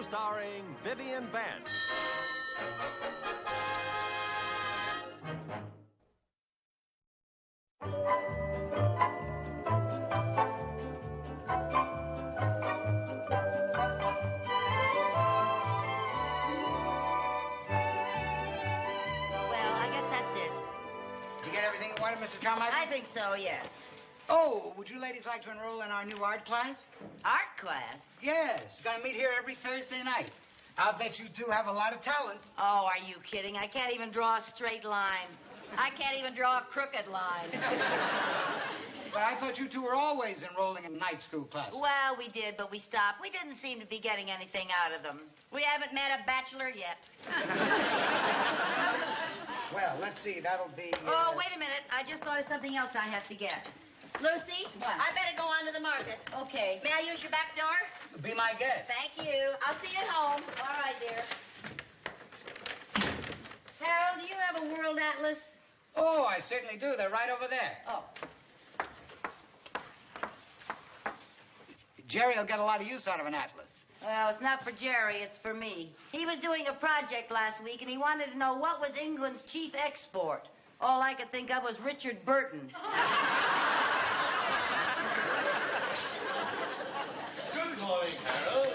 starring Vivian Vance. Mrs. Carmichael? I think so, yes. Oh, would you ladies like to enroll in our new art class? Art class? Yes. Gonna meet here every Thursday night. I'll bet you two have a lot of talent. Oh, are you kidding? I can't even draw a straight line. I can't even draw a crooked line. But I thought you two were always enrolling in night school classes. Well, we did, but we stopped. We didn't seem to be getting anything out of them. We haven't met a bachelor yet. Well, let's see. That'll be... Oh, wait a minute. I just thought of something else I have to get. Lucy, what? I better go on to the market. Okay. May I use your back door? Be my guest. Thank you. I'll see you at home. All right, dear. Harold, do you have a world atlas? Oh, I certainly do. They're right over there. Oh. Jerry will get a lot of use out of an atlas. Well, it's not for Jerry, it's for me. He was doing a project last week, and he wanted to know what was England's chief export. All I could think of was Richard Burton. Good morning, Harold.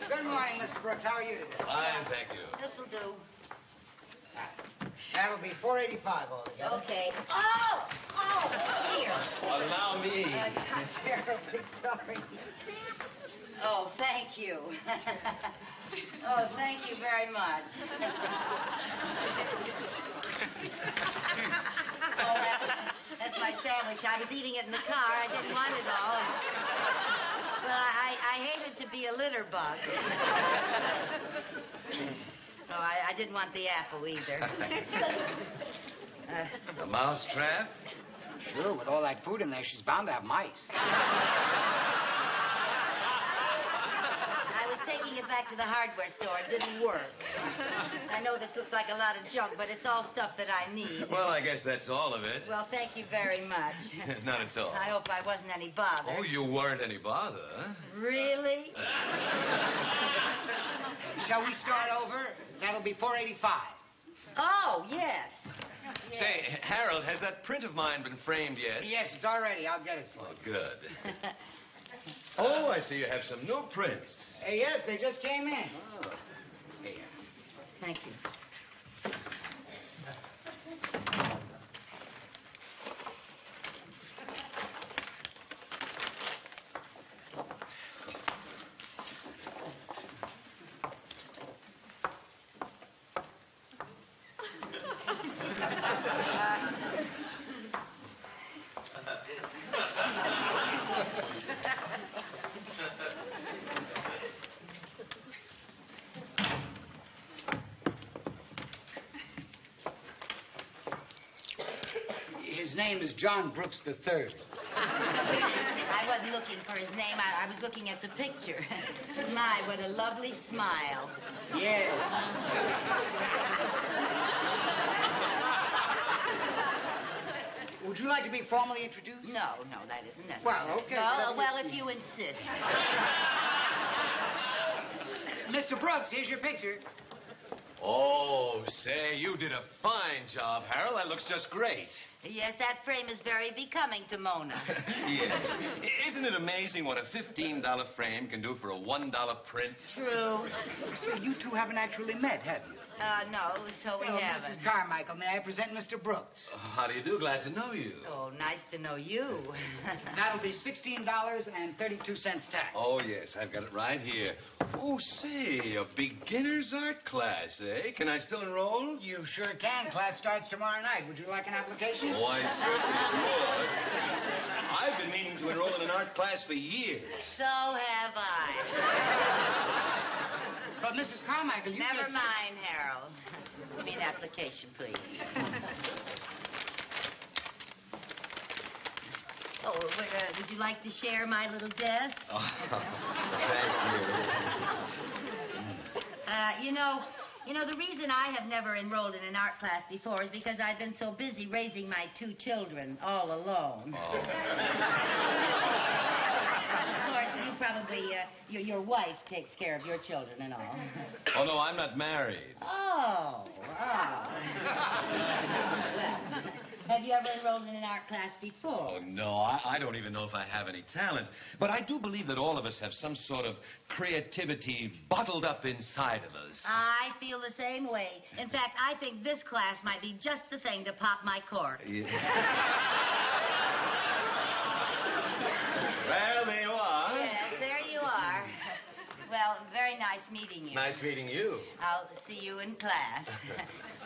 Good morning, Mr. Brooks. How are you today? Fine, thank you. This'll do. That'll be $4.85 altogether. Okay. Oh! Oh, dear. Allow me. I'm terribly sorry. Oh, thank you. Oh, thank you very much. Oh, that's my sandwich. I was eating it in the car. I didn't want it all. Well, I hated to be a litter bug. Oh, I didn't want the apple either. A mouse trap? Sure, with all that food in there, she's bound to have mice. I was taking it back to the hardware store. It didn't work. I know this looks like a lot of junk, but it's all stuff that I need. Well, I guess that's all of it. Well, thank you very much. Not at all. I hope I wasn't any bother. Oh, you weren't any bother, huh? Really? Shall we start over? That'll be $4.85. Oh, yes. Say, Harold, has that print of mine been framed yet? Yes, it's all ready. I'll get it for Oh, you. good. Oh, I see you have some new prints. Yes, they just came in. Oh. Here. Thank you. His name is John Brooks III. I wasn't looking for his name. I was looking at the picture. My, what a lovely smile. Yes. Would you like to be formally introduced? No, that isn't necessary. Well, okay. Well, if you insist. Mr. Brooks, here's your picture. Oh, say, you did a fine job, Harold. That looks just great. Yes, that frame is very becoming to Mona. Yes. Isn't it amazing what a $15 frame can do for a $1 print? True. So you two haven't actually met, have you? No, so we haven't. Mrs. Carmichael, may I present Mr. Brooks? How do you do? Glad to know you. Oh, nice to know you. That'll be $16.32 tax. Oh, yes, I've got it right here. Oh, say, a beginner's art class, eh? Can I still enroll? You sure can. Class starts tomorrow night. Would you like an application? Oh, I certainly would. I've been meaning to enroll in an art class for years. So have I. But, Mrs. Carmichael, you Never just... mind, Harold. Give me an application, please. Oh, would you like to share my little desk? Oh, thank you. You know, the reason I have never enrolled in an art class before is because I've been so busy raising my 2 children all alone. Oh. Of course, probably, your wife takes care of your children and all. Oh, no, I'm not married. Oh. Well, have you ever enrolled in an art class before? Oh, no, I don't even know if I have any talent. But I do believe that all of us have some sort of creativity bottled up inside of us. I feel the same way. In fact, I think this class might be just the thing to pop my cork. Yeah. Well, there you are. Yes, there you are. Well, very nice meeting you. Nice meeting you. I'll see you in class.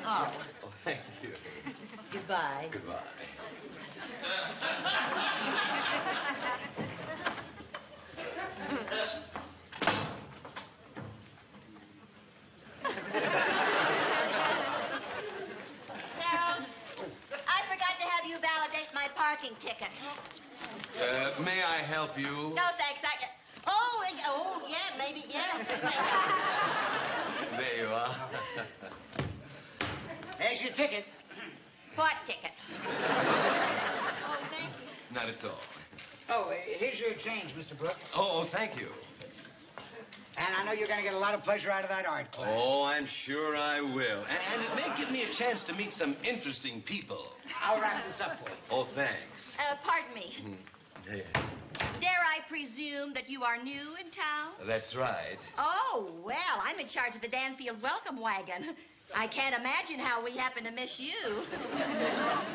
Oh. Oh, thank you. Goodbye. Goodbye. Harold, I forgot to have you validate my parking ticket. May I help you? No, thanks. Yeah, maybe, yes. There you are. There's your ticket. What ticket? Oh, thank you. Not at all. Oh, here's your change, Mr. Brooks. Oh, thank you. And I know you're going to get a lot of pleasure out of that art class. Oh, I'm sure I will. And it may give me a chance to meet some interesting people. I'll wrap this up for you. Oh, thanks. Pardon me. Yeah. Dare I presume that you are new in town? That's right. Oh, well, I'm in charge of the Danfield welcome wagon. I can't imagine how we happen to miss you.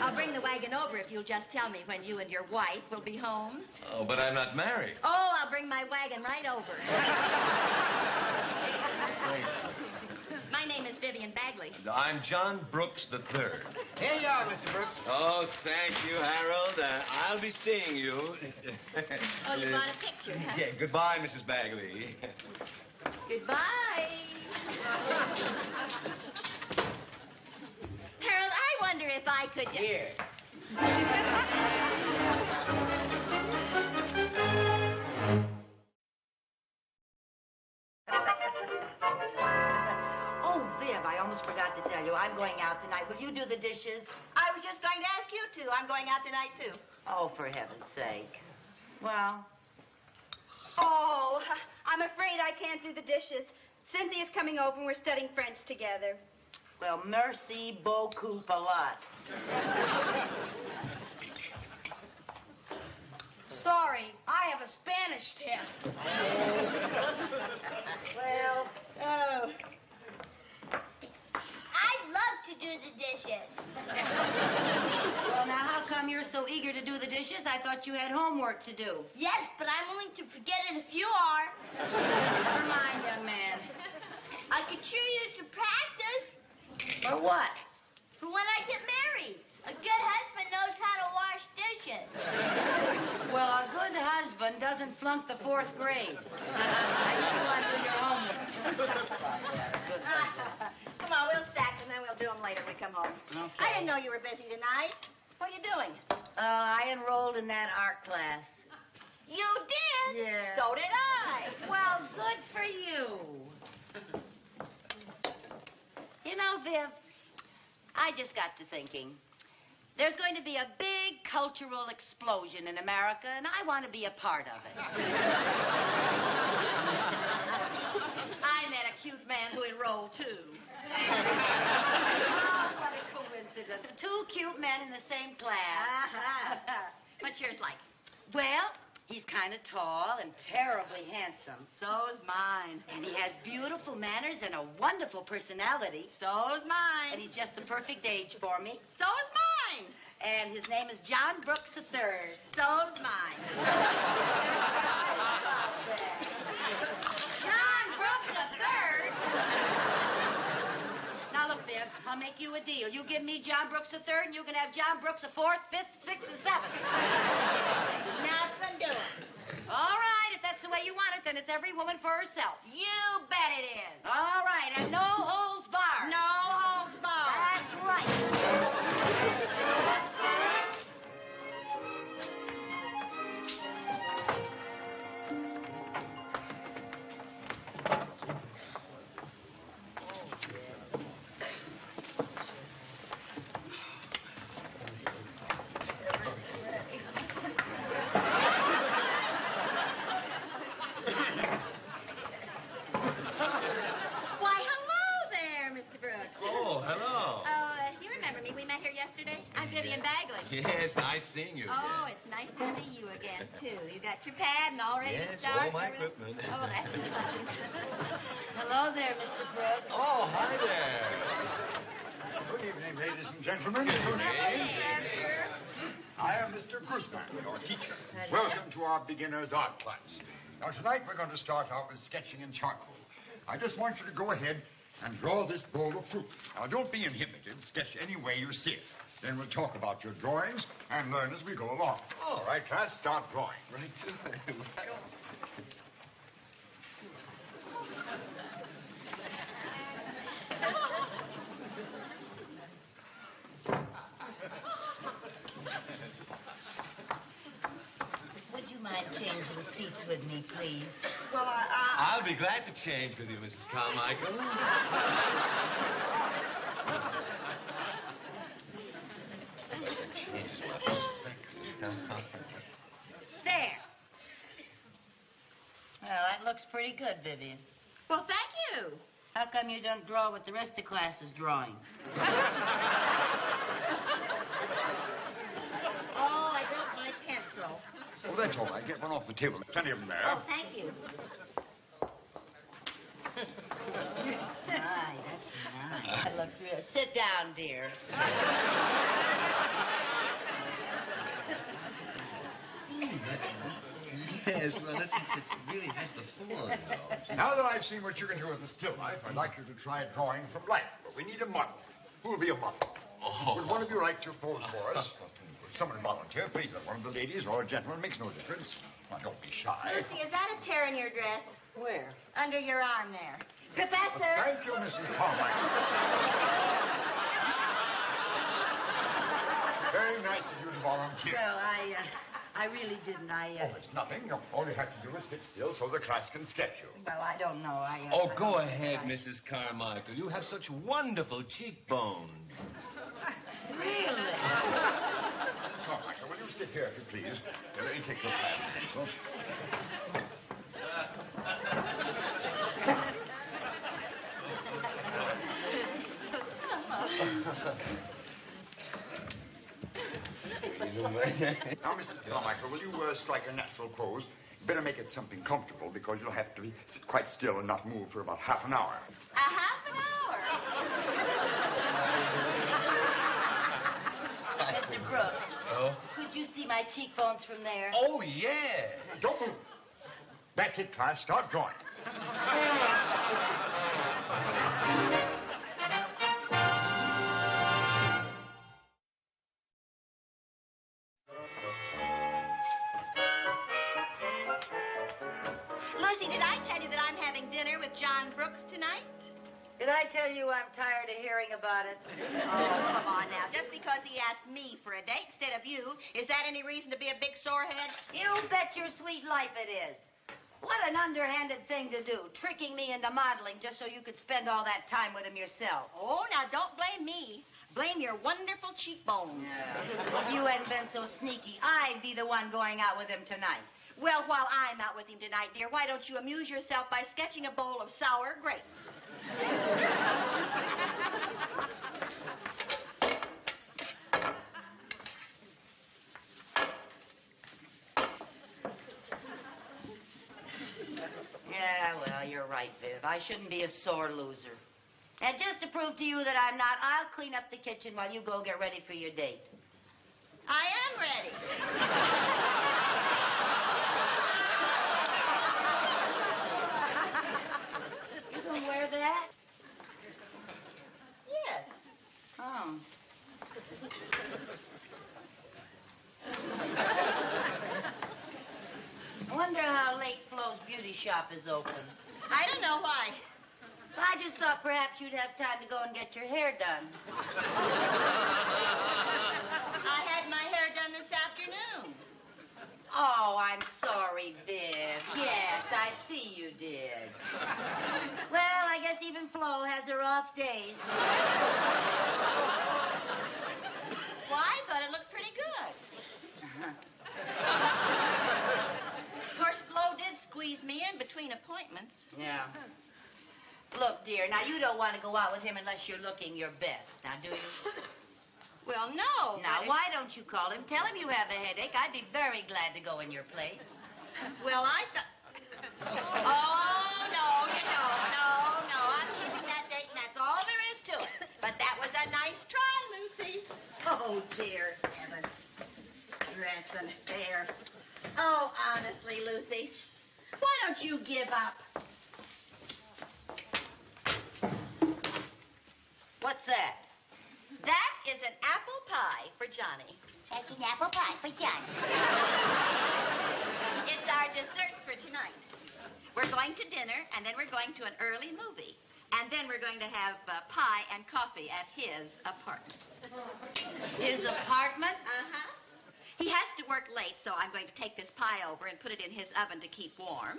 I'll bring the wagon over if you'll just tell me when you and your wife will be home. Oh, but I'm not married. Oh, I'll bring my wagon right over. My name is Vivian Bagley. I'm John Brooks III. Here you are, Mr. Brooks. Oh, thank you, Harold. I'll be seeing you. Oh, you want a picture, huh? Yeah, goodbye, Mrs. Bagley. Goodbye. Harold, I wonder if I could... Here. Oh, Viv, I almost forgot to tell you. I'm going out tonight. Will you do the dishes? I was just going to ask you to. I'm going out tonight, too. Oh, for heaven's sake. Well, Oh, I'm afraid I can't do the dishes. Cynthia's coming over and we're studying French together. well, merci beaucoup a lot. Sorry, I have a Spanish test. Well, I'd love to do the dishes. well, now how come you're so eager to do the dishes? I thought you had homework to do. Yes, but I'm willing to forget it if you are. Never mind, young man. I could sure use your practice For what? for when I get married. A good husband knows how to wash dishes. Well, a good husband doesn't flunk the 4th grade. I think you want to do your homework. Good husband. Come on, we'll stack them, then we'll do them later when we come home. Okay. I didn't know you were busy tonight. What are you doing? I enrolled in that art class. You did? Yeah. So did I. Well, good for you. You know, Viv, I just got to thinking. There's going to be a big cultural explosion in America, and I want to be a part of it. I met a cute man who enrolled, too. Oh, what a coincidence. 2 cute men in the same class. What's yours like? Well, he's kind of tall and terribly handsome. So's mine. And he has beautiful manners and a wonderful personality. So's mine. And he's just the perfect age for me. So's mine. And his name is John Brooks III. So's mine. John Brooks III? Now, look, Viv, I'll make you a deal. You give me John Brooks III, and you can have John Brooks IV, 5th, 6th, and 7th. Nothing doing. All right, if that's the way you want it, then it's every woman for herself. You bet it is. All right, and no holds barred. No holds barred. That's right. Yes, nice seeing you again. Oh, it's nice to see you again, too. You got your pad and all ready to Yes, start? all my Everything? equipment. Oh, that's nice. Hello there, Mr. Brooks. Oh, hi there. Good evening, ladies and gentlemen. Good evening. I am Mr. Guzman, your teacher. Welcome to our beginner's art class. Now, tonight we're going to start out with sketching in charcoal. I just want you to go ahead and draw this bowl of fruit. Now, don't be inhibited. Sketch any way you see it. Then we'll talk about your drawings and learn as we go along. All right, class, start drawing. Right to it. Would you mind changing seats with me, please? Well, I'll be glad to change with you, Mrs. Carmichael. Changes my perspective. There. Well, that looks pretty good, Vivian. Well, thank you. How come you don't draw what the rest of the class is drawing? Oh, I broke my pencil. Oh, that's all right. Get one off the table. Plenty of them there. Oh, thank you. My, that's nice. That looks real. Sit down, dear. Yes, well, it really has the form, though. Now that I've seen what you can do with the still life, I'd like you to try drawing from life. But we need a model. Who will be a model? Oh. Would one of you like to pose for us? Would someone volunteer, please? One of the ladies or a gentleman makes no difference. Now, don't be shy. Lucy, is that a tear in your dress? Where? Under your arm there. Professor! Thank you, Mrs. Carmichael. Very nice of you to volunteer. Well, I really didn't. Oh, it's nothing. All you have to do is sit still so the class can sketch you. Well, I don't know. Oh, go ahead, Mrs. Carmichael. You have such wonderful cheekbones. Really? Carmichael, will you sit here, if you please? Here, let me take your pad and pencil. Now, Mrs. Carmichael, will you strike a natural pose? Better make it something comfortable because you'll have to sit quite still and not move for about half an hour. A half an hour? Mr. Brooks. Oh? Could you see my cheekbones from there? Oh, yeah. Don't move. That's it, class. Start drawing. Lucy, did I tell you that I'm having dinner with John Brooks tonight? Did I tell you I'm tired of hearing about it? Oh, come on now. Just because he asked me for a date instead of you, is that any reason to be a big sorehead? You bet your sweet life it is. What an underhanded thing to do, tricking me into modeling just so you could spend all that time with him yourself. Oh, now don't blame me. Blame your wonderful cheekbones. If you hadn't been so sneaky, I'd be the one going out with him tonight. Well, while I'm out with him tonight, dear, why don't you amuse yourself by sketching a bowl of sour grapes? Yeah, well, you're right, Viv. I shouldn't be a sore loser. And just to prove to you that I'm not, I'll clean up the kitchen while you go get ready for your date. I am ready. You gonna wear that? Yes. Oh. I wonder how late Flo's beauty shop is open. I don't know why. I just thought perhaps you'd have time to go and get your hair done. I had my hair done this afternoon. Oh, I'm sorry, Viv. Yes, I see you did. Well, I guess even Flo has her off days. Well, I thought it looked pretty good. Of course, Flo did squeeze me in between appointments. Yeah. Look, dear, now you don't want to go out with him unless you're looking your best. Now, do you? Well, no. Now, but why don't you call him? Tell him you have a headache. I'd be very glad to go in your place. Well, I thought... Oh, no, no. I'm keeping that date, and that's all there is to it. But that was a nice try, Lucy. Oh, dear heavens. Dress and hair. Oh, honestly, Lucy, why don't you give up? What's that? That is an apple pie for Johnny. That's an apple pie for Johnny. It's our dessert for tonight. We're going to dinner, and then we're going to an early movie. And then we're going to have pie and coffee at his apartment. His apartment? Uh-huh. He has to work late, so I'm going to take this pie over and put it in his oven to keep warm.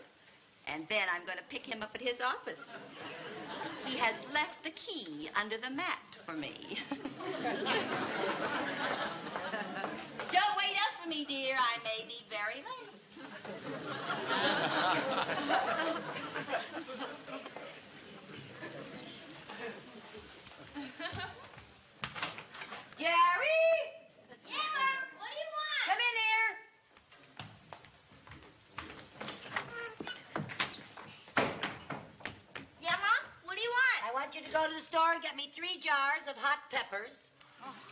And then I'm going to pick him up at his office. He has left the key under the mat for me. Don't wait up for me, dear. I may be very late. Jerry! Yeah, Mom. What do you want? Come in here. Yeah, Mom. What do you want? I want you to go to the store and get me 3 jars of hot peppers,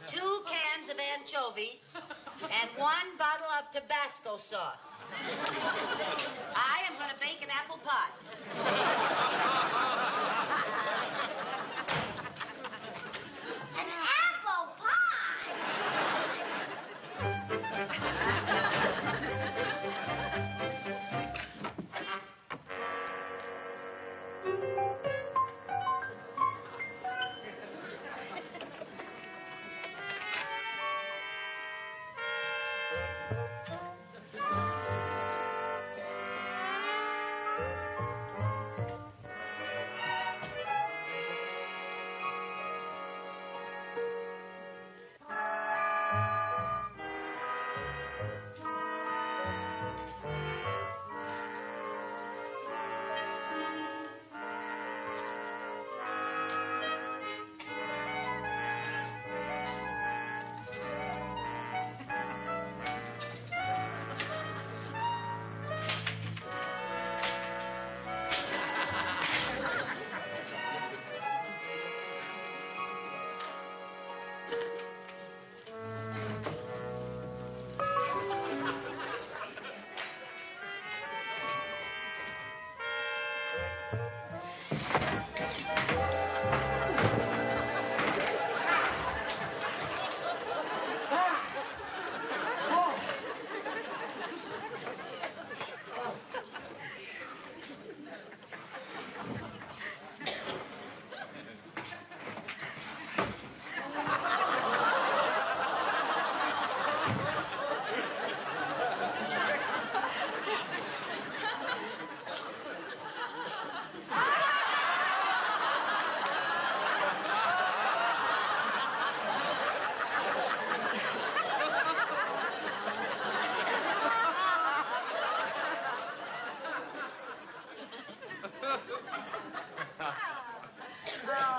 2 cans of anchovies, and 1 bottle of Tabasco sauce. I am going to bake an apple pie. An apple pie.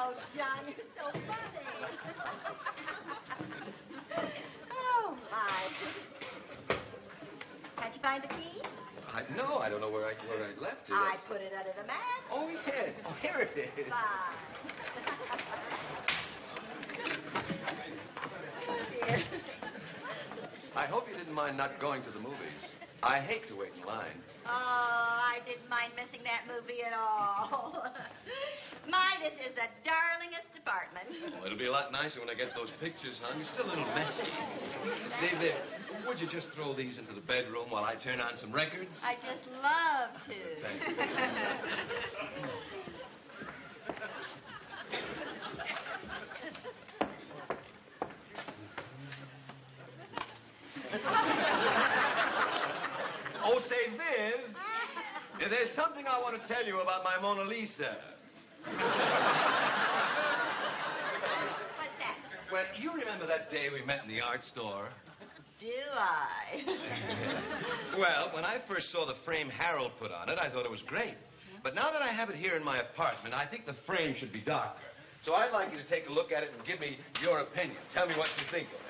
Oh, John, you're so funny. Oh, my. Can't you find the key? No, I don't know where I left it. I put it under the mat. Oh, yes. Oh, here it is. Fine. Dear. I hope you didn't mind not going to the movies. I hate to wait in line. Oh, I didn't mind missing that movie at all. My, this is the darlingest department. Well, it'll be a lot nicer when I get those pictures hung. It's still a little messy. Say, Viv, would you just throw these into the bedroom while I turn on some records? I just love to. Thank you. Oh, say, Viv, there's something I want to tell you about my Mona Lisa. What's that? Well, you remember that day we met in the art store? Do I? Well, when I first saw the frame Harold put on it, I thought it was great. But now that I have it here in my apartment, I think the frame should be darker. So I'd like you to take a look at it and give me your opinion. Tell me what you think of it.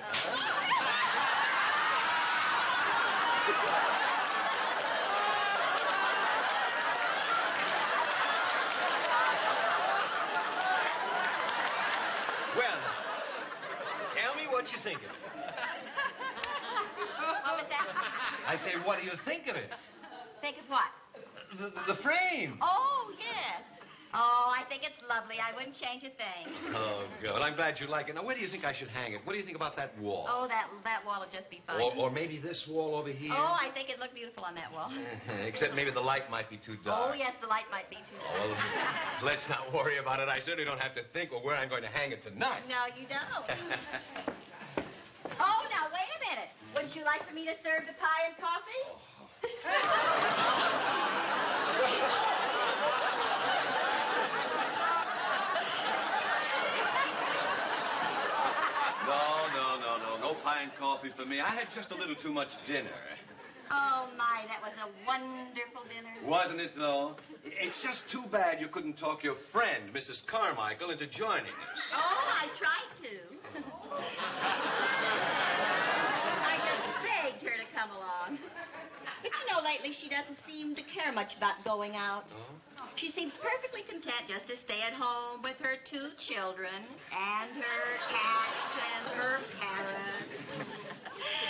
Well, tell me what you think of it. What was that? I say, what do you think of it? Think of what? The frame. Oh, yes. Oh, I think it's lovely. I wouldn't change a thing. Oh, good. Well, I'm glad you like it. Now, where do you think I should hang it? What do you think about that wall? Oh, that wall will just be fine. Or maybe this wall over here? Oh, I think it'd look beautiful on that wall. Except maybe the light might be too dark. Oh, yes, the light might be too dark. Well, let's not worry about it. I certainly don't have to think of where I'm going to hang it tonight. No, you don't. Oh, now, wait a minute. Wouldn't you like for me to serve the pie and coffee? No pie and coffee for me. I had just a little too much dinner. Oh, my, that was a wonderful dinner. Wasn't it, though? It's just too bad you couldn't talk your friend, Mrs. Carmichael, into joining us. Oh, I tried to. I just begged her to come along. But you know, lately she doesn't seem to care much about going out. Oh? She seems perfectly content just to stay at home with her 2 children and her cats and her parrot.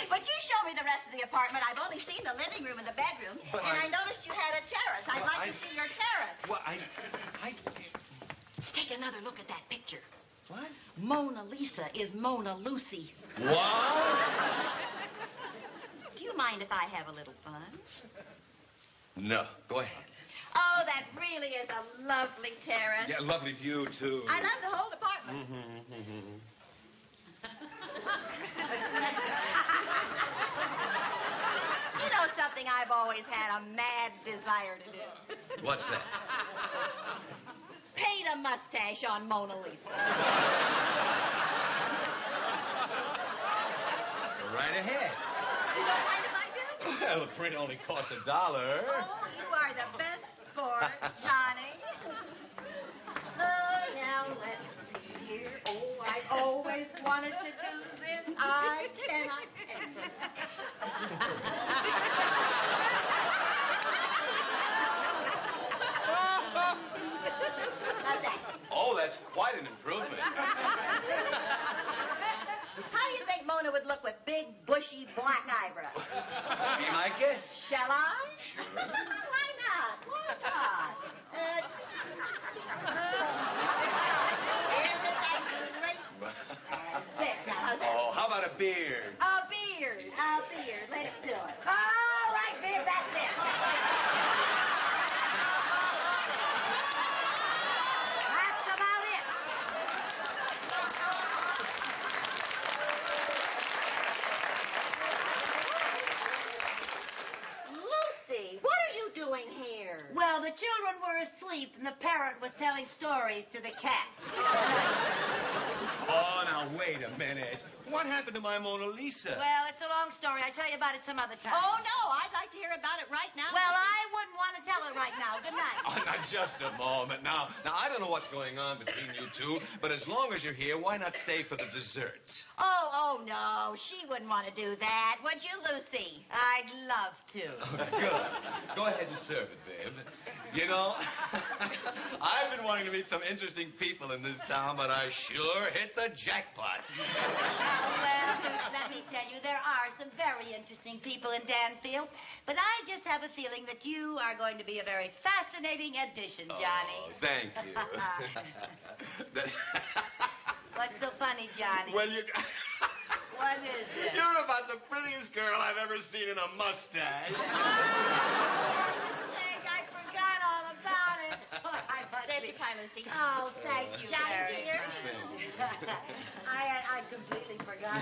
But you show me the rest of the apartment. I've only seen the living room and the bedroom. But I noticed you had a terrace. I'd like to see your terrace. Well, Take another look at that picture. What? Mona Lisa is Mona Lucy. What? Do you mind if I have a little fun? No, go ahead. Oh, that really is a lovely terrace. Yeah, lovely view, too. I love the whole apartment. You know something I've always had a mad desire to do? What's that? Paint a mustache on Mona Lisa. Right ahead. You don't mind if I do? Well, the print only cost $1. Oh, you are the best sport, Johnny. Oh, now let's see here. Oh, I always wanted to do this. I cannot take it. How's that? Oh, that's quite an improvement. How do you think Mona would look with big, bushy, black eyebrows? Be my guest. Shall I? Sure. Why not? Why not? Isn't that great? There, now, how's that? Oh, how about a beard? A beard. A beard. Let's do it. All right, babe, that's it. That's about it. Lucy, what are you doing here? Well, the children were asleep, and the parrot was telling stories to the cat. Oh, now, wait a minute. What happened to my Mona Lisa? Well, it's a long story. I'll tell you about it some other time. Oh, no, I'd like to hear about it right now. Well, I wouldn't want to tell it right now. Good night. Oh, now, just a moment. Now, I don't know what's going on between you two, but as long as you're here, why not stay for the dessert? Oh, no, she wouldn't want to do that, would you, Lucy? I'd love to. Good. Go ahead and serve it, babe. You know, I've been wanting to meet some interesting people in this town, but I sure hit the jackpot. Well, let me tell you, there are some very interesting people in Danfield, but I just have a feeling that you are going to be a very fascinating addition, Johnny. Oh, thank you. What's so funny, Johnny? Well, you... What is it? You're about the prettiest girl I've ever seen in a mustache. I forgot all about it. There's your pie, Lucy. Oh, thank you, Johnny, Mary. dear. I completely forgot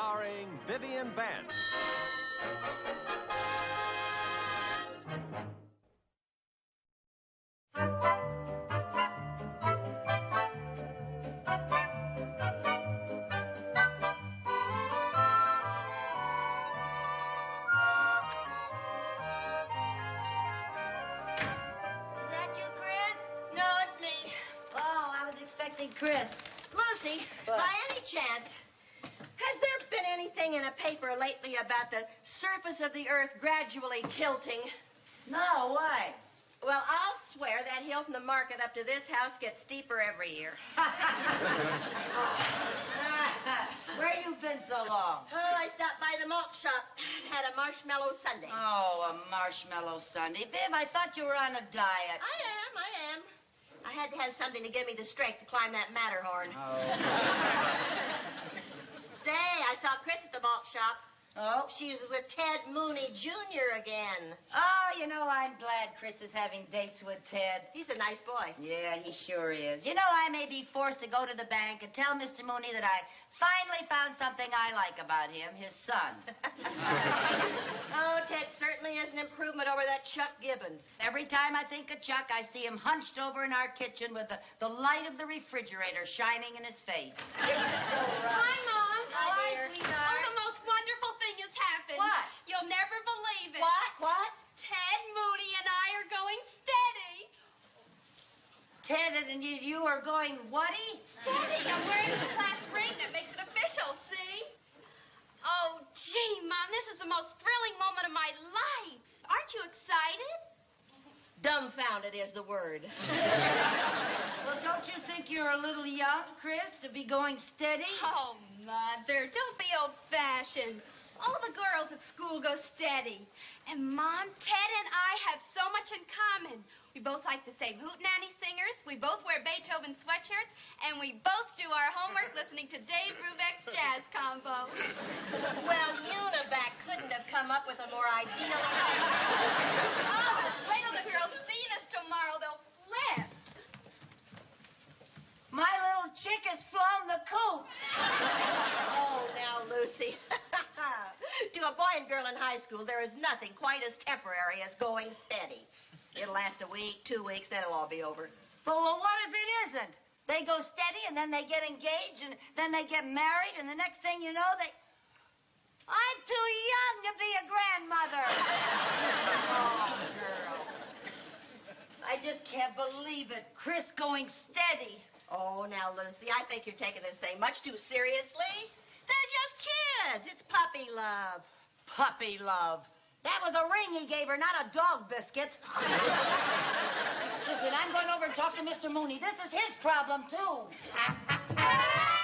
starring Vivian Vance. Chris. Lucy, by any chance, has there been anything in a paper lately about the surface of the earth gradually tilting? No, why? Well, I'll swear that hill from the market up to this house gets steeper every year. Where you been so long? Oh, I stopped by the malt shop and had a marshmallow sundae. Oh, a marshmallow sundae. Viv, I thought you were on a diet. I am. I had to have something to give me the strength to climb that Matterhorn. Oh. Say, I saw Chris at the malt shop. Oh? She was with Ted Mooney Jr. again. Oh, you know, I'm glad Chris is having dates with Ted. He's a nice boy. Yeah, he sure is. You know, I may be forced to go to the bank and tell Mr. Mooney that I finally found something I like about him, his son. Oh, Ted certainly is an improvement over that Chuck Gibbons. Every time I think of Chuck, I see him hunched over in our kitchen with the light of the refrigerator shining in his face. Hi, Mom. Hi, dear. Oh, the most wonderful thing has happened. What? You'll never believe it. What? Ted Mooney and I are going steady. Ted, and you are going whatty? Steady. I'm wearing the class ring that makes it official, see? Oh, gee, Mom, this is the most thrilling moment of my life. Aren't you excited? Dumbfounded is the word. Well, don't you think you're a little young, Chris, to be going steady? Oh, Mother, don't be old-fashioned. All the girls at school go steady. And, Mom, Ted and I have so much in common. We both like the same hootenanny singers, we both wear Beethoven sweatshirts, and we both do our homework listening to Dave Brubeck's jazz combo. Well, Univac couldn't have come up with a more ideal... Oh, just wait till the girls see us tomorrow. They'll flip. My little chick has flown the coop. Oh, now, Lucy. To a boy and girl in high school, there is nothing quite as temporary as going steady. It'll last a week, 2 weeks, then it'll all be over. But well, what if it isn't? They go steady, and then they get engaged, and then they get married, and the next thing you know, I'm too young to be a grandmother. Oh, girl. I just can't believe it. Chris going steady. Oh, now, Lucy, I think you're taking this thing much too seriously. They're just kids. It's puppy love. Puppy love. That was a ring he gave her, not a dog biscuit. Listen, I'm going over and talk to Mr. Mooney. This is his problem, too.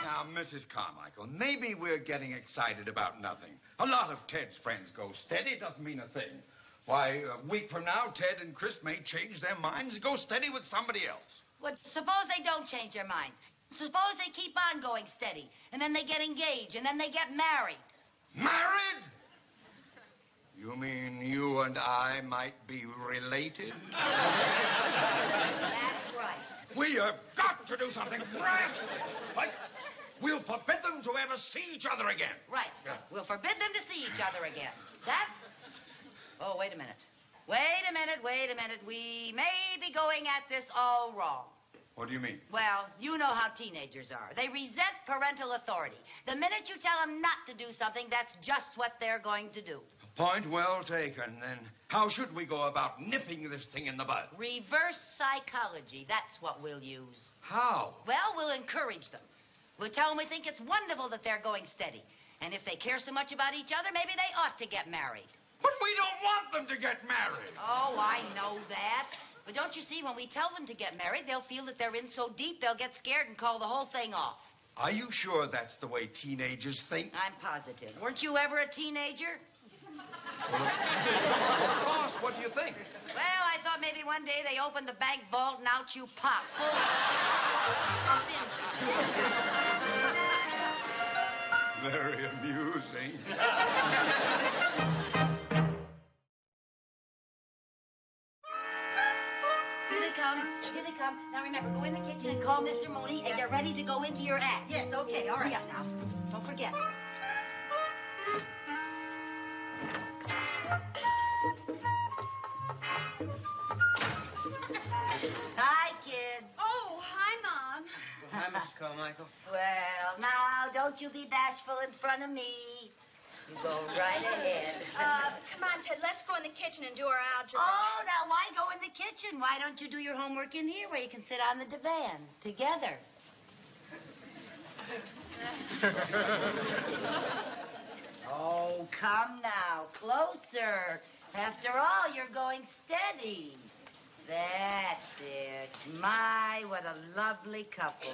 Now, Mrs. Carmichael, maybe we're getting excited about nothing. A lot of Ted's friends go steady. Doesn't mean a thing. Why, a week from now, Ted and Chris may change their minds and go steady with somebody else. Well, suppose they don't change their minds. Suppose they keep on going steady, and then they get engaged, and then they get married. Married? You mean you and I might be related? That's right. We have got to do something brass. Like, we'll forbid them to ever see each other again. Right. Yeah. We'll forbid them to see each other again. That... Oh, wait a minute. Wait a minute. We may be going at this all wrong. What do you mean? Well, you know how teenagers are. They resent parental authority. The minute you tell them not to do something, that's just what they're going to do. Point well taken. Then how should we go about nipping this thing in the bud? Reverse psychology. That's what we'll use. How? Well, we'll encourage them. We'll tell them we think it's wonderful that they're going steady. And if they care so much about each other, maybe they ought to get married. But we don't want them to get married. Oh, I know that. But don't you see, when we tell them to get married, they'll feel that they're in so deep, they'll get scared and call the whole thing off. Are you sure that's the way teenagers think? I'm positive. Weren't you ever a teenager? Well, of course. What do you think? Well, I thought maybe one day they opened the bank vault and out you pop. Very amusing. Here they come. Now remember, go in the kitchen and call Mr. Mooney and get ready to go into your act. Yes, okay, all right. Hurry up now. Don't forget. Hi, kids. Oh, hi, Mom. Hi, Mrs. Carmichael. Well, now, don't you be bashful in front of me. You go right ahead. Come on, Ted, let's go in the kitchen and do our algebra. Oh, now why go in the kitchen? Why don't you do your homework in here where you can sit on the divan together? Oh, come now. Closer. After all, you're going steady. That's it. My, what a lovely couple.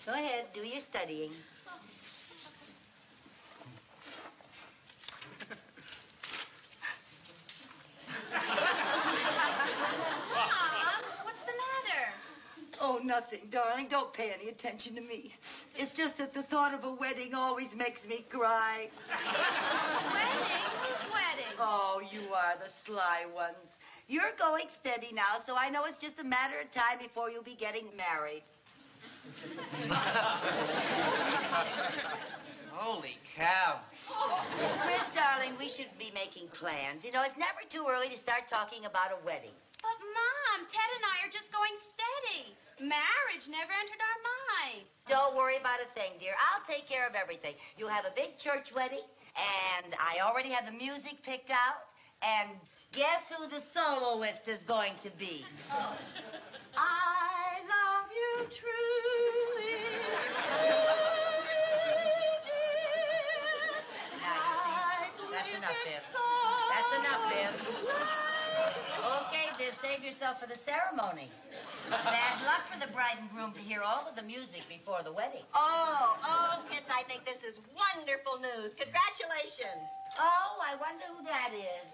Go ahead, do your studying. Mom, what's the matter? Oh, nothing, darling. Don't pay any attention to me. It's just that the thought of a wedding always makes me cry. Wedding? Whose wedding? Oh, you are the sly ones. You're going steady now, so I know it's just a matter of time before you'll be getting married. Holy cow. Chris, darling, we should be making plans. You know, it's never too early to start talking about a wedding. But, Mom, Ted and I are just going steady. Marriage never entered our mind. Don't worry about a thing, dear. I'll take care of everything. You'll have a big church wedding, and I already have the music picked out. And guess who the soloist is going to be? Oh. I love you truly. That's enough, Viv. That's enough, Viv. Okay, Viv, save yourself for the ceremony. Bad luck for the bride and groom to hear all of the music before the wedding. Oh, kids, I think this is wonderful news. Congratulations. Oh, I wonder who that is.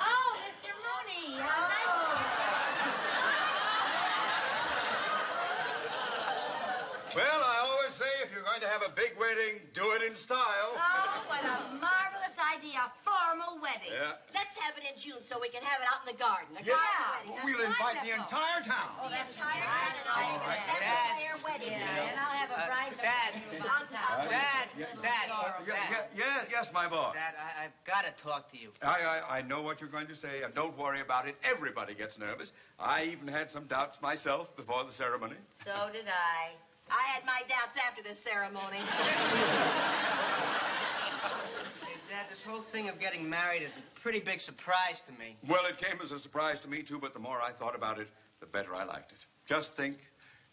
Oh, Mr. Mooney. How nice of you. Well, I always say if you're going to have a big wedding, do it in style. Oh, what a marvelous idea. A formal wedding. Yeah. Let's have it in June so we can have it out in the garden. A Yeah. garden wedding. We'll invite the entire town. Oh, that's entire Entire wedding. Yeah, and I'll have a bride and Dad. a groom on top. Yes, my boy. Dad, I've got to talk to you. I know what you're going to say, and don't worry about it. Everybody gets nervous. I even had some doubts myself before the ceremony. So did I. I had my doubts after this ceremony. Hey, Dad, this whole thing of getting married is a pretty big surprise to me. Well, it came as a surprise to me, too, but the more I thought about it, the better I liked it. Just think,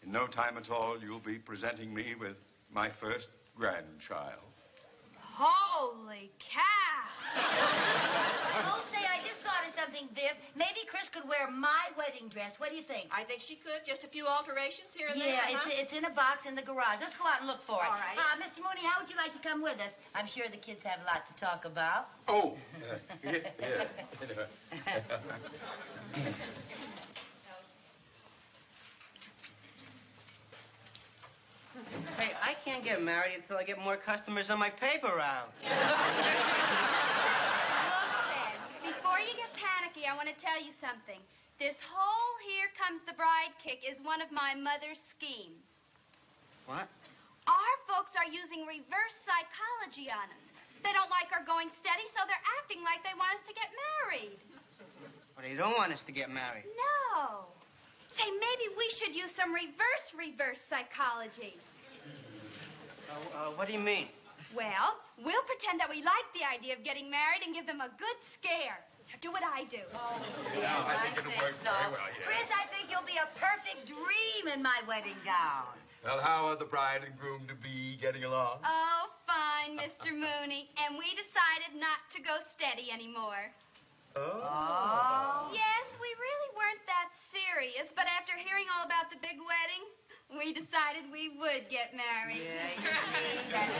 in no time at all, you'll be presenting me with my first grandchild. Holy cow. Oh, say, I just thought of something, Viv. Maybe Chris could wear my wedding dress. What do you think? I think she could. Just a few alterations here and there. Yeah, huh? it's in a box in the garage. Let's go out and look for it. All right. Mr. Mooney, how would you like to come with us? I'm sure the kids have a lot to talk about. Oh, yeah. Hey, I can't get married until I get more customers on my paper round. Look, Ted, before you get panicky, I want to tell you something. This whole Here Comes the Bride kick is one of my mother's schemes. What? Our folks are using reverse psychology on us. They don't like our going steady, so they're acting like they want us to get married. Well, they don't want us to get married. No. Say, maybe we should use some reverse psychology. What do you mean? Well, we'll pretend that we like the idea of getting married and give them a good scare. Now, do what I do. Yeah, I think it'll work very well, yeah. Chris, I think you'll be a perfect dream in my wedding gown. Well, how are the bride and groom to be getting along? Oh, fine, Mr. Mooney. And we decided not to go steady anymore. Oh. Yes, we really weren't that serious, but after hearing all about the big wedding, we decided we would get married. Yeah, you see, that's...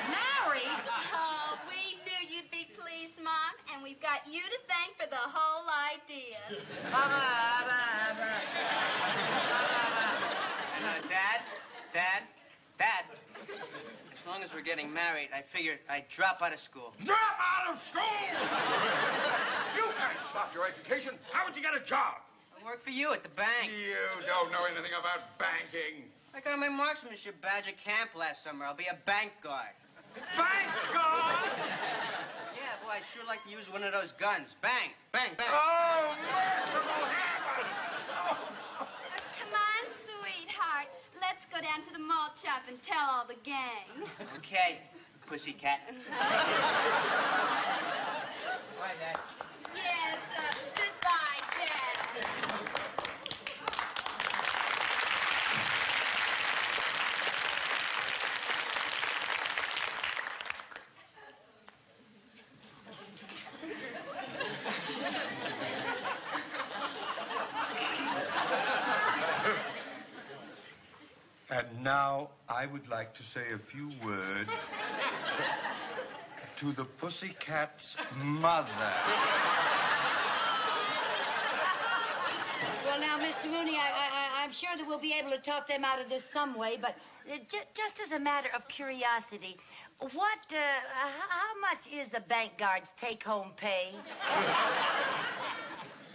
Married? Oh, we knew you'd be pleased, Mom, and we've got you to thank for the whole idea. Dad. As long as we're getting married, I figured I'd drop out of school. Drop out of school! You can't stop your education. How would you get a job? I work for you at the bank. You don't know anything about banking. I got my marksmanship badge at camp last summer. I'll be a bank guard. Bank guard? Yeah, boy, I'd sure like to use one of those guns. Bang, bang, bang. Oh, merciful heaven! Come on, sweetheart. Let's go down to the malt shop and tell all the gang. Okay, pussycat. Bye, Dad. Yes, goodbye, Dad. And now I would like to say a few words to the pussycat's mother. Well, now, Mr. Mooney, I'm sure that we'll be able to talk them out of this some way, but just as a matter of curiosity, how much is a bank guard's take-home pay?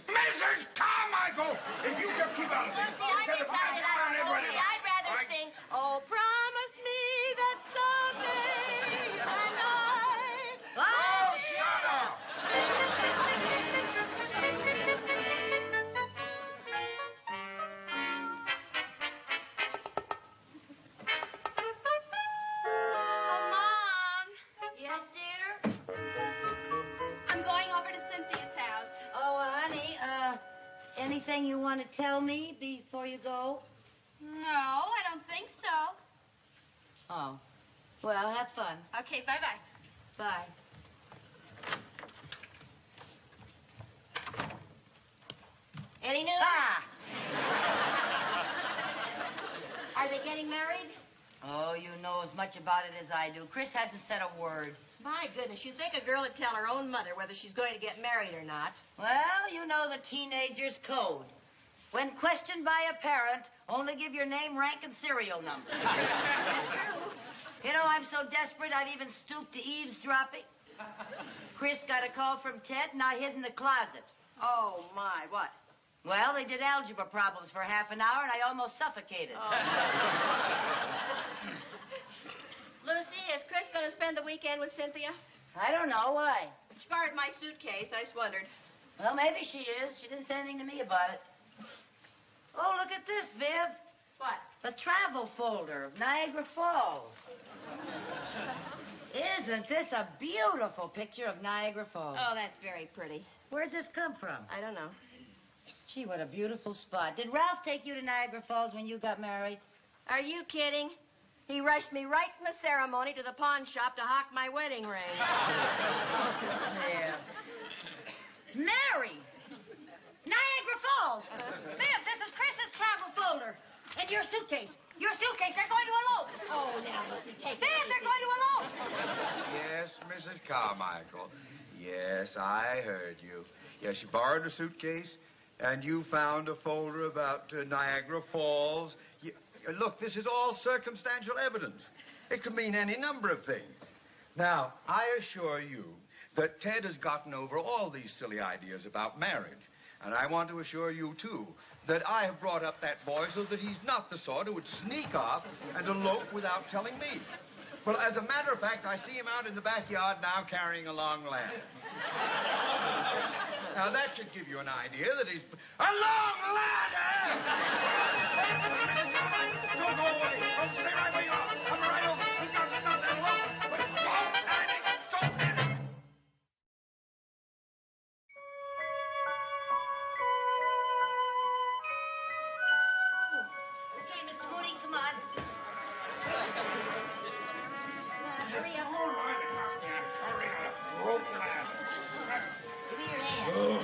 Mrs. Carmichael! If you just keep out of this, Lucy, I decided I'd rather sing, oh, promise me that someday and I... Oh, shut up! Oh, Mom. Yes, dear? I'm going over to Cynthia's house. Oh, honey, anything you want to tell me before you go? No, I don't think so. Oh. Well, have fun. Okay, bye-bye. Bye. Any news? Are they getting married? Oh, you know as much about it as I do. Chris hasn't said a word. My goodness, you'd think a girl would tell her own mother whether she's going to get married or not. Well, you know the teenager's code. When questioned by a parent, only give your name, rank, and serial number. You know, I'm so desperate I've even stooped to eavesdropping. Chris got a call from Ted, and I hid in the closet. Oh, my, what? Well, they did algebra problems for half an hour, and I almost suffocated. Oh. Lucy, is Chris going to spend the weekend with Cynthia? I don't know. Why? She borrowed my suitcase. I just wondered. Well, maybe she is. She didn't say anything to me about it. Oh, look at this, Viv. What? A travel folder of Niagara Falls. Isn't this a beautiful picture of Niagara Falls? Oh, that's very pretty. Where'd this come from? I don't know. Gee, what a beautiful spot. Did Ralph take you to Niagara Falls when you got married? Are you kidding? He rushed me right from the ceremony to the pawn shop to hawk my wedding ring. Yeah. Married? Niagara Falls. Viv, this is Chris's travel folder. And your suitcase. Your suitcase. They're going to elope. Oh, now, Lucy, take it Viv, easy. they're going to elope. Yes, Mrs. Carmichael. Yes, I heard you. Yes, you borrowed a suitcase, and you found a folder about Niagara Falls. Look, this is all circumstantial evidence. It could mean any number of things. Now, I assure you that Ted has gotten over all these silly ideas about marriage. And I want to assure you, too, that I have brought up that boy so that he's not the sort who would sneak off and elope without telling me. Well, as a matter of fact, I see him out in the backyard now carrying a long ladder. Now, that should give you an idea that he's... A long ladder! Don't go away. Don't stay right where you are. Come right over. He's not that long. But don't panic. Don't panic. Okay, Mr. Moody, come on. Hurry up. Give me your hand. Oh,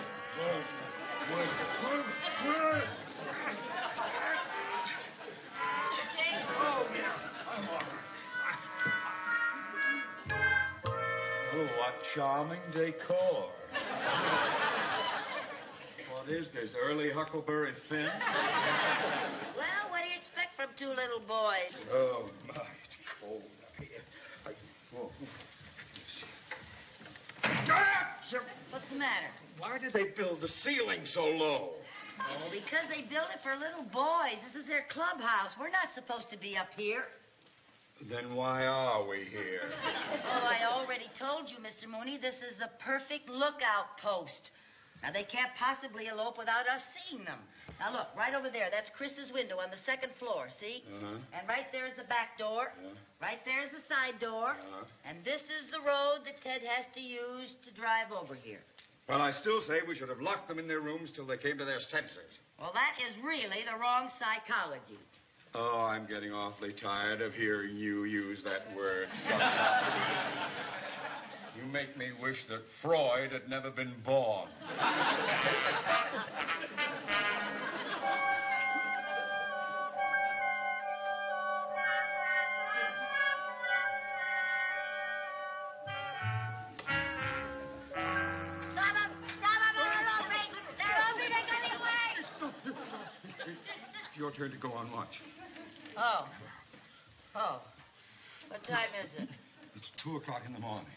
what charming decor. What is this, early Huckleberry Finn? Well, what do you expect from two little boys? Oh, my, it's cold up here. What's the matter? Why did they build the ceiling so low? Oh, because they built it for little boys. This is their clubhouse. We're not supposed to be up here. Then why are we here? Oh, I already told you, Mr. Mooney, this is the perfect lookout post. Now, they can't possibly elope without us seeing them. Now, look, right over there. That's Chris's window on the second floor, see? Uh-huh. And right there is the back door. Yeah. Right there is the side door. Uh-huh. And this is the road that Ted has to use to drive over here. Well, I still say we should have locked them in their rooms till they came to their senses. Well, that is really the wrong psychology. Oh, I'm getting awfully tired of hearing you use that word. You make me wish that Freud had never been born. It's your turn to go on watch. Oh. What time is it? It's 2 o'clock in the morning.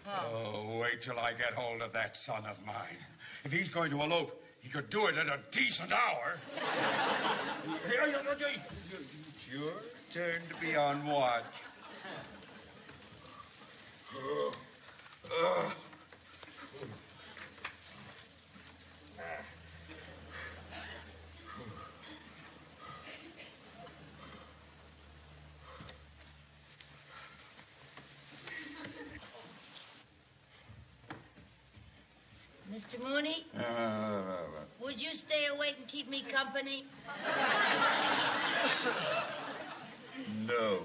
Oh. Wait till I get hold of that son of mine. If he's going to elope, he could do it at a decent hour. It's your turn to be on watch. Mr. Mooney, would you stay awake and keep me company? No.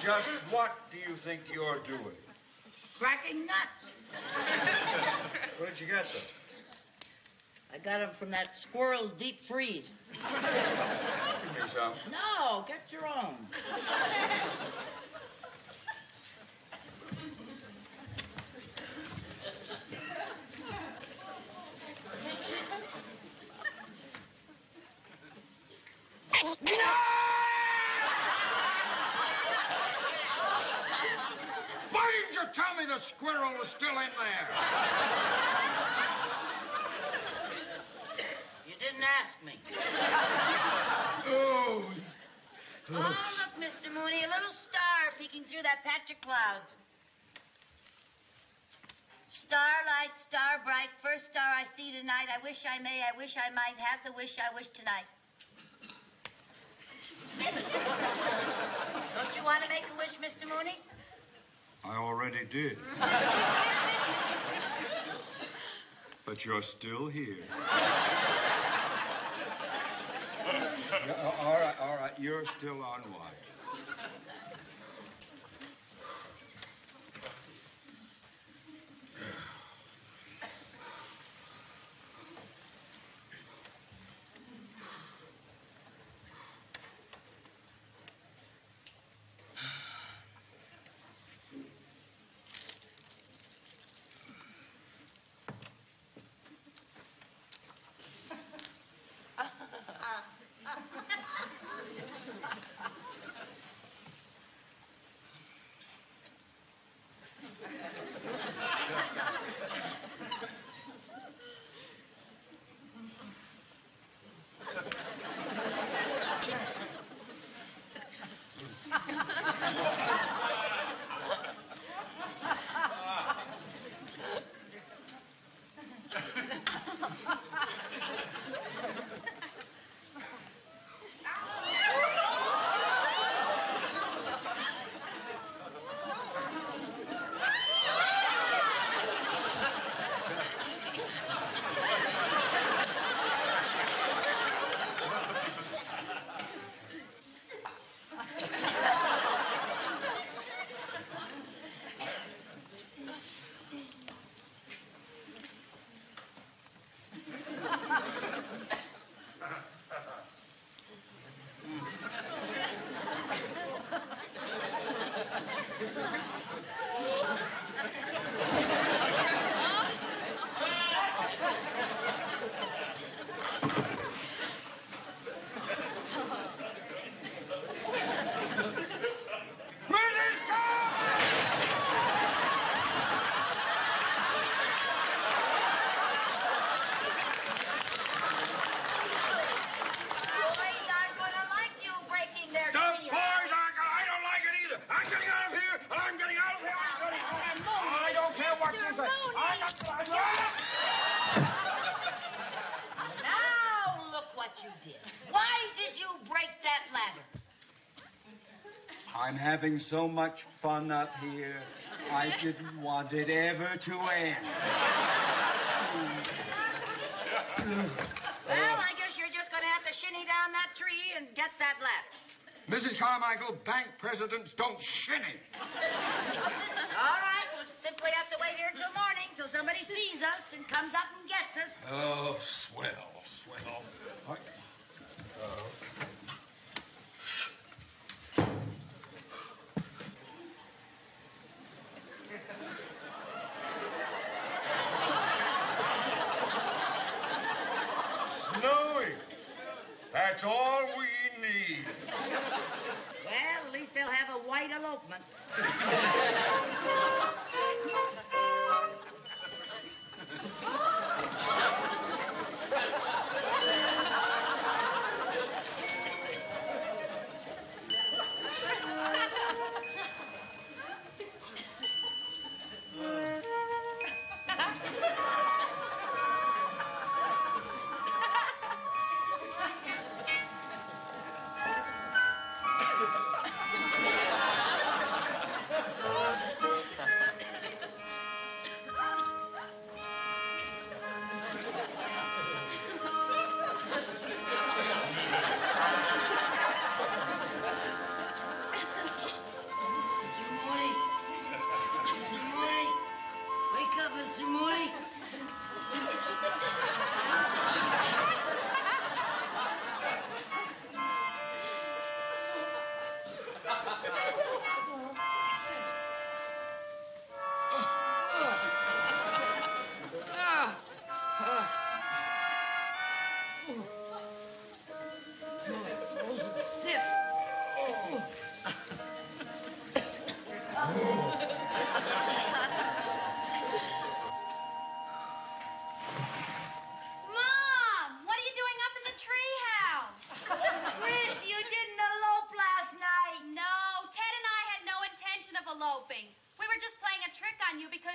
Just what do you think you're doing? Cracking nuts. Where did you get them? I got them from that squirrel's deep freeze. Give me some. No, get your own. Why didn't you tell me the squirrel was still in there? You didn't ask me. Oh. Oh, look, Mr. Mooney, a little star peeking through that patch of clouds. Starlight, star bright, first star I see tonight. I wish I may, I wish I might have the wish I wish tonight. Don't you want to make a wish, Mr. Mooney? I already did. But you're still here. Yeah, all right. You're still on watch. I'm having so much fun up here. I didn't want it ever to end. Well, I guess you're just going to have to shinny down that tree and get that ladder. Mrs. Carmichael, bank presidents don't shinny. All right, we'll simply have to wait here until morning, till somebody sees us and comes up and gets us. Oh, swell, swell. Snowy. That's all we need. Well, at least they'll have a white elopement.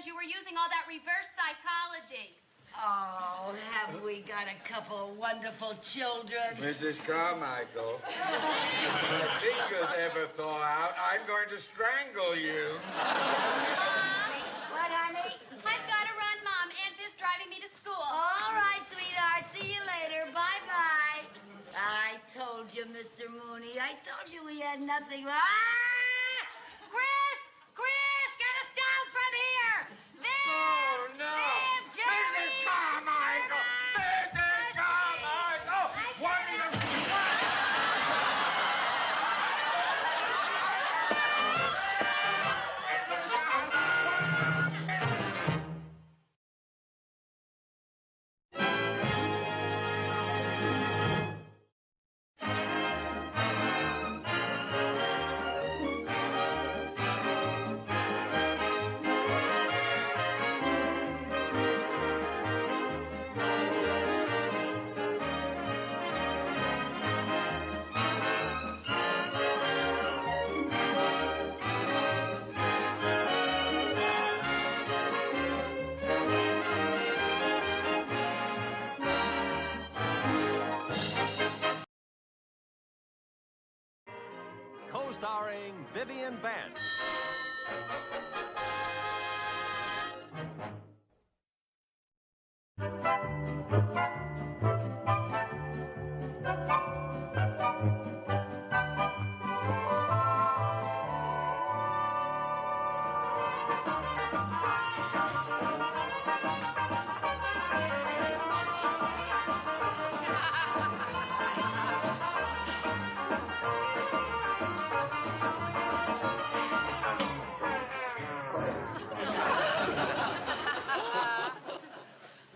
You were using all that reverse psychology. Oh, have we got a couple of wonderful children? Mrs. Carmichael, if your fingers ever thaw out, I'm going to strangle you. What, honey? I've got to run, Mom. Aunt Viv's driving me to school. All right, sweetheart. See you later. Bye-bye. I told you, Mr. Mooney. I told you we had nothing. Ah! Chris! Chris! Get us down from here! Viv! Oh, no! Viv, Jerry! Mrs. Carmichael! Mrs. Carmichael! What are you... Co-starring Vivian Vance.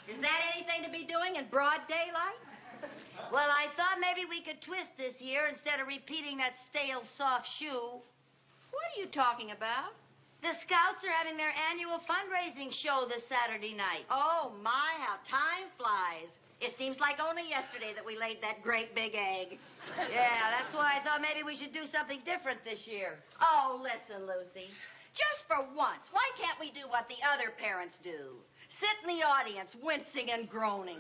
Is that anything to be doing in broad daylight? Well, I thought maybe we could twist this year instead of repeating that stale soft shoe. What are you talking about? The Scouts are having their annual fundraising show this Saturday night. Oh, my, how time flies. It seems like only yesterday that we laid that great big egg. Yeah, that's why I thought maybe we should do something different this year. Oh, listen, Lucy. Just for once, why can't we do what the other parents do? Sit in the audience, wincing and groaning.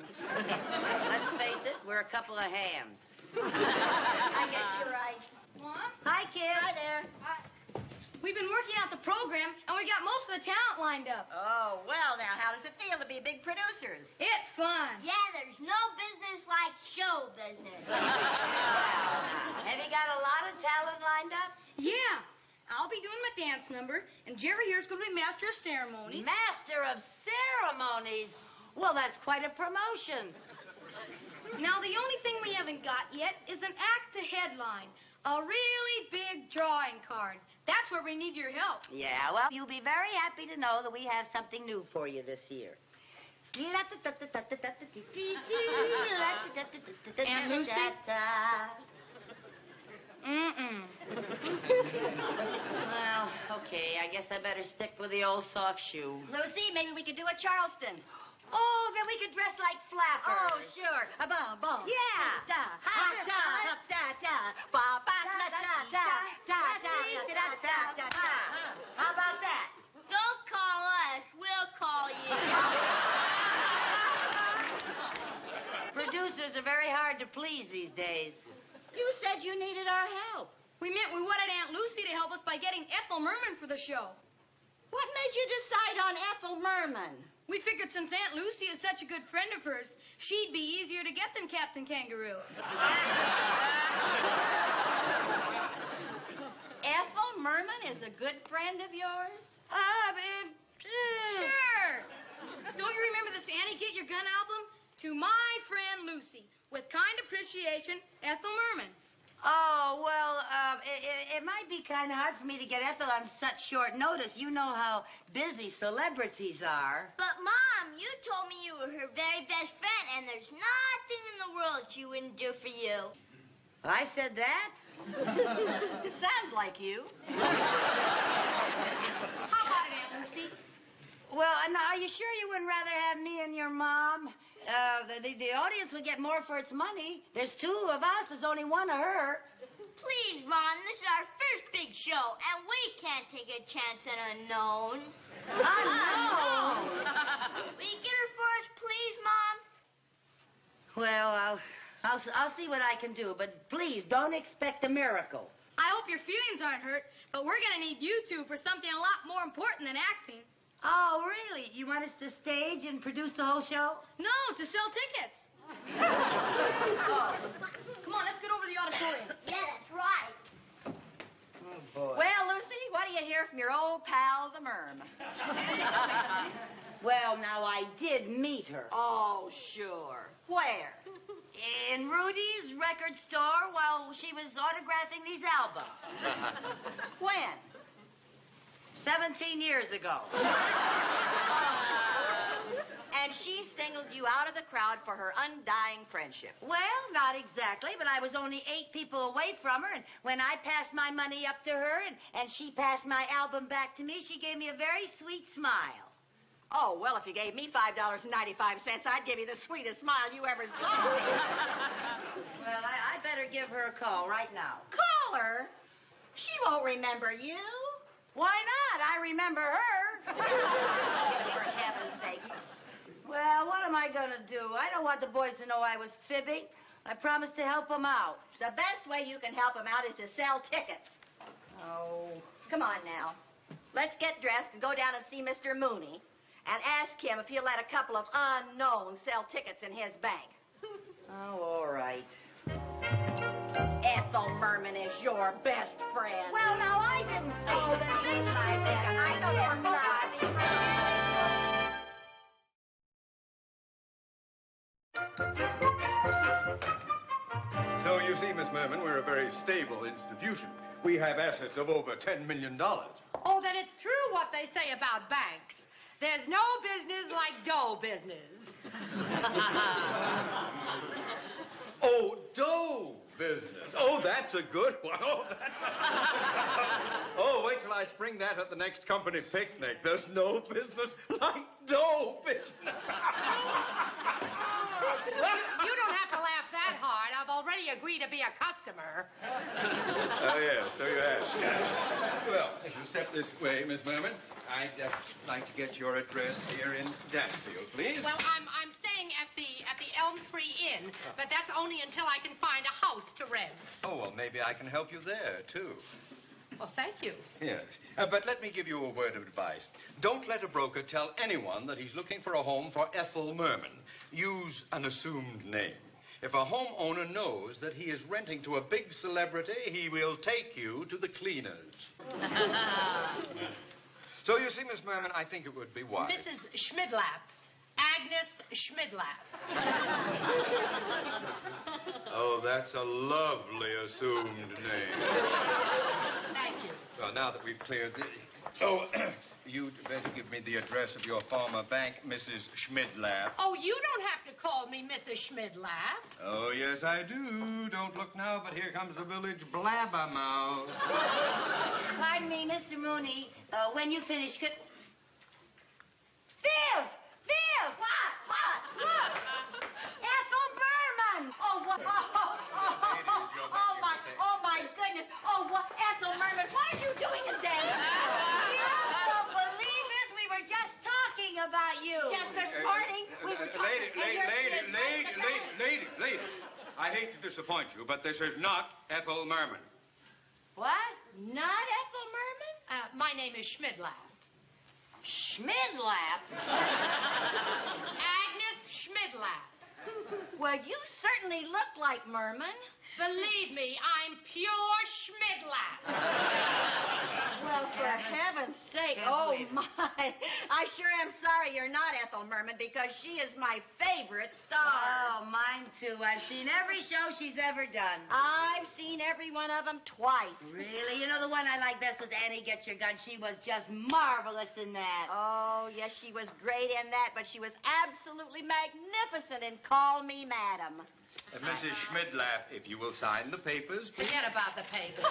Let's face it, we're a couple of hams. I guess you're right. Mom. Hi, kid. Hi there. We've been working out the program, and we got most of the talent lined up. Oh, well, now, how does it feel to be big producers? It's fun. Yeah, there's no business like show business. Have you got a lot of talent lined up? Yeah. I'll be doing my dance number, and Jerry here's going to be master of ceremonies. Master of ceremonies. Well, that's quite a promotion. Now, the only thing we haven't got yet is an act to headline. A really big drawing card. That's where we need your help. Yeah, well, you'll be very happy to know that we have something new for you this year. Aunt Lucy? Well, okay, I guess I better stick with the old soft shoe. Lucy, maybe we could do a Charleston. Oh, then we could dress like flappers. Oh, sure. A bum, bum. Yeah. Da, ha, da, ha, da, da. Ba, ba, da, da, da, da, da, da, da, da. How about that? Don't call us. We'll call you. Producers are very hard to please these days. You said you needed our help. We meant we wanted Aunt Lucy to help us by getting Ethel Merman for the show. What made you decide on Ethel Merman? We figured since Aunt Lucy is such a good friend of hers, she'd be easier to get than Captain Kangaroo. Ethel Merman is a good friend of yours? Sure. Don't you remember this Annie Get Your Gun album? To my friend Lucy, with kind appreciation, Ethel Merman. Oh, well, it might be kind of hard for me to get Ethel on such short notice. You know how busy celebrities are. But, Mom, you told me you were her very best friend, and there's nothing in the world she wouldn't do for you. I said that? It sounds like you. How about it, Aunt Lucy? Well, now, are you sure you wouldn't rather have me and your mom? The audience would get more for its money. There's two of us. There's only one of her. Please, Mom, this is our first big show, and we can't take a chance on unknowns. Unknowns? Will you get her for us, please, Mom? Well, I'll see what I can do, but please don't expect a miracle. I hope your feelings aren't hurt, but we're going to need you two for something a lot more important than acting. Oh, really? You want us to stage and produce the whole show? No, to sell tickets. Oh. Come on, let's get over to the auditorium. Yeah, that's right. Oh, boy. Well, Lucy, what do you hear from your old pal, the Merm? Well, now, I did meet her. Oh, sure. Where? In Rudy's record store while she was autographing these albums. When? 17 years ago. And she singled you out of the crowd for her undying friendship. Well, not exactly, but I was only 8 people away from her, and when I passed my money up to her and she passed my album back to me, she gave me a very sweet smile. Oh, well, if you gave me $5.95, I'd give you the sweetest smile you ever saw. Well, I better give her a call right now. Call her. She won't remember you. Why not? I remember her. For heaven's sake. Well, what am I going to do? I don't want the boys to know I was fibbing. I promised to help them out. The best way you can help them out is to sell tickets. Oh. Come on now. Let's get dressed and go down and see Mr. Mooney and ask him if he'll let a couple of unknowns sell tickets in his bank. Oh, all right. Ethel Merman is your best friend. Well, now, I didn't say Oh, that. then I know you're not. So you see, Miss Merman, we're a very stable institution. We have assets of over $10 million. Oh, then it's true what they say about banks. There's no business like dough business. Oh, dough business. Oh, that's a good one. Oh, wait till I spring that at the next company picnic. There's no business like dough business. You don't have to laugh that hard. I've already agreed to be a customer. Oh, yes, so you have. Well, as you step this way, Miss Merman, I'd like to get your address here in Danfield, please. Well, I'm staying at the Elm Tree Inn, but that's only until I can find a house to rent. Oh, well, maybe I can help you there, too. Well, thank you. Yes. But let me give you a word of advice. Don't let a broker tell anyone that he's looking for a home for Ethel Merman. Use an assumed name. If a homeowner knows that he is renting to a big celebrity, he will take you to the cleaners. So, you see, Miss Merman, I think it would be wise. Mrs. Schmidlap. Agnes Schmidlap. Oh, that's a lovely assumed name. Thank you. Well, now that we've cleared the... Oh, you'd better give me the address of your former bank, Mrs. Schmidlap. Oh, you don't have to call me Mrs. Schmidlap. Oh, yes, I do. Don't look now, but here comes the village blabbermouth. Pardon me, Mr. Mooney. When you finish, could... Viv! Viv! What? Ethel Merman! Oh, my goodness. Oh, what? Ethel Merman, what are you doing in Danfield? You don't believe this? We were just talking about you. Just this morning, we were talking... Lady. I hate to disappoint you, but this is not Ethel Merman. What? Not Ethel Merman? My name is Schmidlap. Schmidlap? Agnes Schmidlap. Well, you certainly look like Merman. Believe me, I'm pure Schmidlap. Well, for heaven's sake, oh, my. I sure am sorry you're not Ethel Merman because she is my favorite star. Oh, mine too. I've seen every show she's ever done. I've seen every one of them twice. Really? You know, the one I liked best was Annie Get Your Gun. She was just marvelous in that. Oh, yes, she was great in that, but she was absolutely magnificent in Call Me Madam. Mrs. Schmidlap, if you will sign the papers, please. Forget about the paper.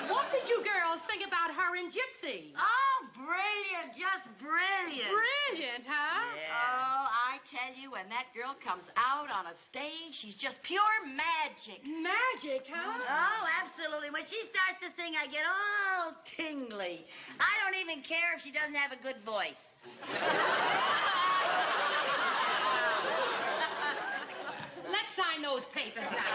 What did you girls think about her and Gypsy? Oh, brilliant. Just brilliant. Brilliant, huh? Yeah. Oh, I tell you, when that girl comes out on a stage, she's just pure magic. Magic, huh? Oh, absolutely. When she starts to sing, I get all tingly. I don't even care if she doesn't have a good voice. Let's sign those papers now.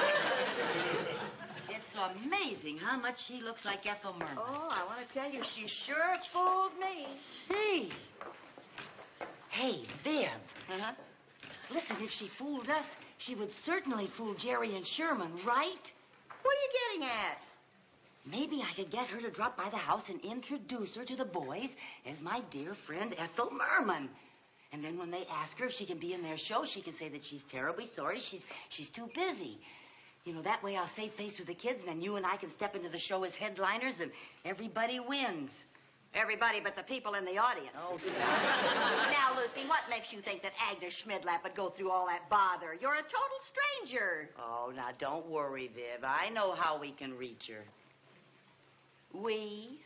It's amazing how much she looks like Ethel Merman. Oh, I want to tell you, she sure fooled me. Hey, Viv. Uh-huh. Listen, if she fooled us, she would certainly fool Jerry and Sherman, right? What are you getting at? Maybe I could get her to drop by the house and introduce her to the boys as my dear friend Ethel Merman. And then when they ask her if she can be in their show, she can say that she's terribly sorry. She's too busy. You know, that way I'll save face with the kids, and then you and I can step into the show as headliners, and everybody wins. Everybody but the people in the audience. Oh, stop. Now, Lucy, what makes you think that Agnes Schmidlap would go through all that bother? You're a total stranger. Oh, now, don't worry, Viv. I know how we can reach her. We?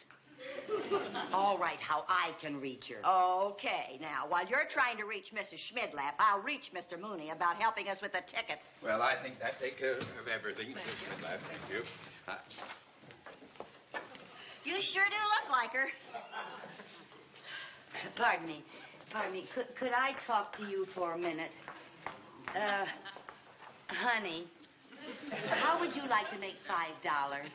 All right, how I can reach her. Okay, now, while you're trying to reach Mrs. Schmidlap, I'll reach Mr. Mooney about helping us with the tickets. Well, I think that takes care of everything, Mrs. Schmidlap. Thank you. You sure do look like her. Pardon me. Could I talk to you for a minute? Honey, how would you like to make $5?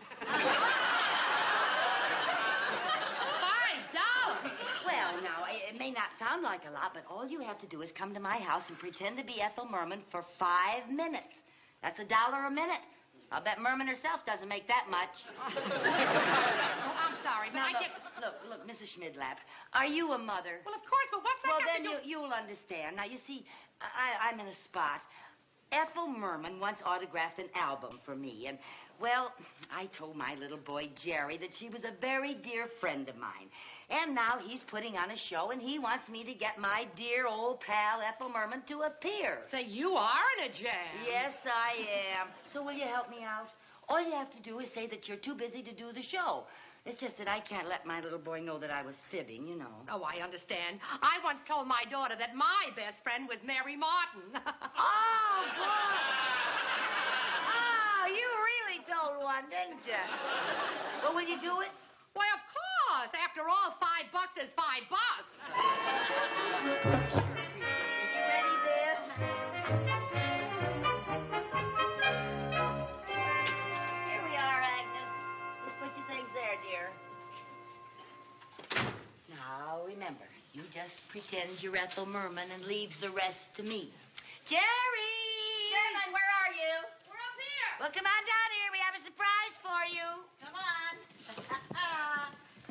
Well, now, it may not sound like a lot, but all you have to do is come to my house and pretend to be Ethel Merman for 5 minutes. That's $1 a minute. I'll bet Merman herself doesn't make that much. Oh, I'm sorry, but Now, I can't... Look, Mrs. Schmidlap, are you a mother? Well, of course, but what's that Well, have then to do... you'll understand. Now, you see, I'm in a spot. Ethel Merman once autographed an album for me, and, well, I told my little boy, Jerry, that she was a very dear friend of mine. And now he's putting on a show, and he wants me to get my dear old pal, Ethel Merman, to appear. Say, you are in a jam. Yes, I am. So will you help me out? All you have to do is say that you're too busy to do the show. It's just that I can't let my little boy know that I was fibbing, you know. Oh, I understand. I once told my daughter that my best friend was Mary Martin. Oh, boy. Oh, you really told one, didn't you? Well, will you do it? Why, of course. After After all, $5 is $5. You ready, Viv? Here we are, Agnes. Just put your things there, dear. Now, remember, you just pretend you're Ethel Merman and leave the rest to me. Jerry! Sherman, where are you? We're up here. Well, come on down here. We have a surprise for you. Come on.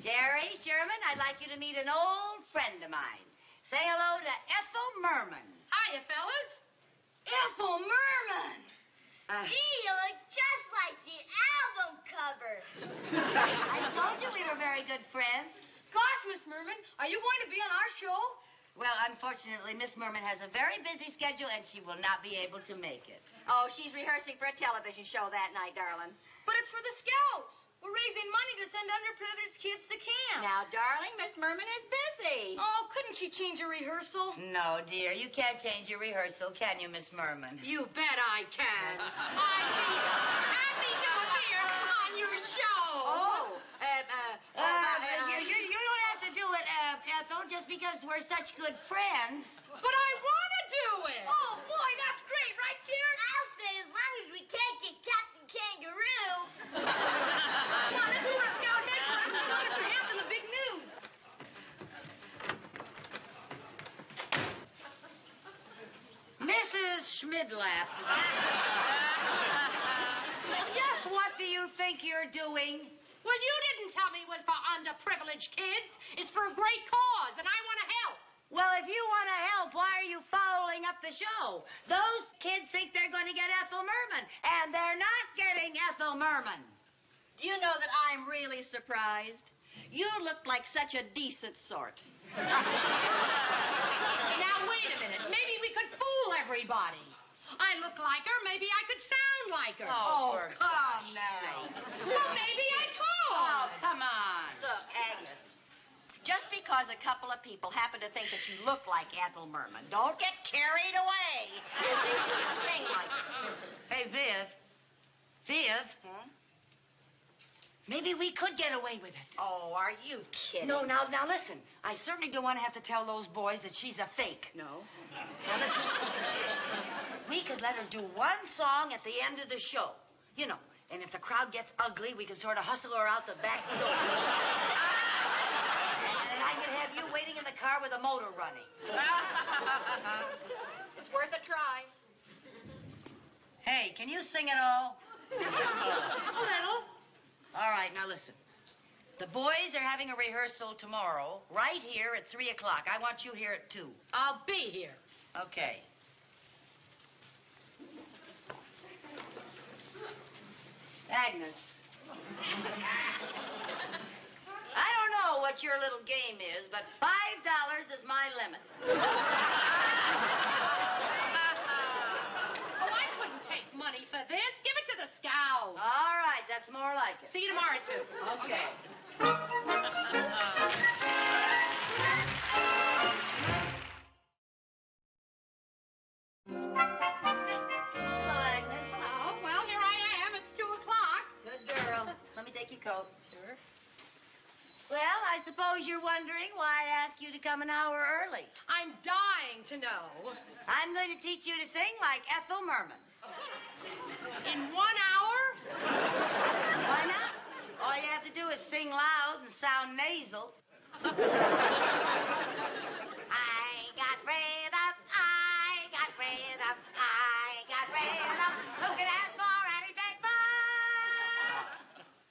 Jerry Sherman, I'd like you to meet an old friend of mine. Say hello to Ethel Merman. Hiya, fellas. Ethel Merman. Gee, you look just like the album cover. I told you we were very good friends. Gosh, Miss Merman, are you going to be on our show? Well, unfortunately, Miss Merman has a very busy schedule, and she will not be able to make it. Oh, she's rehearsing for a television show that night, darling. But it's for the Scouts. We're raising money to send underprivileged kids to camp. Now, darling, Miss Merman is busy. Oh, couldn't she change a rehearsal? No, dear, you can't change your rehearsal, can you, Miss Merman? You bet I can. I'd be happy to appear on your show. Oh, you don't have to do it, Ethel, just because we're such good friends. But I want to do it. Oh, boy, that's great, right, dear? I'll say as long as we can't get Captain Kangaroo. Come on, let's go to Scout headquarters and tell Mr. Hampton the big news. Mrs. Schmidlap. Yes, what do you think you're doing? Well, you didn't tell me it was for underprivileged kids. It's for a great cause, and I want to help. Well, if you want to help, why are you fouling up the show? Those kids think they're going to get Ethel Merman, and they're not getting Ethel Merman. do you know that I'm really surprised? You look like such a decent sort. Now, wait a minute. Maybe we could fool everybody. I look like her. Maybe I could sound like her. Oh, for come gosh now. sake. Well, maybe I could. Oh, come on. Look, Agnes, just because a couple of people happen to think that you look like Ethel Merman, don't get carried away. You can sing like her. Hey, Viv. Viv, maybe we could get away with it. Oh, are you kidding? No, now listen. I certainly don't want to have to tell those boys that she's a fake. No? Now, listen. We could let her do one song at the end of the show. You know, and if the crowd gets ugly, we could sort of hustle her out the back door. And I could have you waiting in the car with a motor running. It's worth a try. Hey, can you sing it all? A little. All right, now listen. The boys are having a rehearsal tomorrow, right here at 3 o'clock. I want you here at 2. I'll be here. Okay. Agnes. I don't know what your little game is, but $5 is my limit. Oh, I couldn't take money for this. Give it to the Scouts. All right, that's more like it. See you tomorrow, too. Okay. Hello, Agnes. Oh, well, here I am. It's 2 o'clock. Good girl. Let me take your coat. Sure. Well, I suppose you're wondering why I asked you to come an hour early. I'm dying to know. I'm going to teach you to sing like Ethel Merman. In 1 hour? Why not? All you have to do is sing loud and sound nasal. I got rhythm, I got rhythm, I got rhythm. Who can ask for anything more?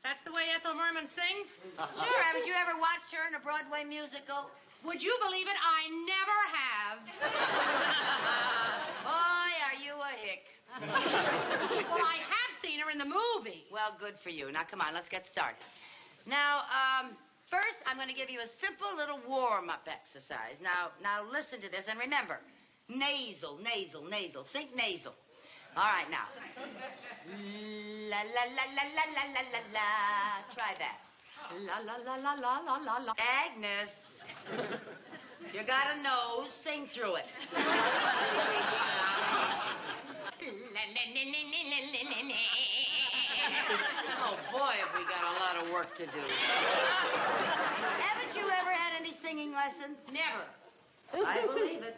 That's the way Ethel Merman sings? Sure, haven't you ever watched her in a Broadway musical? Would you believe it? I never have. Boy, are you a hick. Well, I have seen her in the movie. Well, good for you. Now, come on, let's get started. Now, first, I'm going to give you a simple little warm-up exercise. Now, listen to this, and remember, nasal, nasal, nasal. Think nasal. All right, now. La, la, la, la, la, la, la, la, la. Try that. La, la, la, la, la, la, la, la. Agnes, you got a nose. Sing through it. Oh, Boy, have we got a lot of work to do. Haven't you ever had any singing lessons? Never. I believe it.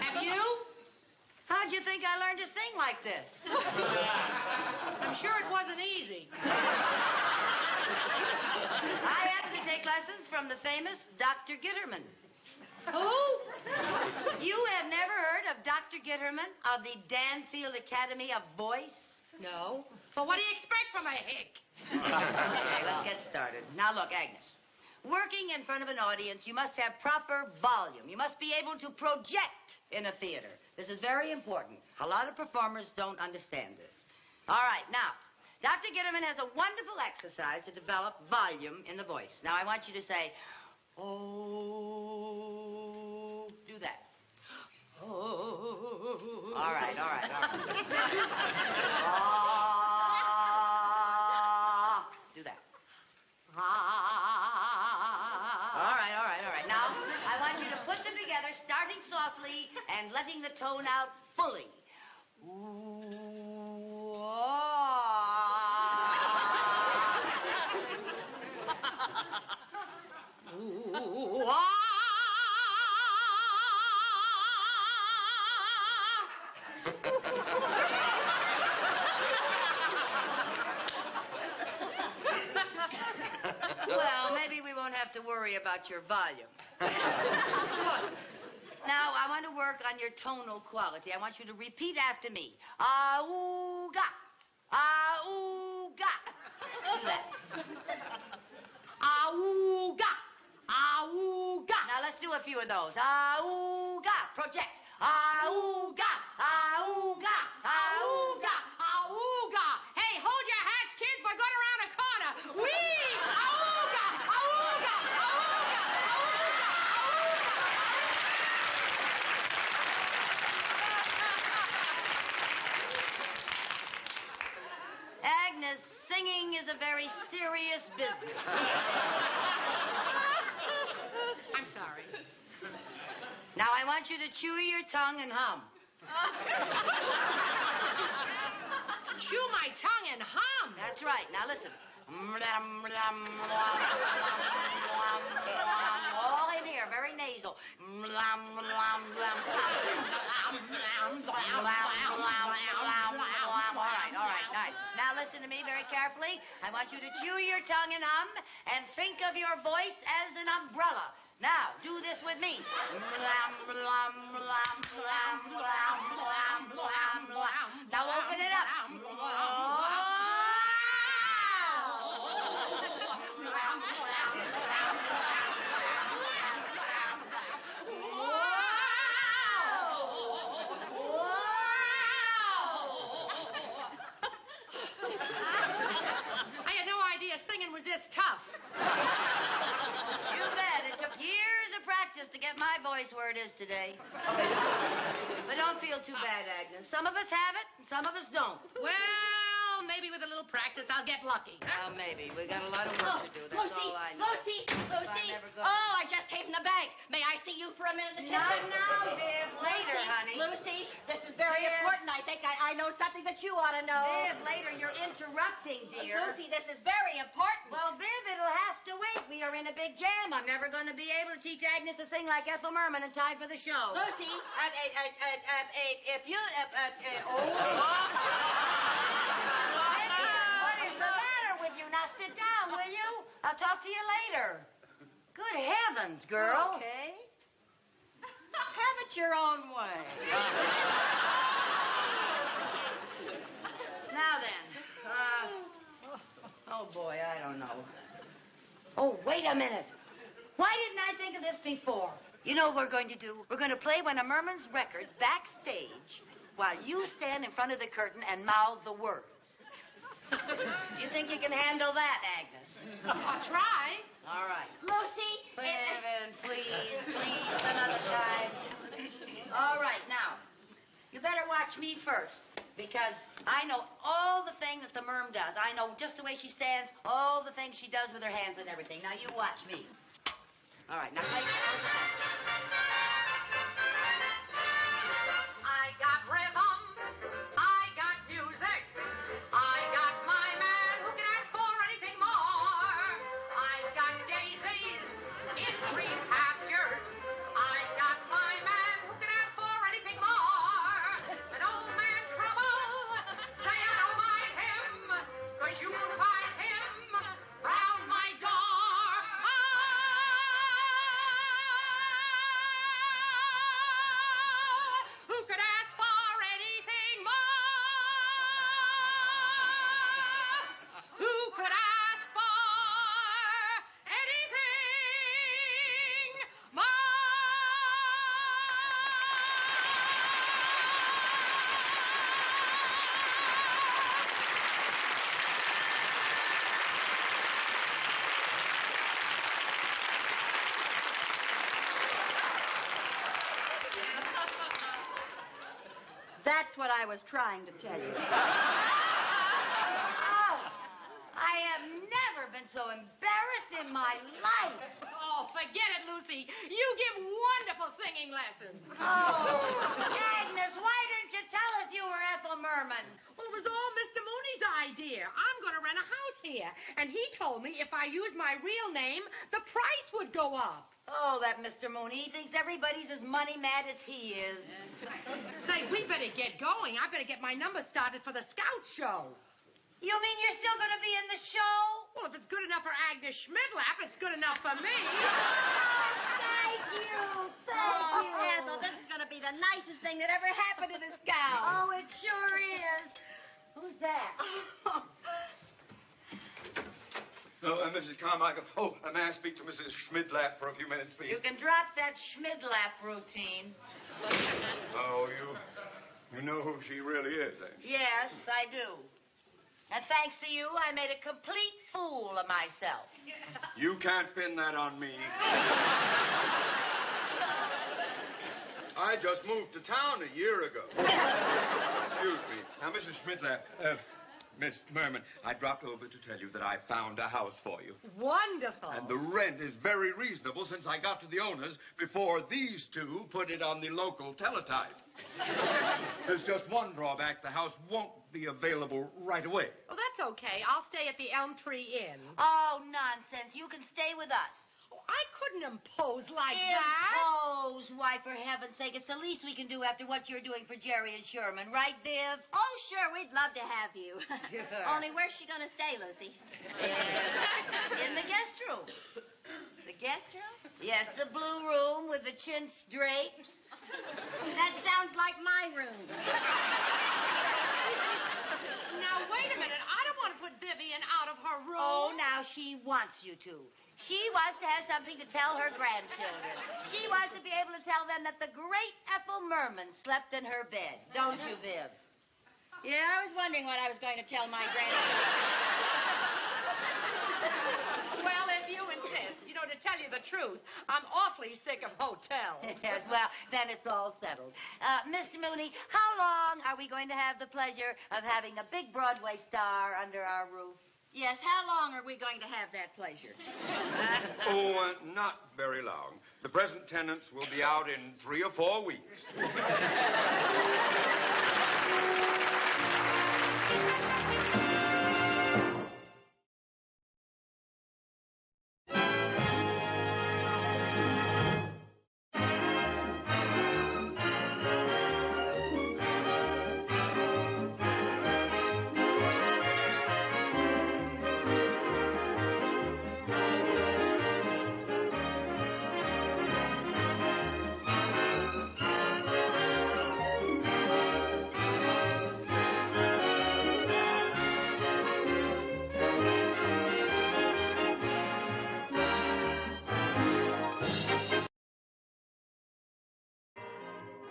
Have you? How'd you think I learned to sing like this? I'm sure it wasn't easy. I happen to take lessons from the famous Dr. Gitterman. Who? You have never heard of Dr. Gitterman of the Danfield Academy of Voice? No. But what do you expect from a hick? Okay, let's get started. Now, look, Agnes. Working in front of an audience, you must have proper volume. You must be able to project in a theater. This is very important. A lot of performers don't understand this. All right, now, Dr. Gitterman has a wonderful exercise to develop volume in the voice. Now, I want you to say, oh, do that. Oh. All right. Ah, do that. All right. Now, I want you to put them together, starting softly and letting the tone out fully. Ooh, ah. Ooh, ah. Well, maybe we won't have to worry about your volume. Now, I want to work on your tonal quality. I want you to repeat after me. Ah-ooh-ga. Ah-ooh-ga. Do that. Ah-ooh-ga. Ah-ooh-ga. Now, let's do a few of those. Ah-ooh-ga. Project. Ah-ooh-ga. Ah-ooh-ga. Ah-ooh-ga. Auga! Hey, hold your hats, kids. We're going around a corner. Whee! Auga! Auga! Agnes, singing is a very serious business. I'm sorry. Now, I want you to chew your tongue and hum. Chew my tongue and hum. That's right. Now, listen. All in here, very nasal. All right. Nice. Now, listen to me very carefully. I want you to chew your tongue and hum and think of your voice as an umbrella. Now, do this with me. Now, open it up. I had no idea singing was this tough. You bet. It took years of practice to get my voice where it is today. But don't feel too bad, Agnes. Some of us have it, and some of us don't. Well, maybe with a little practice, I'll get lucky. Well, maybe. We got a lot of work to do. That's all I know. Lucy! Oh, I just came from the bank. May I see you for a minute? Not now, Viv. Later, honey. Lucy, this is very Viv. important. I think I know something that you ought to know. Viv, later. You're interrupting, dear. Lucy, this is very important. Well, Viv, it'll have to wait. We are in a big jam. I'm never going to be able to teach Agnes to sing like Ethel Merman in time for the show. Lucy, if you... What is the matter with you? Now sit down, will you? I'll talk to you later. Good heavens, girl. Okay. Have it your own way. Now then. Oh, boy, I don't know. Oh, wait a minute. Why didn't I think of this before? You know what we're going to do? We're going to play one of Merman's records backstage while you stand in front of the curtain and mouth the words. You think you can handle that, Agnes? I'll try. All right. Lucy, Please, some other time. All right, now, you better watch me first, because I know all the things that the Merm does. I know just the way she stands, all the things she does with her hands and everything. Now, you watch me. All right, now, play. I got rhythm. I got music. I got my That's what I was trying to tell you. Oh, I have never been so embarrassed in my life. Oh, forget it, Lucy. You give wonderful singing lessons. Oh, Agnes, why didn't you tell us you were Ethel Merman? Well, it was all Mr. Mooney's idea. I'm going to rent a house here. And he told me if I used my real name, the price would go up. Oh, that Mr. Mooney. He thinks everybody's as money mad as he is. Say, we better get going. I better get my number started for the Scout show. You mean you're still going to be in the show? Well, if it's good enough for Agnes Schmidlap, it's good enough for me. Thank you. Thank you. Ethel, this is going to be the nicest thing that ever happened to the Scout. Oh, it sure is. Who's that? Oh, Mrs. Carmichael. Oh, may I speak to Mrs. Schmidlap for a few minutes, please? You can drop that Schmidlap routine. Oh, you know who she really is, eh? Yes, I do. And thanks to you, I made a complete fool of myself. You can't pin that on me. I just moved to town a year ago. Excuse me. Now, Mrs. Schmidlap, Miss Merman, I dropped over to tell you that I found a house for you. Wonderful. And the rent is very reasonable since I got to the owners before these two put it on the local teletype. There's just one drawback. The house won't be available right away. Oh, that's okay. I'll stay at the Elm Tree Inn. Oh, nonsense. You can stay with us. Oh, I couldn't impose like that. Impose? Why, for heaven's sake, it's the least we can do after what you're doing for Jerry and Sherman, right, Viv? Oh, sure, we'd love to have you. Sure. Only where's she going to stay, Lucy? In the guest room. The guest room? Yes, the blue room with the chintz drapes. That sounds like my room. Now, wait a minute. I don't want to put Vivian out of her room. Oh, now she wants you to. She wants to have something to tell her grandchildren. She wants to be able to tell them that the great Ethel Merman slept in her bed. Don't you, Viv? Yeah, I was wondering what I was going to tell my grandchildren. Well, if you insist. You know, to tell you the truth, I'm awfully sick of hotels. Yes, well, then it's all settled. Mr. Mooney, how long are we going to have the pleasure of having a big Broadway star under our roof? Yes, how long are we going to have that pleasure? Not very long. The present tenants will be out in 3 or 4 weeks.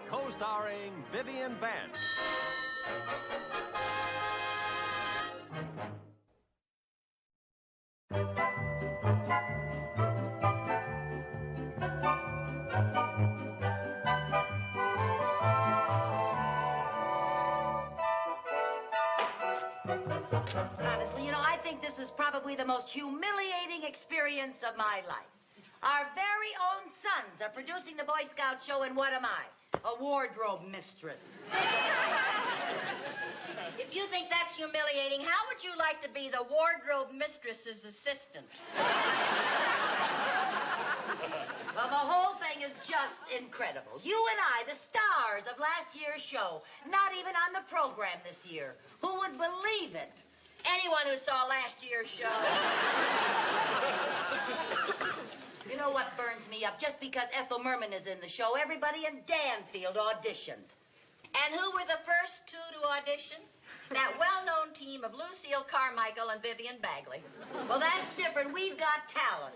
Co-starring Vivian Vance. Honestly, you know, I think this is probably the most humiliating experience of my life. Our very own sons are producing the Boy Scout show, and what am I? A wardrobe mistress. If you think that's humiliating, how would you like to be the wardrobe mistress's assistant? Well, the whole thing is just incredible. You and I, the stars of last year's show, not even on the program this year. Who would believe it? Anyone who saw last year's show. You know what burns me up? Just because Ethel Merman is in the show, everybody in Danfield auditioned. And who were the first two to audition? That well-known team of Lucille Carmichael and Vivian Bagley. Well, that's different. We've got talent.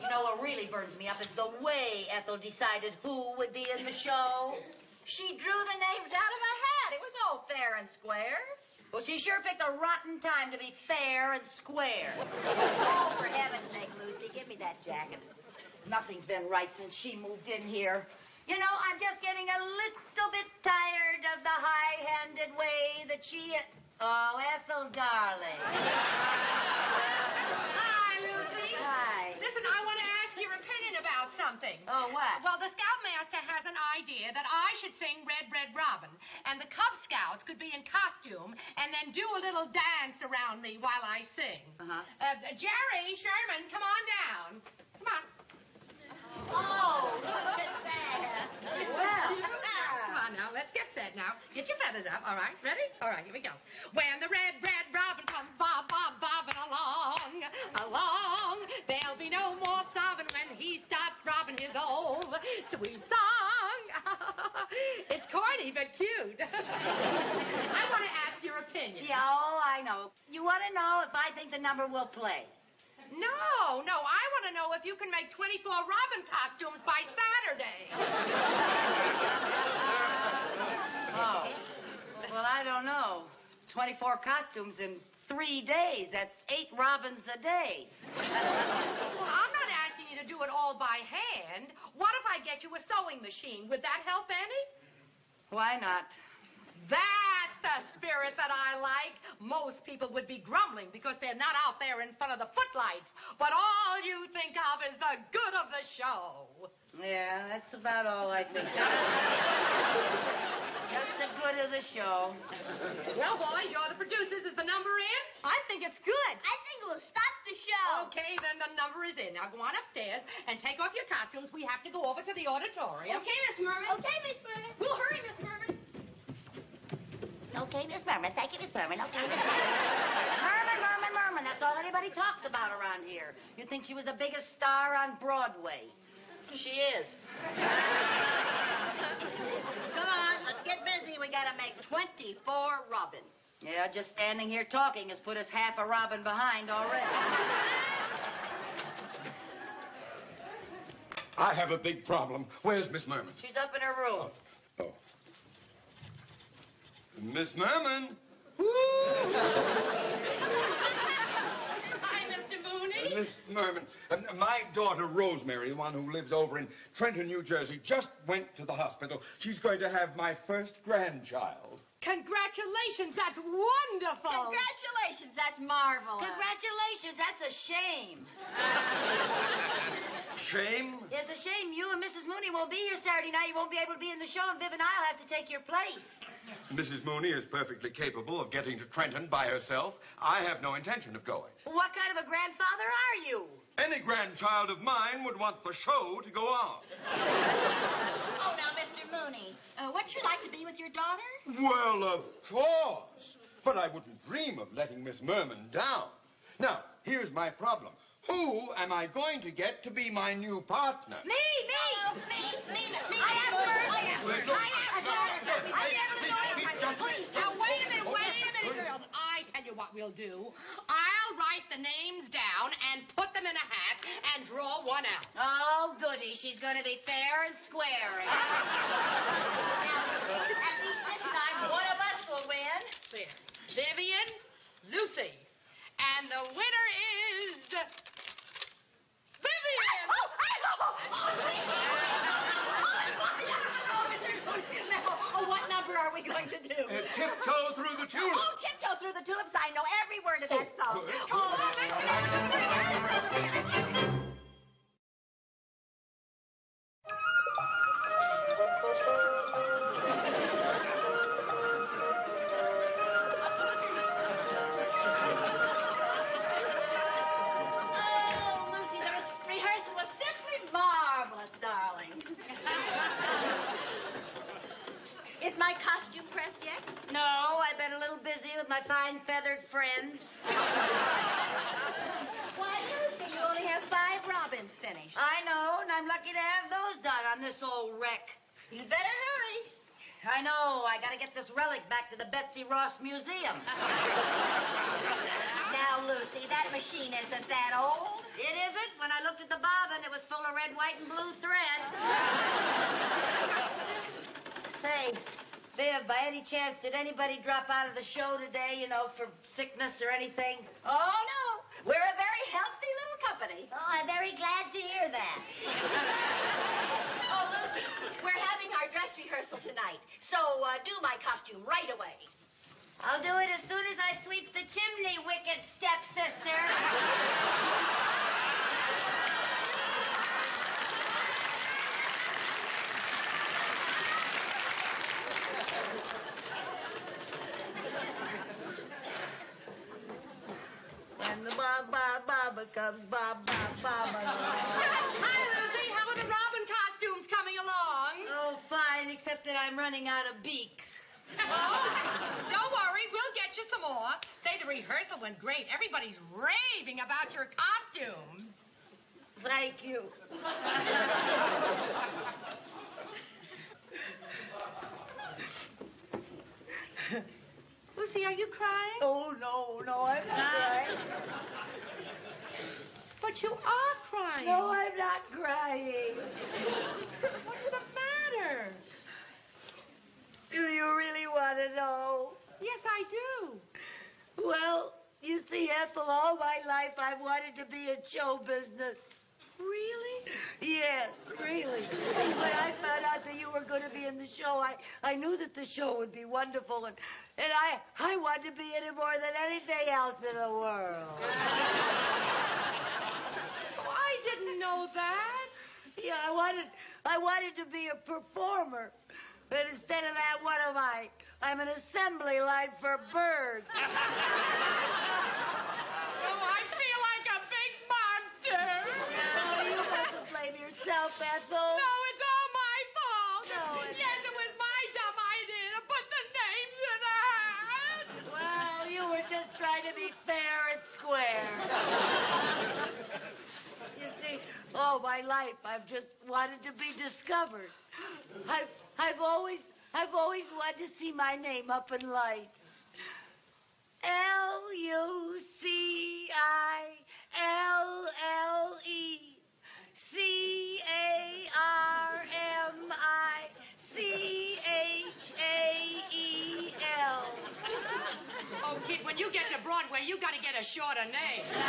You know what really burns me up is the way Ethel decided who would be in the show. She drew the names out of a hat. It was all fair and square. Well, she sure picked a rotten time to be fair and square. Oh, for heaven's sake, Lucy, give me that jacket. Nothing's been right since she moved in here. You know, I'm just getting a little bit tired of the high-handed way that she... Oh, Ethel, darling. Hi, Lucy. Hi. Listen, I want to ask your opinion about something. Oh, what? Well, the Scoutmaster has an idea that I should sing Red, Red Robin, and the Cub Scouts could be in costume and then do a little dance around me while I sing. Jerry, Sherman, come on down. Come on. Oh, look at that. Well. Come on now, let's get set now. Get your feathers up, all right? Ready? All right, here we go. When the red, red robin comes bob, bob, bobbing along, along, there'll be no more sobbing when he starts robbing his old sweet song. It's corny, but cute. I want to ask your opinion. Yeah, oh, I know. You want to know if I think the number will play? No, I want to know if you can make 24 robin costumes by Saturday. Oh. Well, I don't know. 24 costumes in 3 days. That's 8 robins a day. Well, I'm not asking you to do it all by hand. What if I get you a sewing machine? Would that help any? Why not? That's the spirit that I like. Most people would be grumbling because they're not out there in front of the footlights. But all you think of is the good of the show. Yeah, that's about all I think of. Just the good of the show. Well, boys, you're the producers. Is the number in? I think it's good. I think we'll stop the show. Okay, then the number is in. Now go on upstairs and take off your costumes. We have to go over to the auditorium. Okay, Miss Merman. Okay, Miss Merman. We'll hurry, Miss Merman. Okay, Miss Merman. Thank you, Miss Merman. Okay, Miss Merman. Merman. That's all anybody talks about around here. You'd think she was the biggest star on Broadway. She is. Come on, let's get busy. We gotta make 24 robins. Yeah, just standing here talking has put us half a robin behind already. I have a big problem. Where's Miss Merman? She's up in her room. Oh. Miss Merman? Hi, Mr. Mooney. Miss Merman, my daughter Rosemary, the one who lives over in Trenton, New Jersey, just went to the hospital. She's going to have my first grandchild. Congratulations, that's wonderful. Congratulations, that's marvelous. Congratulations, that's a shame. Shame? It's a shame you and Mrs. Mooney won't be here Saturday night. You won't be able to be in the show, and Viv and I'll have to take your place. Mrs. Mooney is perfectly capable of getting to Trenton by herself. I have no intention of going. What kind of a grandfather are you? Any grandchild of mine would want the show to go on. Oh, now, Mr. Mooney, wouldn't you like to be with your daughter? Well, of course. But I wouldn't dream of letting Miss Merman down. Now, here's my problem. Who am I going to get to be my new partner? Me. Me. I asked her. Please, now, wait a minute, girls. I tell you what we'll do. I'll write the names down and put them in a hat and draw one out. Oh, goody. She's going to be fair and square. At least this time, one of us will win. There. Vivian, Lucy. And the winner is... Vivian! What number are we going to do? Tiptoe through the tulips. Oh, tiptoe through the tulips. I know every word of that song. Lucy, the rehearsal was simply marvelous, darling. Is my costume pressed yet? No, I've been a little busy with my fine feathered friends. Why, Lucy, you only have 5 robins finished. I know, and I'm lucky to have those done on this old wreck. You'd better hurry. I know. I got to get this relic back to the Betsy Ross Museum. Now, Lucy, that machine isn't that old. It isn't. When I looked at the bobbin, it was full of red, white, and blue thread. Say, Viv, by any chance, did anybody drop out of the show today, for sickness or anything? Oh, no. We're a very healthy little company. Oh, I'm very glad to hear that. Oh, Lucy, we're night. So do my costume right away. I'll do it as soon as I sweep the chimney, wicked stepsister. When the ba comes, ba. Hi, Lucy. How are the Robin costumes coming along? Oh, fine, except that I'm running out of beaks. Oh, don't worry. We'll get you some more. Say the rehearsal went great. Everybody's raving about your costumes. Thank you. Lucy, are you crying? Oh, no, I'm not crying. But you are crying. No, I'm not crying. What's the matter? Do you really want to know? Yes, I do. Well, you see, Ethel, all my life I've wanted to be in show business. Really? Yes, really. When I found out that you were going to be in the show, I knew that the show would be wonderful, and I wanted to be in it more than anything else in the world. Oh, I didn't know that. Yeah, I wanted to be a performer. But instead of that, what am I? I'm an assembly line for birds. Oh, I feel like a big monster. Oh, you mustn't blame yourself, Ethel. No, it's all my fault. No, it's Yes, it was my dumb idea to put the names in a hat. Well, you were just trying to be fair and square. You see, all my life I've just wanted to be discovered. I've always wanted to see my name up in lights. LUCILLECHAEL. Oh, kid, when you get to Broadway, you got to get a shorter name. Oh,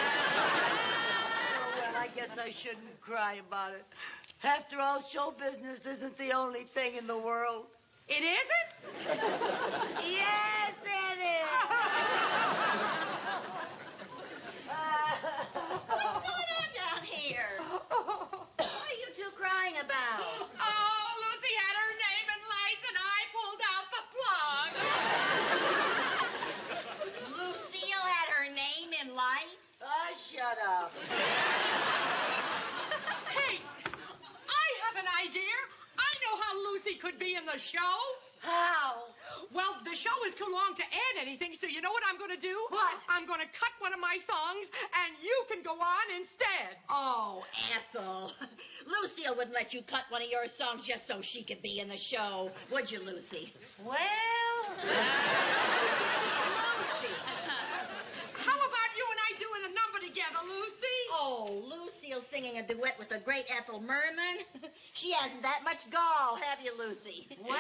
well, I guess I shouldn't cry about it. After all, show business isn't the only thing in the world. It isn't? Yes, it is. What's going on down here? What are you two crying about? Oh, Lucy had her name in lights, and I pulled out the plug. Lucille had her name in lights? Oh, shut up. Hey, I have an idea. I know how Lucy could be in the show. How? Well, the show is too long to add anything, so you know what I'm going to do? What? I'm going to cut one of my songs, and you can go on instead. Oh, Ethel. Lucille wouldn't let you cut one of your songs just so she could be in the show. Would you, Lucy? Well... Lucy. How about you and I doing a number together, Lucy? Oh, Lucille singing a duet with the great Ethel Merman? She hasn't that much gall, have you, Lucy? Well...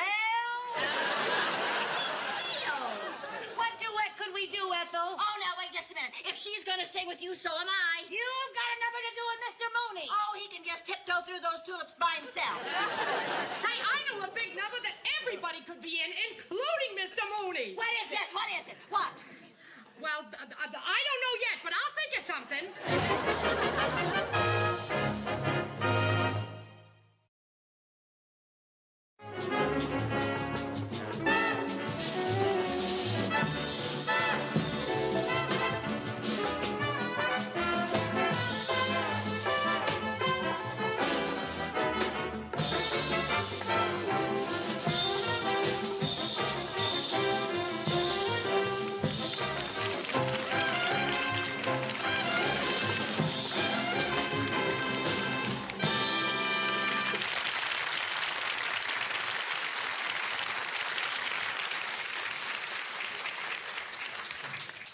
What duet could we do, Ethel? Oh, now, wait just a minute. If she's going to sing with you, so am I. You've got a number to do with Mr. Mooney. Oh, he can just tiptoe through those tulips by himself. Say, I know a big number that everybody could be in, including Mr. Mooney. What is this? What is it? What? Well, I don't know yet, but I'll think of something.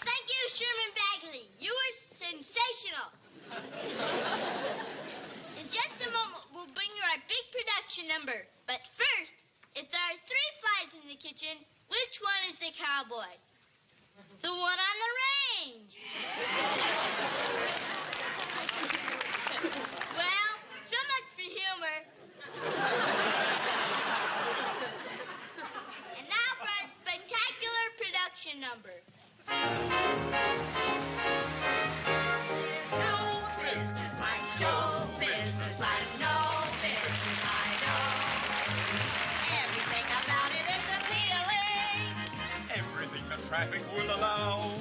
Thank you, Sherman Bagley. You were sensational. In just a moment, we'll bring you our big production number. But first, it's our three flies in the kitchen. Which one is the cowboy? The one on the range. Well, so much for humor. Everything about it is appealing. Everything the traffic will allow.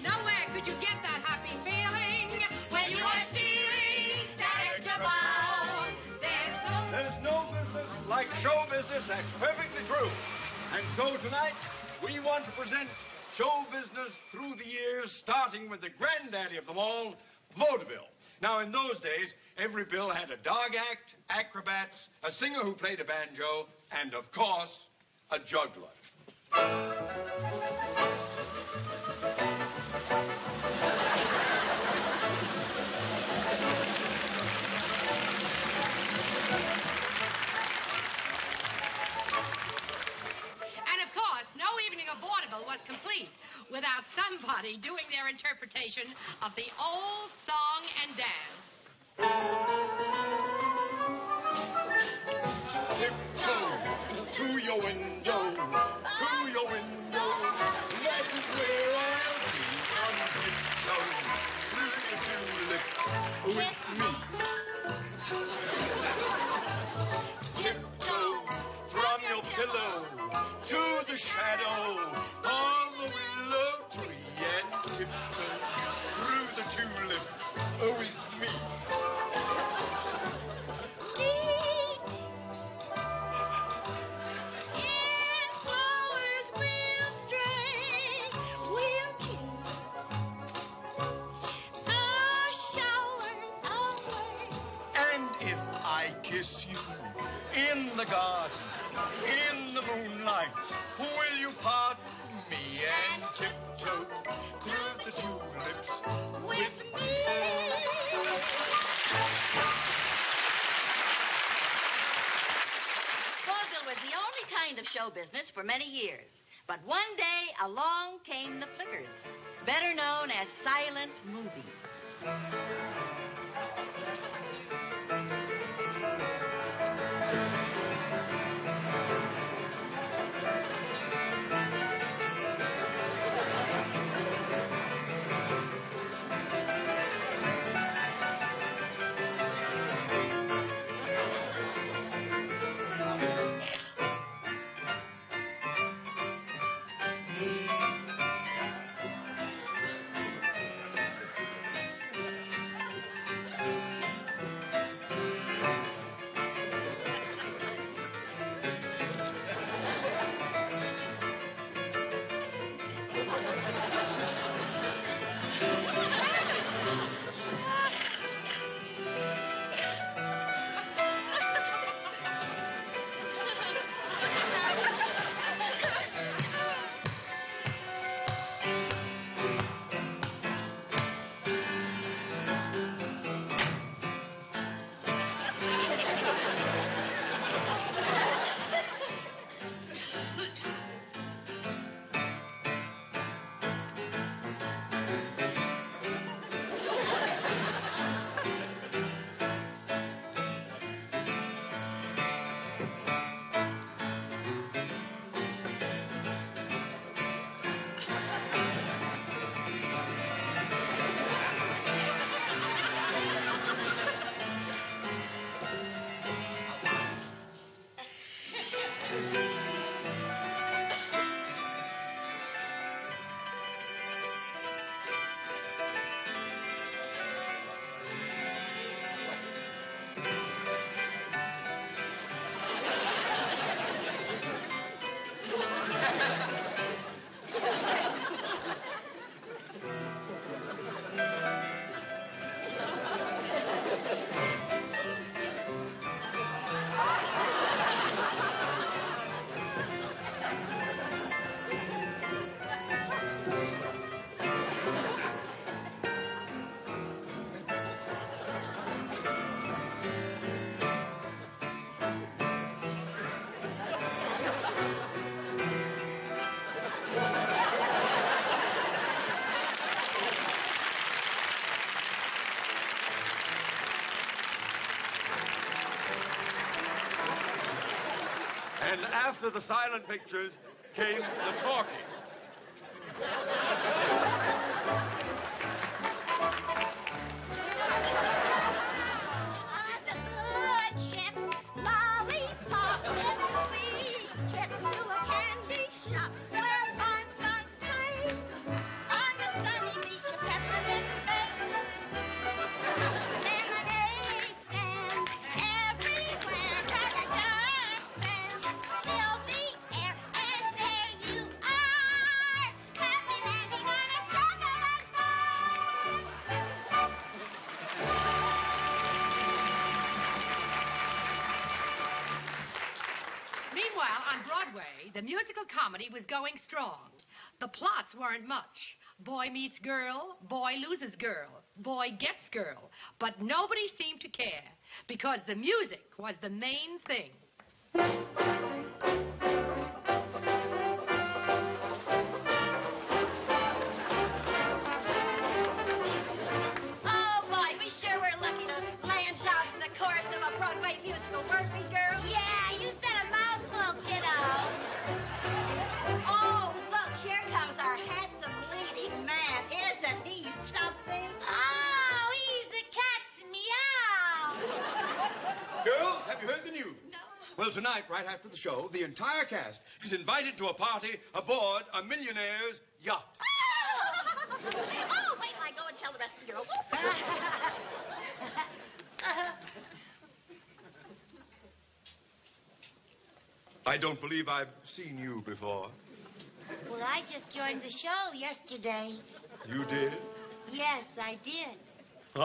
Nowhere could you get that happy feeling when you are stealing that extra bow. There's no business like show business. That's perfectly true. And so tonight, we want to present show business through the years, starting with the granddaddy of them all, vaudeville. Now, in those days, every bill had a dog act, acrobats, a singer who played a banjo, and, of course, a juggler. vaudeville was complete without somebody doing their interpretation of the old song and dance. Tiptoe to your window, to your window. That is where I'll be on tiptoe through the tulips with me. Tiptoe from your pillow to the shadow of the willow tree and tiptoe through the tulips with me. Kiss you in the garden, in the moonlight. Will you pardon me and tiptoe through the tulips with me? Vaudeville was the only kind of show business for many years. But one day, along came the Flickers, better known as silent movies. And after the silent pictures came the talking. The good ship, lollipop, Meanwhile, on Broadway, the musical comedy was going strong. The plots weren't much. Boy meets girl, boy loses girl, boy gets girl. But nobody seemed to care because the music was the main thing. Oh, boy, we sure were lucky to land jobs in the chorus of a Broadway musical, weren't we, girl? Yeah, you said a mouthful, kiddo. Oh, look, here comes our handsome leading man. Isn't he something? Oh, he's the cat's meow. Girls, have you heard the news? No. Well, tonight, right after the show, the entire cast is invited to a party aboard a millionaire's yacht. Oh, wait till I go and tell the rest of the girls. I don't believe I've seen you before. Well, I just joined the show yesterday. You did? Yes, I did. I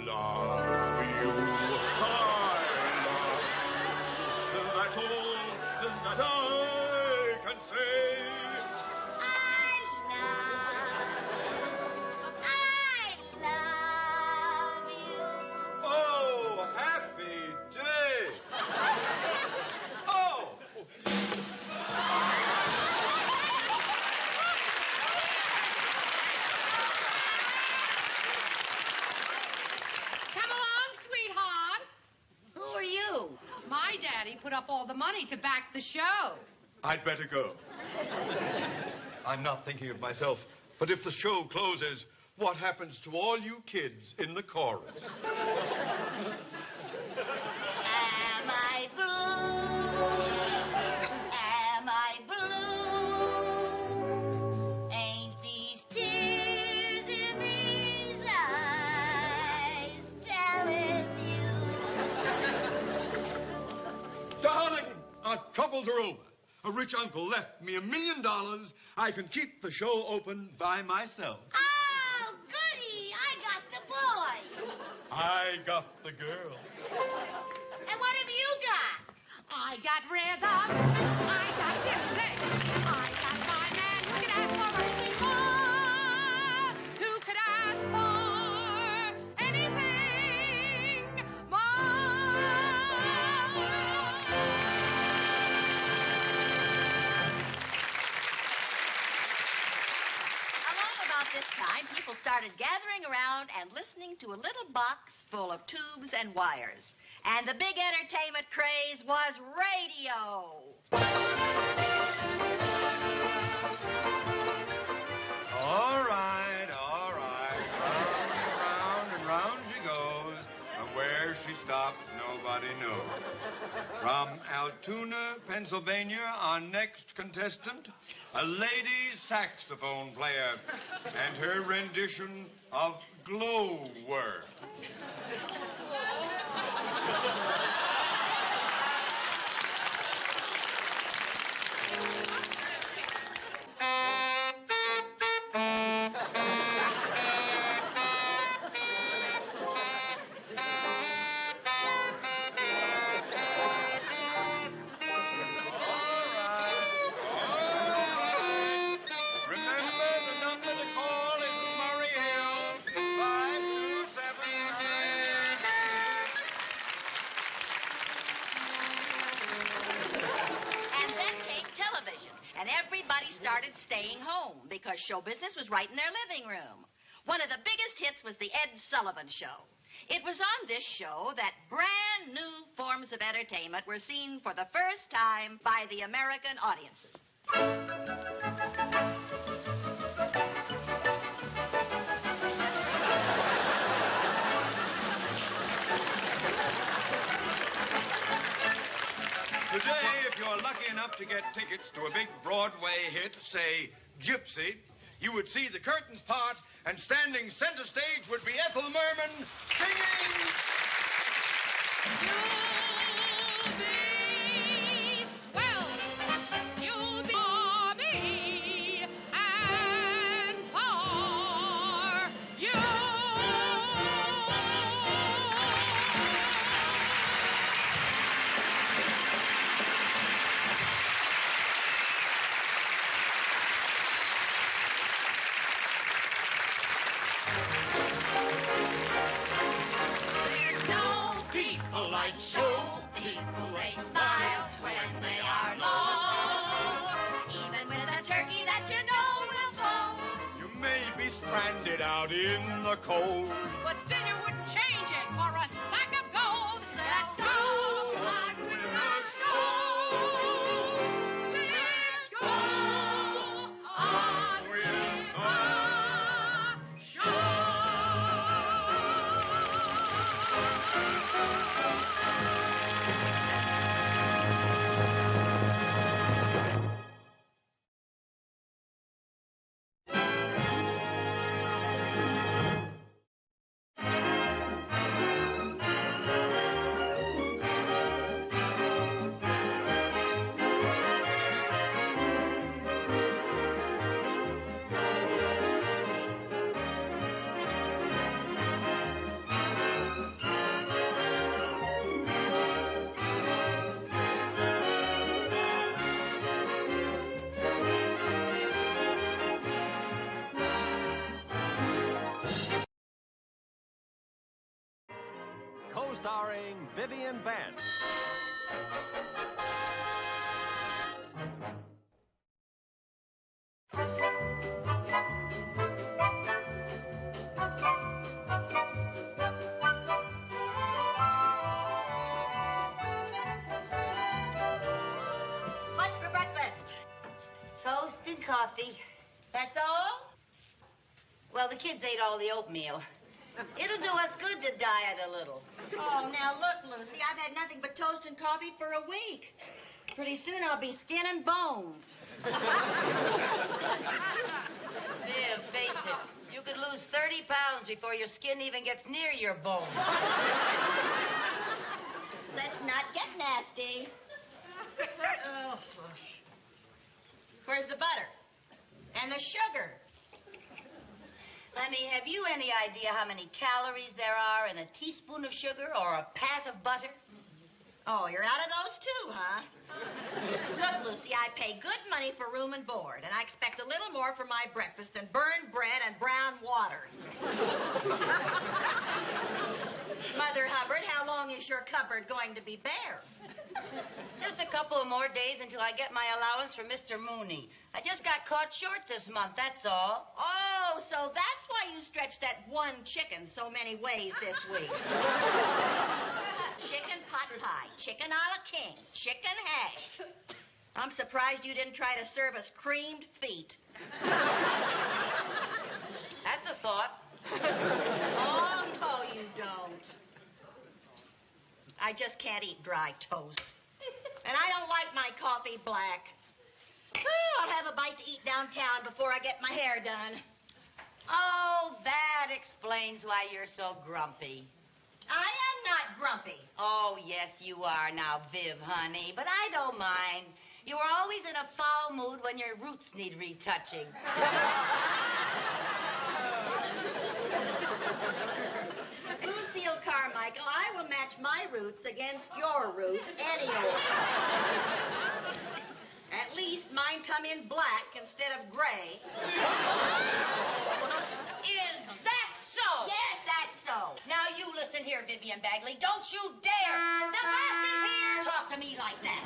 love you. I love you. That's all that I can say. I love you. Oh, happy day. Oh. Come along, sweetheart. Who are you? My daddy put up all the money to back the show. I'd better go. I'm not thinking of myself, but if the show closes, what happens to all you kids in the chorus? Am I blue? Am I blue? Ain't these tears in these eyes telling you? Darling, our troubles are over. A rich uncle left me $1 million. I can keep the show open by myself. Oh, goody! I got the boy. I got the girl. And what have you got? I got rhythm. I got music. I got my man who could ask for anything more. Who could ask for anything more? Along about this time, people started gathering around and listening to a little box full of tubes and wires. And the big entertainment craze was radio. All right, all right. Round and round she goes. But where she stops, nobody knows. From Altoona, Pennsylvania, our next contestant, a lady saxophone player, and her rendition of Glow Worm. Remember the number to call in Murray Hill, 5279. And then came television, and everybody started staying home because show business was right in their living room. One of the biggest hits was the Ed Sullivan Show. It was on this show that brand new forms of entertainment were seen for the first time by the American audiences. Today, if you're lucky enough to get tickets to a big Broadway hit, say Gypsy, you would see the curtains part, and standing center stage would be Ethel Merman singing. You'll be swell. You'll be for me and for you. it out in the cold. But still you wouldn't change it for a sack of gold. Let's go on with the show. Let's go on with the show. Co-starring Vivian Vance. What's for breakfast? Toast and coffee. That's all? Well, the kids ate all the oatmeal. It'll do us good to diet a little. Oh, now look, Lucy, I've had nothing but toast and coffee for a week. Pretty soon I'll be skin and bones. Viv, face it. You could lose 30 pounds before your skin even gets near your bone. Let's not get nasty. Oh, where's the butter? And the sugar? Honey, have you any idea how many calories there are in a teaspoon of sugar or a pat of butter? Oh, you're out of those too, huh? Look, Lucy, I pay good money for room and board, and I expect a little more for my breakfast than burned bread and brown water. Mother Hubbard, how long is your cupboard going to be bare? Just a couple of more days until I get my allowance from Mr. Mooney. I just got caught short this month, that's all. Oh, so that's why you stretched that one chicken so many ways this week. Chicken pot pie, chicken a la king, chicken hash. I'm surprised you didn't try to serve us creamed feet. That's a thought. Oh, no, you don't. I just can't eat dry toast. And I don't like my coffee black. Oh, I'll have a bite to eat downtown before I get my hair done. Oh, that explains why you're so grumpy. I am not grumpy. Oh, yes, you are now, Viv, honey. But I don't mind. You are always in a foul mood when your roots need retouching. Lucille Carmichael, I will match my roots against your roots any old. At least mine come in black instead of gray. Is that so? Yes, that's so. Now you listen here, Vivian Bagley. Don't you dare. The boss is here. Talk to me like that.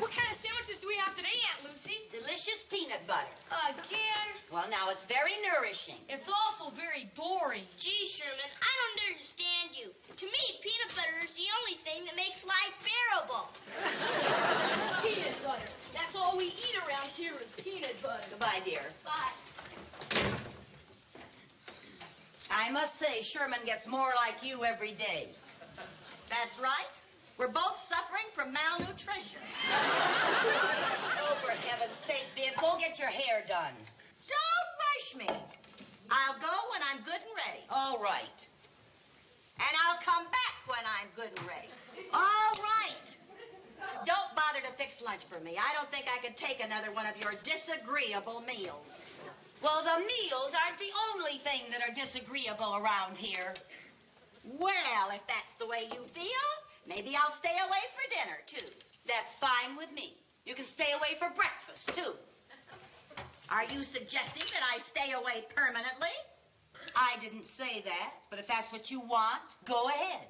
What kind of sandwiches do we have today, Aunt Lucy? Delicious peanut butter. Again? Well, now it's very nourishing. It's also very boring. Gee, Sherman, I don't understand you. To me, peanut butter is the only thing that makes life bearable. Peanut butter. That's all we eat around here is peanut butter. Goodbye, dear. Bye. I must say, Sherman gets more like you every day. That's right. We're both suffering from malnutrition. Oh, for heaven's sake, Viv, go get your hair done. Don't rush me. I'll go when I'm good and ready. All right. And I'll come back when I'm good and ready. All right. Don't bother to fix lunch for me. I don't think I could take another one of your disagreeable meals. Well, the meals aren't the only thing that are disagreeable around here. Well, if that's the way you feel, maybe I'll stay away for dinner, too. That's fine with me. You can stay away for breakfast, too. Are you suggesting that I stay away permanently? I didn't say that, but if that's what you want, go ahead.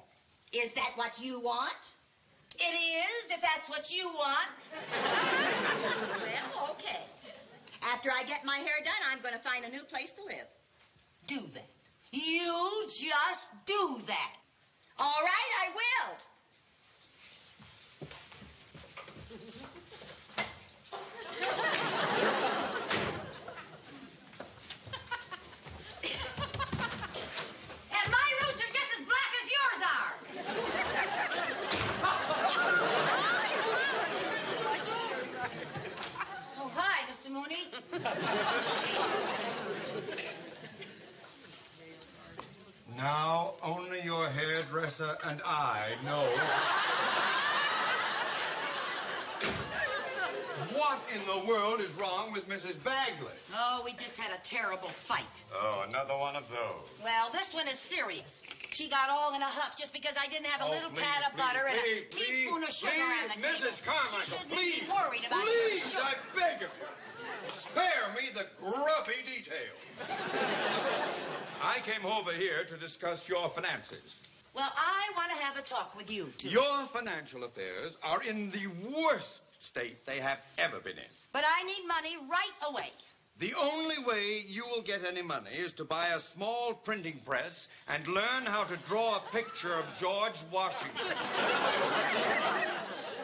Is that what you want? It is, if that's what you want. Well, okay. After I get my hair done, I'm going to find a new place to live. Do that. You just do that. All right, I will. And my roots are just as black as yours are. Oh, hi, Mr. Mooney. Now, only your hairdresser and I know what in the world is wrong with Mrs. Bagley. Oh, we just had a terrible fight. Oh, another one of those. Well, this one is serious. She got all in a huff just because I didn't have a little pat of butter and a teaspoon of sugar on the table. Mrs. Carmichael, She shouldn't please. be worried about Please, sugar. I beg of you. Spare me the grubby detail. I came over here to discuss your finances. Well, I want to have a talk with you, too. Your financial affairs are in the worst state they have ever been in. But I need money right away. The only way you will get any money is to buy a small printing press and learn how to draw a picture of George Washington.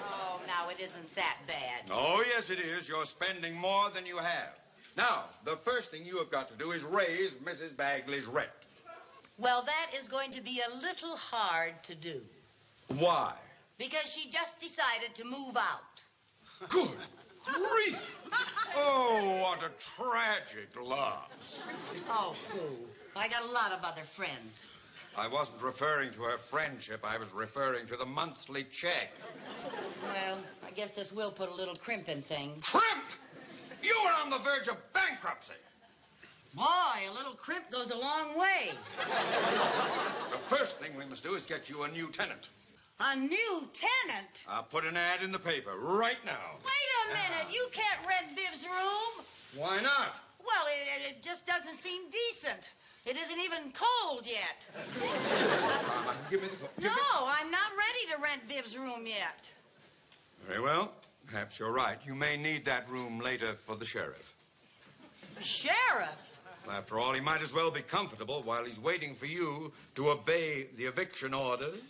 Oh, now it isn't that bad. Oh, yes, it is. You're spending more than you have. Now, the first thing you have got to do is raise Mrs. Bagley's rent. Well, that is going to be a little hard to do. Why? Because she just decided to move out. Good grief! Oh, what a tragic loss. Oh, pooh. I got a lot of other friends. I wasn't referring to her friendship. I was referring to the monthly check. Well, I guess this will put a little crimp in things. Crimp! You were on the verge of bankruptcy. Boy, a little crimp goes a long way. The first thing we must do is get you a new tenant. A new tenant? I'll put an ad in the paper right now. Wait a minute. You can't rent Viv's room. Why not? Well, it just doesn't seem decent. It isn't even cold yet. Mrs. Carmichael, give me the phone. No, I'm not ready to rent Viv's room yet. Very well. Perhaps you're right. You may need that room later for the sheriff. The sheriff? After all, he might as well be comfortable while he's waiting for you to obey the eviction orders.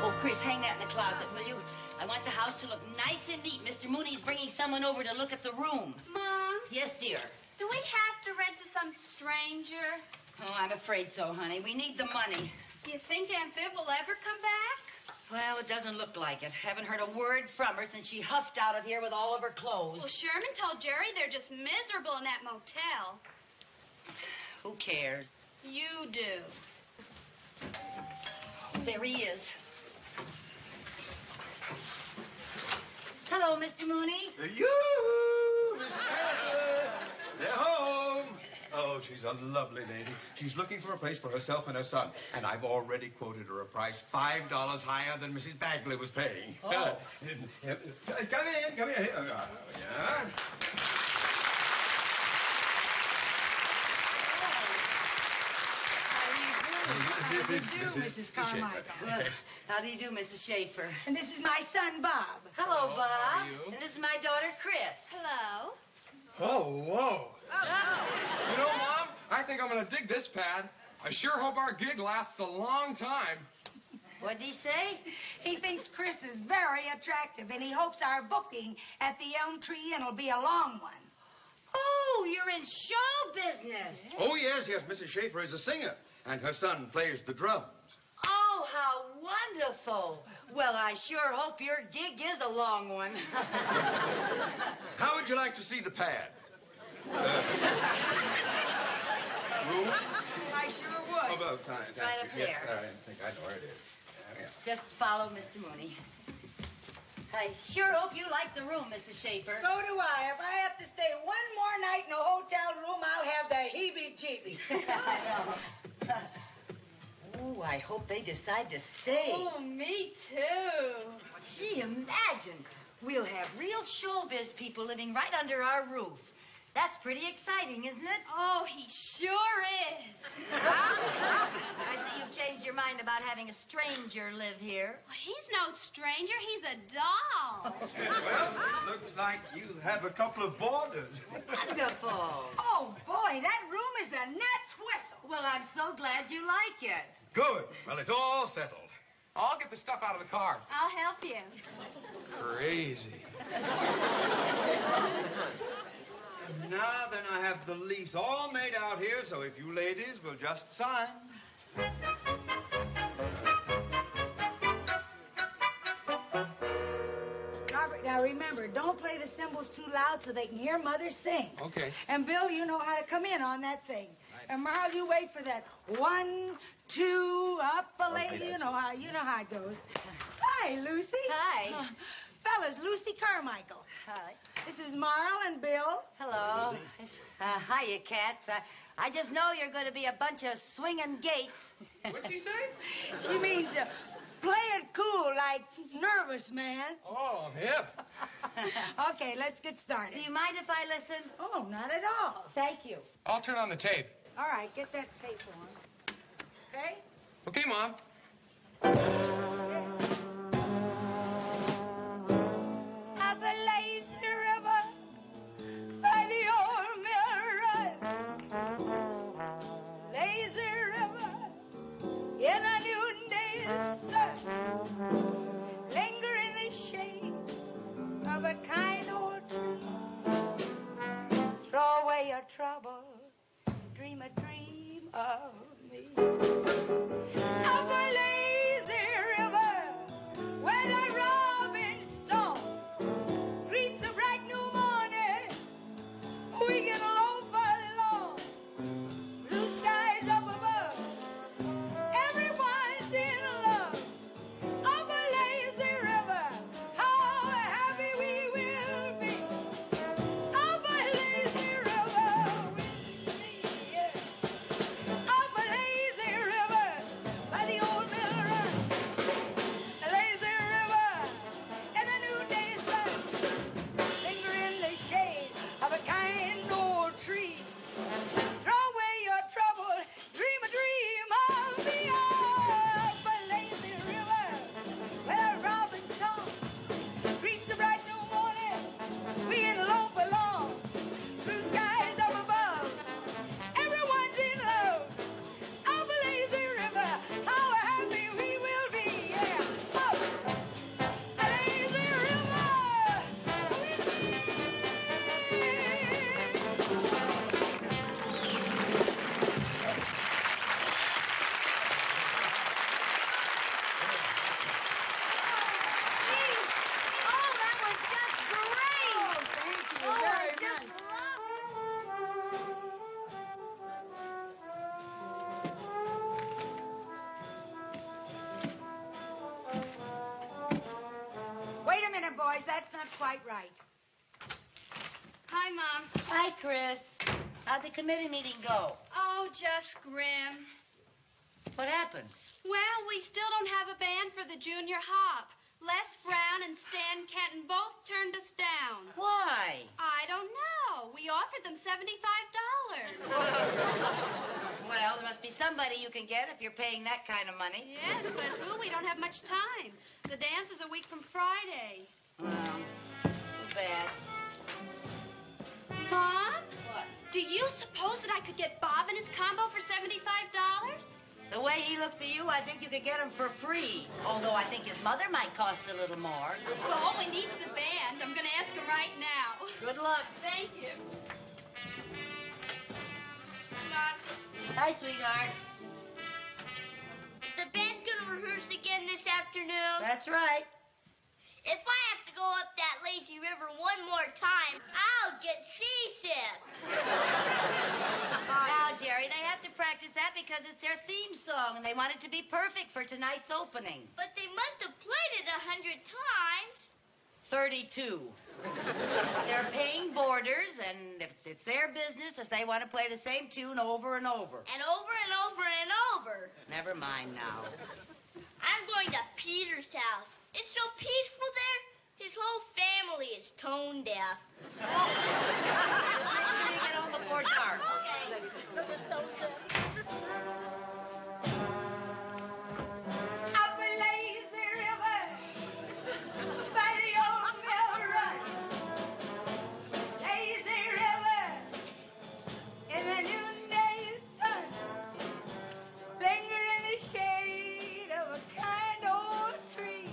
Oh, Chris, hang that in the closet, will you? I want the house to look nice and neat. Mr. Mooney's bringing someone over to look at the room. Mom? Yes, dear. Do we have to rent to some stranger? Oh, I'm afraid so, honey. We need the money. Do you think Aunt Viv will ever come back? Well, it doesn't look like it. Haven't heard a word from her since she huffed out of here with all of her clothes. Well, Sherman told Jerry they're just miserable in that motel. Who cares? You do. There he is. Hello, Mr. Mooney. Yoo-hoo! They're home. Oh, she's a lovely lady. She's looking for a place for herself and her son. And I've already quoted her a price $5 higher than Mrs. Bagley was paying. Oh. Come in, come in. Yeah. How do you do, Mrs. Carmichael? Well, how do you do, Mrs. Schaefer? And this is my son, Bob. Hello, Bob. how are you? And this is my daughter, Chris. Hello. Oh, whoa. You know, Mom, I think I'm going to dig this pad. I sure hope our gig lasts a long time. What'd he say? He thinks Chris is very attractive, and he hopes our booking at the Elm Tree Inn will be a long one. Oh, you're in show business. Oh, yes, yes. Mrs. Schaefer is a singer, and her son plays the drums. Oh, how wonderful. Well, I sure hope your gig is a long one. How would you like to see the pad? Room? I sure would. Oh, well, thank right you. up Yes, there. I think I know where it is. Yeah. Just follow Mr. Mooney. I sure hope you like the room, Mrs. Schaefer. So do I. If I have to stay one more night in a hotel room, I'll have the heebie-jeebies. I know. Oh, I hope they decide to stay. Oh, me too. Gee, imagine. We'll have real showbiz people living right under our roof. That's pretty exciting, isn't it? Oh, he sure is. I see you've changed your mind about having a stranger live here. Well, he's no stranger. He's a doll. Well, looks like you have a couple of boarders. Wonderful. Oh, boy, that room is a gnat's whistle. Well, I'm so glad you like it. Good. Well, it's all settled. I'll get the stuff out of the car. I'll help you. Crazy. Now then, I have the lease all made out here, so if you ladies will just sign. Robert, now remember, don't play the cymbals too loud so they can hear Mother sing. Okay. And Bill, you know how to come in on that thing. And Marl, you wait for that 1, 2, up a lady. You know how it goes. Hi, Lucy. Hi. Fellas, Lucy Carmichael. Hi. This is Marl and Bill. Hello. Hiya, cats. I just know you're going to be a bunch of swinging gates. What'd she say? She means play it cool, like nervous, man. Oh, I'm hip. Okay, let's get started. Do you mind if I listen? Oh, not at all. Thank you. I'll turn on the tape. All right, get that tape on. Okay? Okay, Mom. Up a lazy river by the old mill run. Lazy river in a noonday sun. Linger in the shade of a kind old tree. Throw away your trouble, dream a dream of me. Up a lazy river where the robin's song greets a bright new morning. We can loaf along, blue skies up above. Everyone's in love. Up a lazy river, how happy we will be. Up a lazy river with me, yeah. Up a lazy river by the old mill run. A lazy river in a noonday sun. Linger in the shade of a kind old tree. Throw away your trouble, dream a dream of me. Up a lazy river where a robin's song greets a bright new morning. We can loaf along, blue skies up above. Everyone's in love. Up a lazy river, how happy we will be, yeah. Up a lazy river with me. Oh, that was just great. Oh, thank you Oh, very I just much. Wait a minute, boys. That's not quite right. Hi, Mom. Hi, Chris. How'd the committee meeting go? Oh, just grim. What happened? Well, we still don't have a band for the junior hop. Les Brown and Stan Kenton both turned us down. Why? I don't know. We offered them $75. Well, there must be somebody you can get if you're paying that kind of money. Yes, but who? We don't have much time. The dance is a week from Friday. Well, too bad. Mom? What? Do you suppose that I could get Bob and his combo for $75? The way he looks at you, I think you could get him for free. Although I think his mother might cost a little more. Well, all he needs the band. I'm going to ask him right now. Good luck. Thank you. Hi, sweetheart. Is the band gonna rehearse again this afternoon? That's right. If I have to go up that lazy river one more time, I'll get seasick. Now, Jerry, they have to practice that because it's their theme song, and they want it to be perfect for tonight's opening. But they must have played it 100 times. 32. They're paying boarders, and if it's their business if they want to play the same tune over and over. And over and over and over. Never mind now. I'm going to Peter's house. It's so peaceful there. His whole family is tone deaf. Picture car. Up a lazy river by the old mill run. Lazy river in the noonday sun. Linger in the shade of a kind old tree.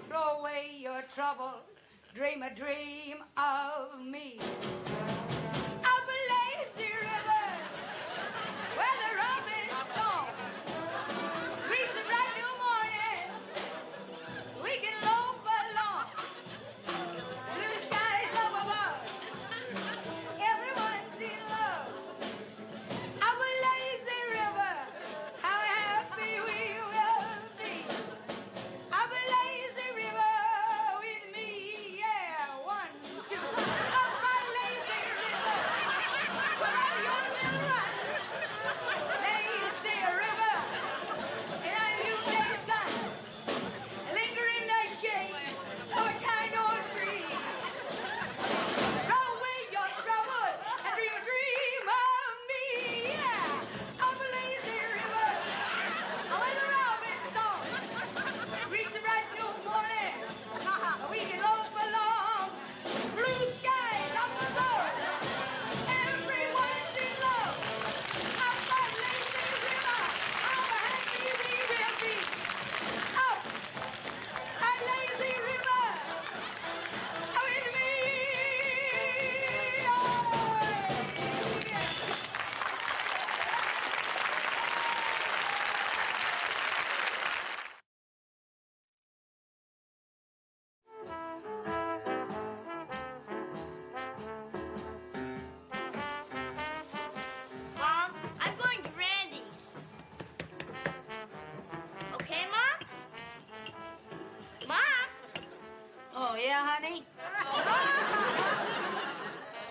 Throw away your trouble, dream a dream of me. Up a lazy river where the robin song reaches the bright new morning. We can loaf along. Blue skies up above. Everyone's in love. Up a lazy river, how happy we will be. Up a lazy river with me, yeah, 1, 2. Up a lazy river, where you will run. Lazy river, in a noonday sun, linger in the shade of a kind old tree. Throw away your trouble and dream a dream of me, yeah. Up a lazy river, when the robin song reach the bright new morning, we can loaf along. Blue skies up above, everyone's in love. Up a lazy river, how happy we will be. Up a lazy river, with me. Mom, I'm going to Randy's. Okay, Mom? Mom? Oh, yeah, honey?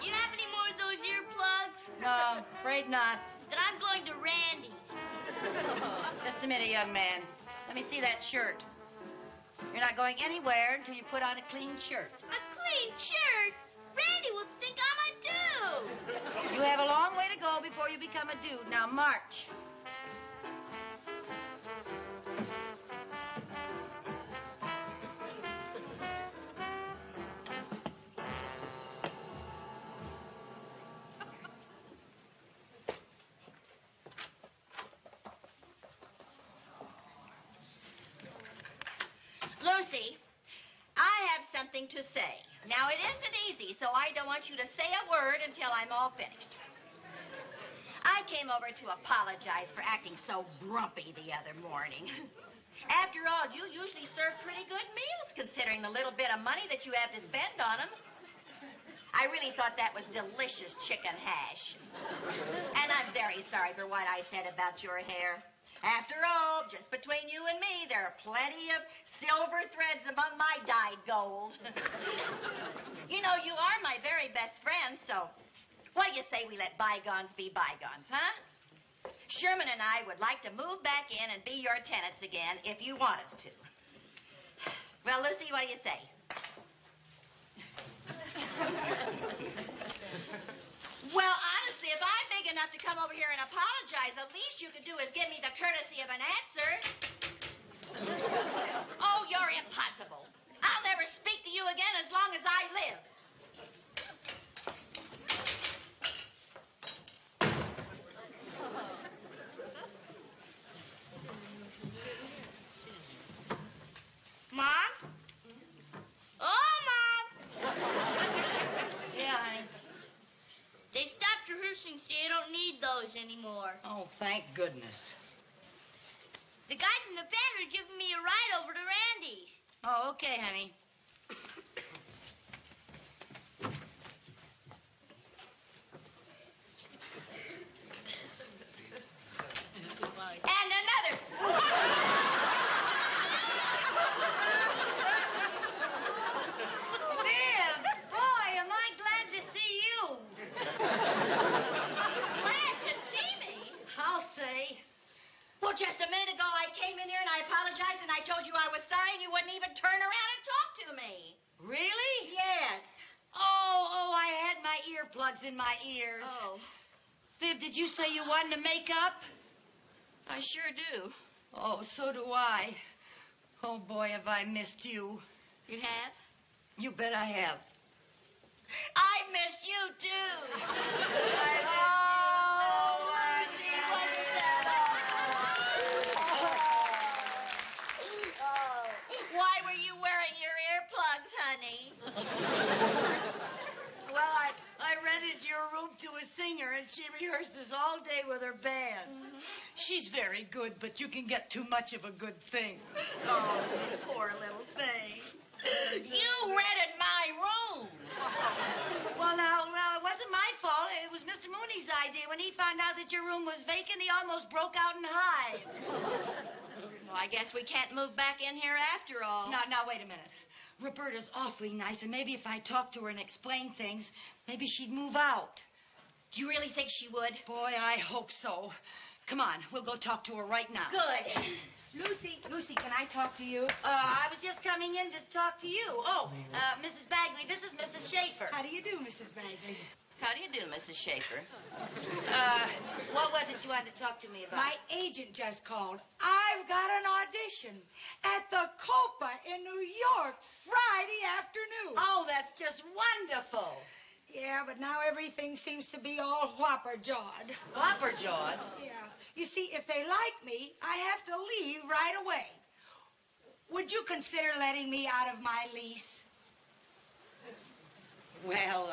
Do you have any more of those earplugs? No, afraid not. Then I'm going to Randy's. Just a minute, young man. Let me see that shirt. You're not going anywhere until you put on a clean shirt. A clean shirt? Randy will think I'm a dude. You have a long way to go before you become a dude. Now, march. Lucy, I have something to say. Now, it isn't easy, so I don't want you to say a word until I'm all finished. I came over to apologize for acting so grumpy the other morning. After all, you usually serve pretty good meals, considering the little bit of money that you have to spend on them. I really thought that was delicious chicken hash. And I'm very sorry for what I said about your hair. After all, just between you and me, there are plenty of silver threads among my dyed gold. You know, you are my very best friend, so what do you say we let bygones be bygones, huh? Sherman and I would like to move back in and be your tenants again if you want us to. Well, Lucy, what do you say? Well, honestly, if I'm big enough to come over here and apologize, the least you could do is give me the courtesy of an answer. Oh, you're impossible. I'll never speak to you again as long as I live. Mom? Oh, Mom! Yeah, honey. They stopped rehearsing, so you don't need those anymore. Oh, thank goodness. The guys in the band are giving me a ride over to Randy's. Oh, okay, honey. And another. Viv, boy, am I glad to see you. Glad to see me? I'll say. Well, just a minute ago, I came in here and I apologized and I told you I was sorry and you wouldn't even turn around and talk to earplugs in my ears. Oh. Viv, did you say you wanted to make up? I sure do. Oh, so do I. Oh, boy, have I missed you. You have? You bet I have. I missed you, too. Oh, Lucy, what's that? Why were you wearing your earplugs, honey? Well, I rented your room to a singer, and she rehearses all day with her band. She's very good, but you can get too much of a good thing. Oh, poor little thing. You rented my room. Well, now, it wasn't my fault. It was Mr. Mooney's idea. When he found out that your room was vacant, he almost broke out in hives. Well, I guess we can't move back in here after all. Now, wait a minute. Roberta's awfully nice, and maybe if I talked to her and explained things, maybe she'd move out. Do you really think she would? Boy, I hope so. Come on, we'll go talk to her right now. Good. Lucy, can I talk to you? I was just coming in to talk to you. Oh, Mrs. Bagley, this is Mrs. Schaefer. How do you do, Mrs. Bagley? How do you do, Mrs. Schaefer? What was it you wanted to talk to me about? My agent just called. I've got an audition at the Copa in New York Friday afternoon. Oh, that's just wonderful. Yeah, but now everything seems to be all whopper-jawed. Whopper-jawed? Yeah. You see, if they like me, I have to leave right away. Would you consider letting me out of my lease? Well,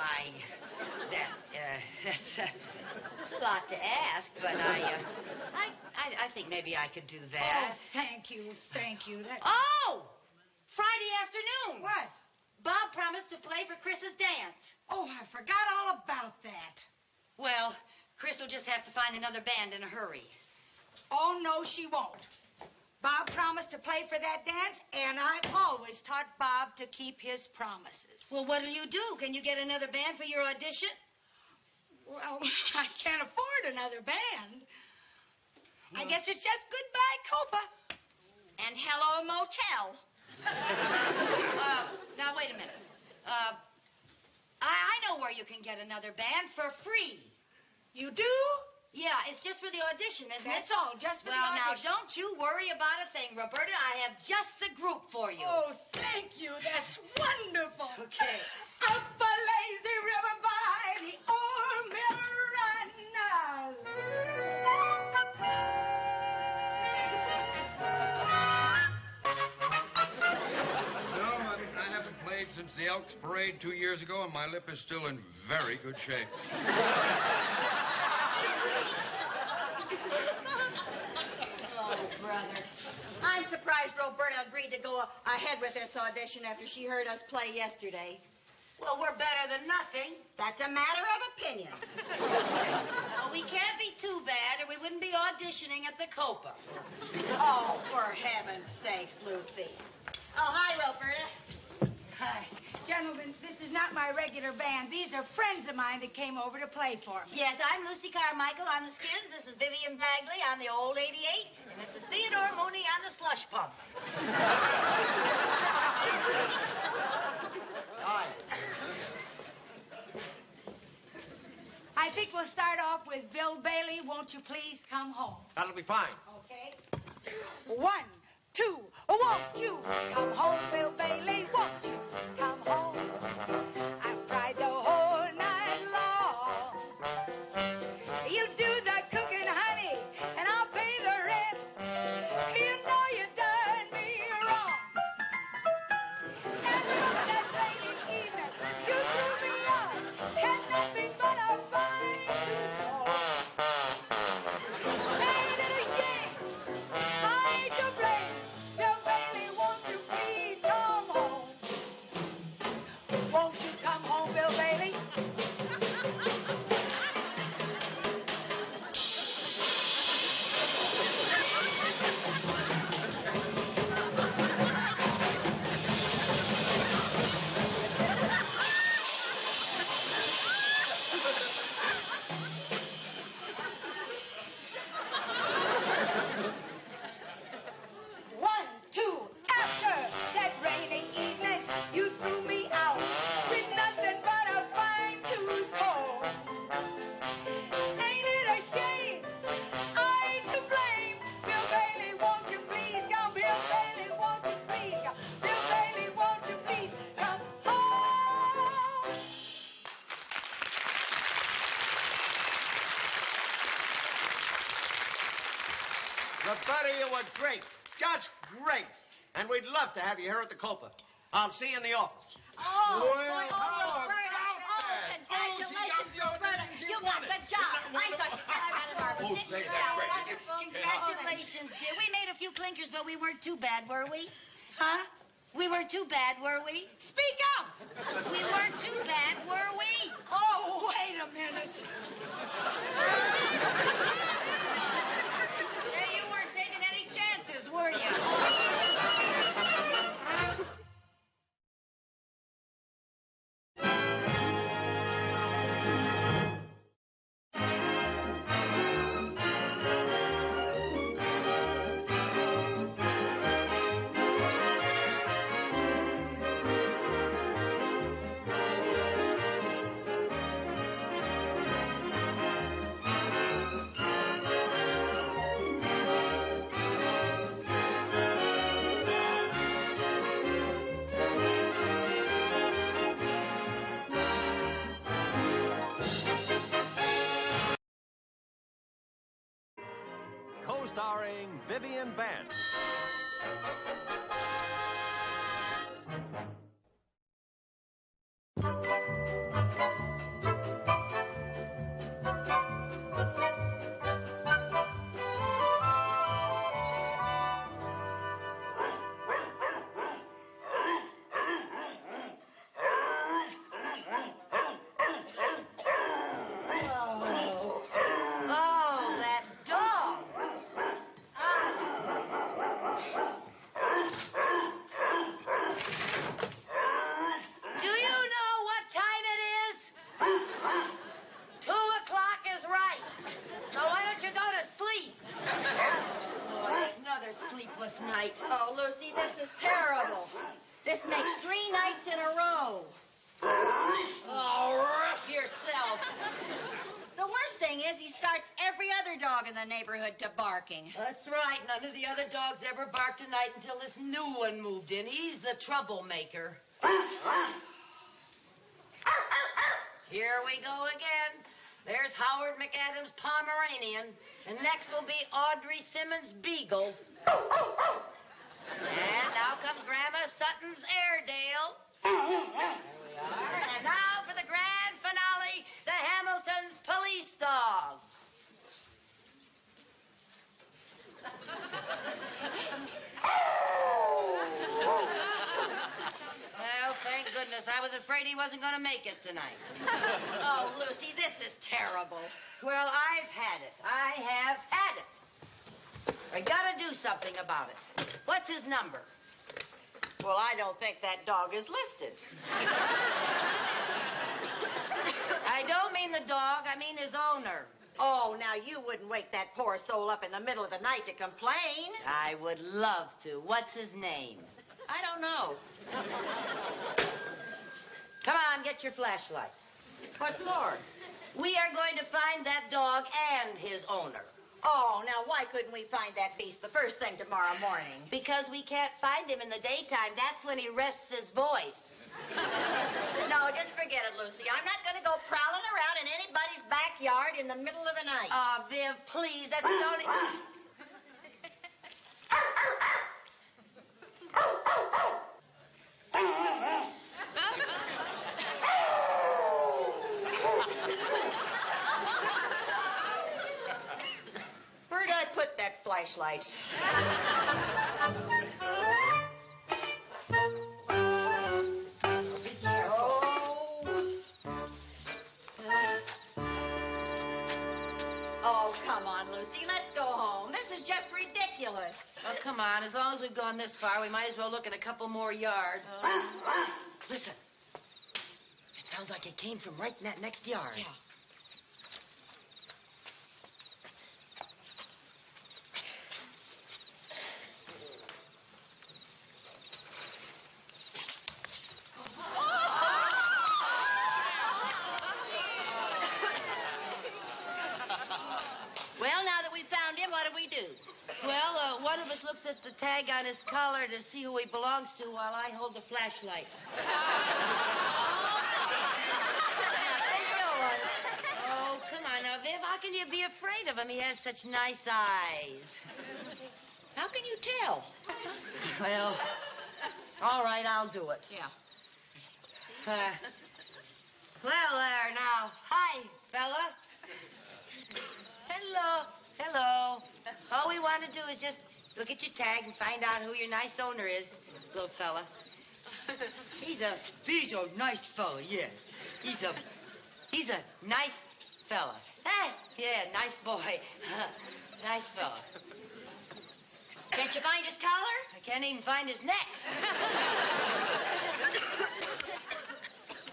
that's a lot to ask, but I think maybe I could do that. Oh, thank you. Oh! Friday afternoon. What? Bob promised to play for Chris's dance. Oh, I forgot all about that. Well, Chris will just have to find another band in a hurry. Oh, no, she won't. Bob promised to play for that dance, and I've always taught Bob to keep his promises. Well, what'll you do? Can you get another band for your audition? Well, I can't afford another band. I guess it's just goodbye, Copa. And hello, motel. Now, wait a minute. I know where you can get another band for free. You do? Yeah, it's just for the audition, isn't it? That's all, just for the Well, now, audition. don't you worry about a thing, Roberta. I have just the group for you. Oh, thank you. That's wonderful. Okay. Up a lazy river by the old mill No, I haven't played since the Elks Parade 2 years ago, and my lip is still in very good shape. Oh, brother. I'm surprised Roberta agreed to go ahead with this audition after she heard us play yesterday. Well, we're better than nothing. That's a matter of opinion. Well, we can't be too bad, or we wouldn't be auditioning at the Copa. Oh, for heaven's sakes, Lucy. Oh, hi, Roberta. Hi. Gentlemen, this is not my regular band. These are friends of mine that came over to play for me. Yes, I'm Lucy Carmichael on the Skins. This is Vivian Bagley on the old 88. And this is Theodore Mooney on the slush pump. Hi. I think we'll start off with Bill Bailey. Won't you please come home? That'll be fine. Okay. 1, 2, won't you come home, Bill Bailey? Won't you come home? I've cried the whole night long. You do the cooking, honey, and I'll pay the rent. You know you done me wrong. And look that lady evening, you threw me out, had nothing but a fine to Ain't it a shame? I ain't to blame. Bill Bailey, won't you please come home? Won't you come home, Bill Bailey? One, two, after that rainy evening, you threw me out with nothing but a fine The thought of you were great. Just great. And we'd love to have you here at the Copa. I'll see you in the office. Oh, Well, Roberta. Congratulations, Roberta. You got the job. I thought you got out of our position. Congratulations, dear. We made a few clinkers, but we weren't too bad, were we? Huh? We weren't too bad, were we? Speak up. We weren't too bad, were we? Oh, wait a minute. Say you weren't taking any chances, were you? Co-starring Vivian Vance. Oh, that dog. Do you know what time it is? 2 o'clock is right. So why don't you go to sleep? Oh, another sleepless night. Oh, Lucy, this is terrible. This makes 3 nights in a row. Oh, rough yourself. The worst thing is he starts every other dog in the neighborhood to barking. That's right. None of the other dogs ever barked tonight until this new one moved in. He's the troublemaker. Here we go again. There's Howard McAdams' Pomeranian. And next will be Audrey Simmons' Beagle. And now comes Grandma Sutton's Airedale. There we are. And now for the grand finale, the Hamilton's Police Dog. Well, thank goodness. I was afraid he wasn't going to make it tonight. Oh, Lucy, this is terrible. Well, I've had it. I have had it. I gotta do something about it. What's his number? Well, I don't think that dog is listed. I don't mean the dog. I mean his owner. Oh, now you wouldn't wake that poor soul up in the middle of the night to complain. I would love to. What's his name? I don't know. Come on, get your flashlight. What for? We are going to find that dog and his owner. Oh, now why couldn't we find that beast the first thing tomorrow morning? Because we can't find him in the daytime. That's when he rests his voice. No, just forget it, Lucy. I'm not going to go prowling around in anybody's backyard in the middle of the night. Oh, Viv, please. That's the only... Where did I put that flashlight? Oh, come on, Lucy. Let's go home. This is just ridiculous. Oh, come on. As long as we've gone this far, we might as well look at a couple more yards. Listen. It sounds like it came from right in that next yard. Yeah. Well, now that we found him, what do we do? Well, one of us looks at the tag on his collar to see who he belongs to while I hold the flashlight. Oh, come on now, Viv. How can you be afraid of him? He has such nice eyes. How can you tell? Well, all right, I'll do it. Yeah. Well, there now. Hi, fella. Hello. Hello. All we want to do is just look at your tag and find out who your nice owner is, little fella. He's a nice fella, yeah. He's a nice fella. Hey, yeah, nice boy. Nice fella. Can't you find his collar? I can't even find his neck.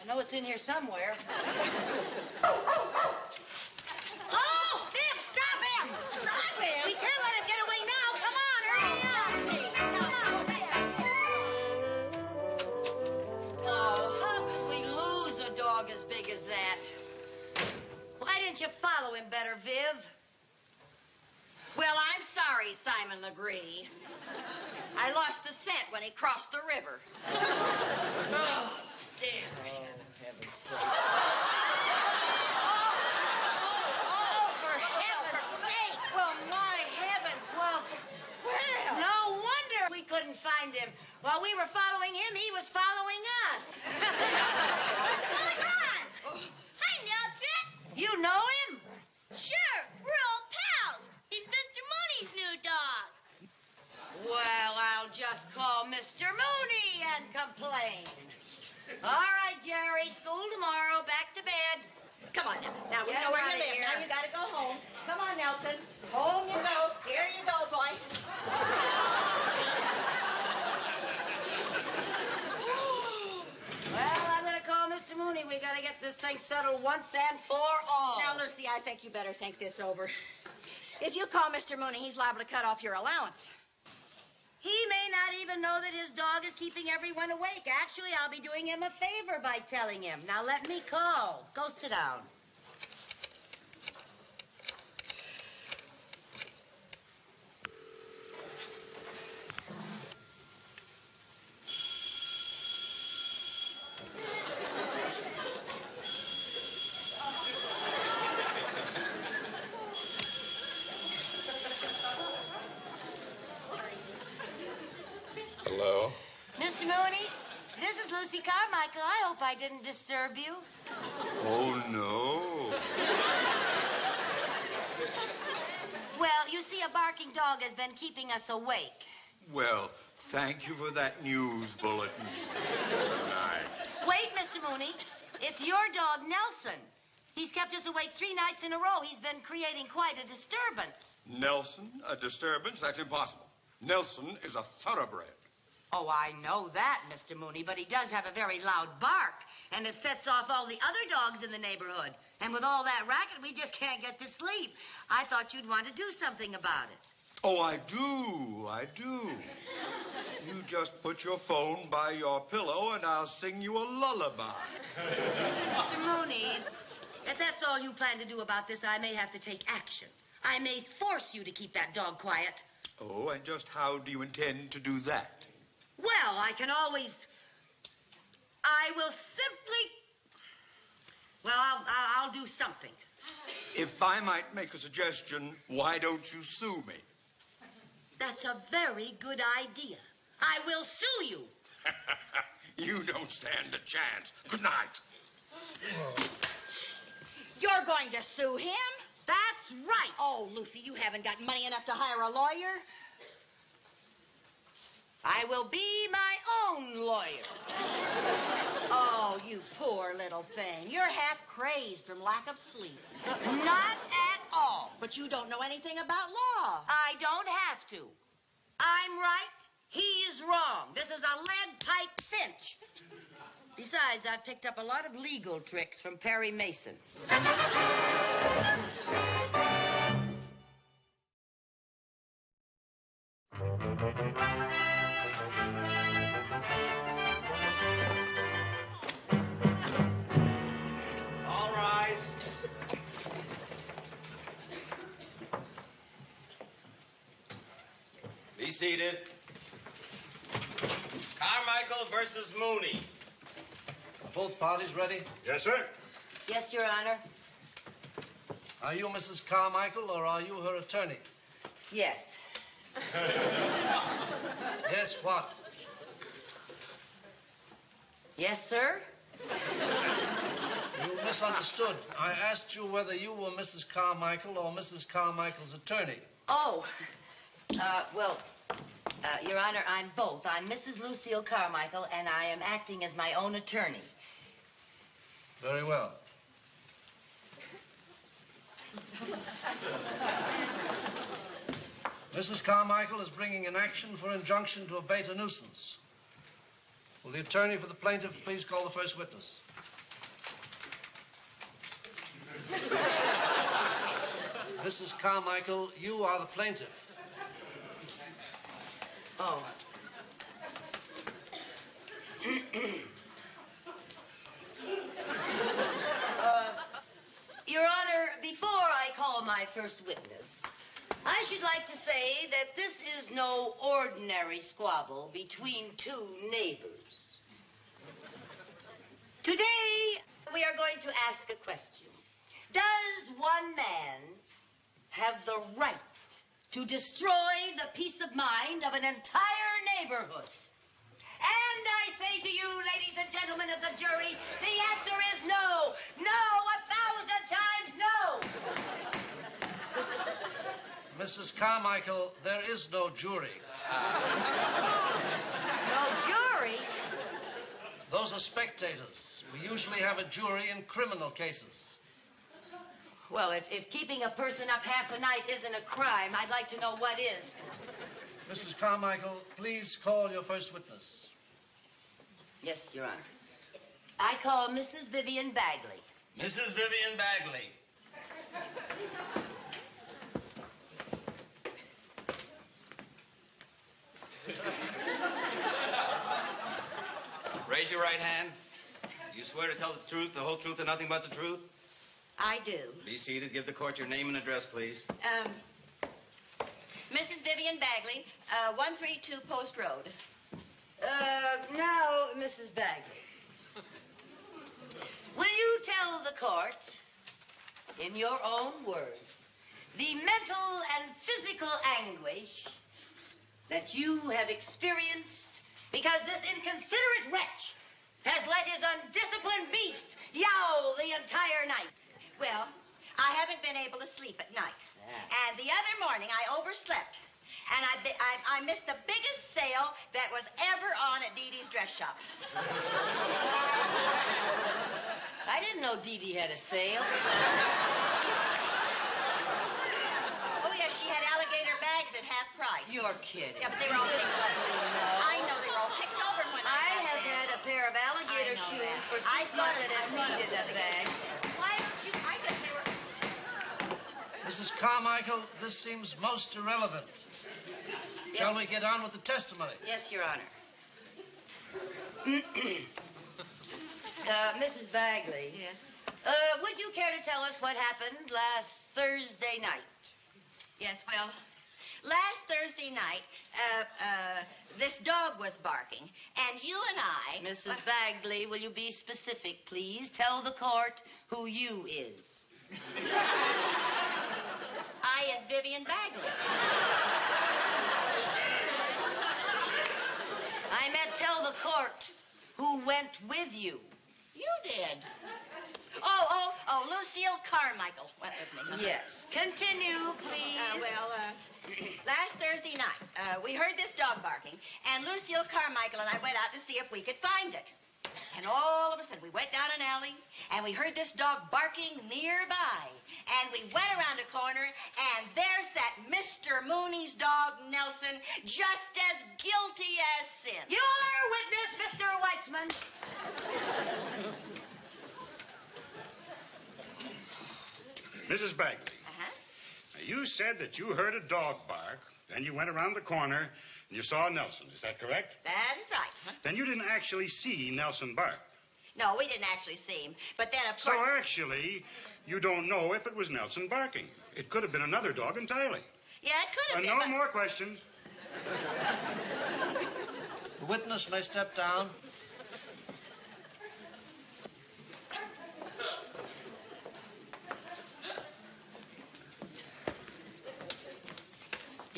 I know it's in here somewhere. Oh, Viv, stop him! Stop him! We can't let him get away now. Come on, hurry up. Oh, how could we lose a dog as big as that? Why didn't you follow him better, Viv? Well, I'm sorry, Simon Legree. I lost the scent when he crossed the river. Oh, dear. Oh, heaven's sake. Oh, for heaven's sake. Well, my heavens. Well, no wonder we couldn't find him. While we were following him, he was following us. What's going on? Hi, Nelson. You know him? Sure, we're old pals. He's Mr. Mooney's new dog. Well, I'll just call Mr. Mooney and complain. All right, Jerry, school tomorrow, back to bed. Come on now. Now we Get know where outta you live. here. Now you gotta go home. Come on, Nelson. Home you go. Here you go, boy. Well, I'm going to call Mr. Mooney. We got to get this thing settled once and for all. Now, Lucy, I think you better think this over. If you call Mr. Mooney, he's liable to cut off your allowance. He may not even know that his dog is keeping everyone awake. Actually, I'll be doing him a favor by telling him. Now, let me call. Go sit down. Hello? Mr. Mooney, this is Lucy Carmichael. I hope I didn't disturb you. Oh, no. Well, you see, a barking dog has been keeping us awake. Well, thank you for that news bulletin. Good night. Wait, Mr. Mooney. It's your dog, Nelson. He's kept us awake 3 nights in a row. He's been creating quite a disturbance. Nelson, a disturbance? That's impossible. Nelson is a thoroughbred. Oh, I know that, Mr. Mooney, but he does have a very loud bark, and it sets off all the other dogs in the neighborhood. And with all that racket, we just can't get to sleep. I thought you'd want to do something about it. Oh, I do. You just put your phone by your pillow, and I'll sing you a lullaby. Mr. Mooney, if that's all you plan to do about this, I may have to take action. I may force you to keep that dog quiet. Oh, and just how do you intend to do that? Well, I will simply... Well, I'll do something. If I might make a suggestion, why don't you sue me? That's a very good idea. I will sue you. You don't stand a chance. Good night. You're going to sue him? That's right. Oh, Lucy, you haven't got money enough to hire a lawyer? I will be my own lawyer. Oh, you poor little thing. You're half crazed from lack of sleep. Not at all. But you don't know anything about law. I don't have to. I'm right. He's wrong. This is a lead pipe cinch. Besides, I've picked up a lot of legal tricks from Perry Mason. All rise. Be seated. Carmichael versus Mooney. Are both parties ready? Yes, sir. Yes, Your Honor. Are you Mrs. Carmichael or are you her attorney? Yes. Yes, what? Yes, sir? You misunderstood. I asked you whether you were Mrs. Carmichael or Mrs. Carmichael's attorney. Oh. Your Honor, I'm both. I'm Mrs. Lucille Carmichael, and I am acting as my own attorney. Very well. Mrs. Carmichael is bringing an action for injunction to abate a nuisance. Will the attorney for the plaintiff please call the first witness? Mrs. Carmichael, you are the plaintiff. Oh. Your Honor, before I call my first witness, I should like to say that this is no ordinary squabble between two neighbors. Today, we are going to ask a question. Does one man have the right to destroy the peace of mind of an entire neighborhood? And I say to you, ladies and gentlemen of the jury, the answer is no. No, 1,000 times no. Mrs. Carmichael, there is no jury. No jury? Those are spectators. We usually have a jury in criminal cases. Well, if keeping a person up half the night isn't a crime, I'd like to know what is. Mrs. Carmichael, please call your first witness. Yes, Your Honor. I call Mrs. Vivian Bagley. Mrs. Vivian Bagley. Raise your right hand. You swear to tell the truth, the whole truth, and nothing but the truth? I do. Be seated. Give the court your name and address, please. Mrs. Vivian Bagley, 132 Post Road. Now, Mrs. Bagley, will you tell the court, in your own words, the mental and physical anguish that you have experienced because this inconsiderate wretch has let his undisciplined beast yowl the entire night? Well, I haven't been able to sleep at night. And the other morning, I overslept. And I missed the biggest sale that was ever on at Dee Dee's dress shop. I didn't know Dee Dee had a sale. Oh, yes, she had alligator bags at half price. You're kidding. Yeah, but they were all picked over. I know, they were all picked over when I have had a pair of alligator shoes for 6 months and needed a bag. Why don't you? I guess they were. Mrs. Carmichael, this seems most irrelevant. Yes. Shall we get on with the testimony? Yes, Your Honor. Mrs. Bagley. Yes? Would you care to tell us what happened last Thursday night? Yes, well, last Thursday night, this dog was barking, and you and I... Mrs. Bagley, will you be specific, please? Tell the court who you is. I is Vivian Bagley. I meant tell the court who went with you. You did. Oh, Lucille Carmichael went with me. Yes. Continue, please. Last Thursday night, we heard this dog barking, and Lucille Carmichael and I went out to see if we could find it. And all of a sudden, we went down an alley, and we heard this dog barking nearby. And we went around a corner, and there sat Mr. Mooney's dog, Nelson, just as guilty as sin. Your witness, Mr. Weitzman. Mrs. Bagley. Now, you said that you heard a dog bark, then you went around the corner, and you saw Nelson. Is that correct? That is right. Then you didn't actually see Nelson bark. No, we didn't actually see him. But then, of So course... actually, you don't know if it was Nelson barking. It could have been another dog entirely. Yeah, it could have been. No more questions. The witness may step down.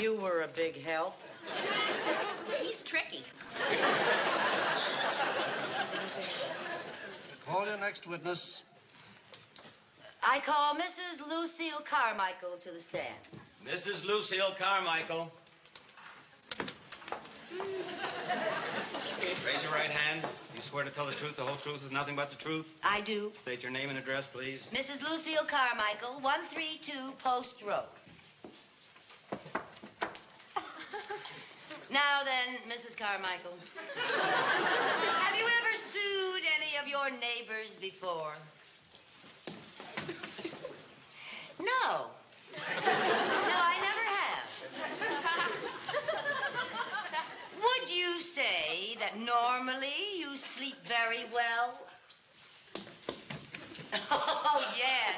You were a big help. He's tricky. Call your next witness. I call Mrs. Lucille Carmichael to the stand. Mrs. Lucille Carmichael. Raise your right hand. You swear to tell the truth, the whole truth, and nothing but the truth? I do. State your name and address, please. Mrs. Lucille Carmichael, 132 Post Road. Now then, Mrs. Carmichael, have you ever sued any of your neighbors before? No. No, I never have. Would you say that normally you sleep very well? Oh, yes.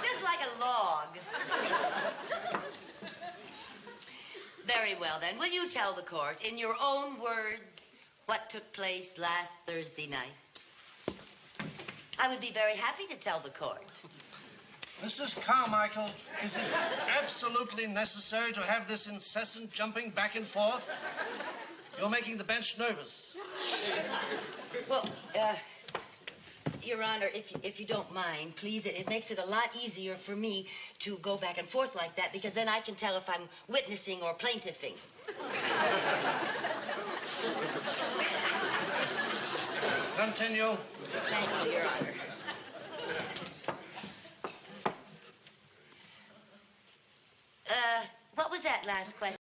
Just like a log. Very well, then. Will you tell the court, in your own words, what took place last Thursday night? I would be very happy to tell the court. Mrs. Carmichael, is it absolutely necessary to have this incessant jumping back and forth? You're making the bench nervous. Well, Your Honor, if you don't mind, please, it makes it a lot easier for me to go back and forth like that, because then I can tell if I'm witnessing or plaintiffing. Continue. Thank you, Your Honor. What was that last question?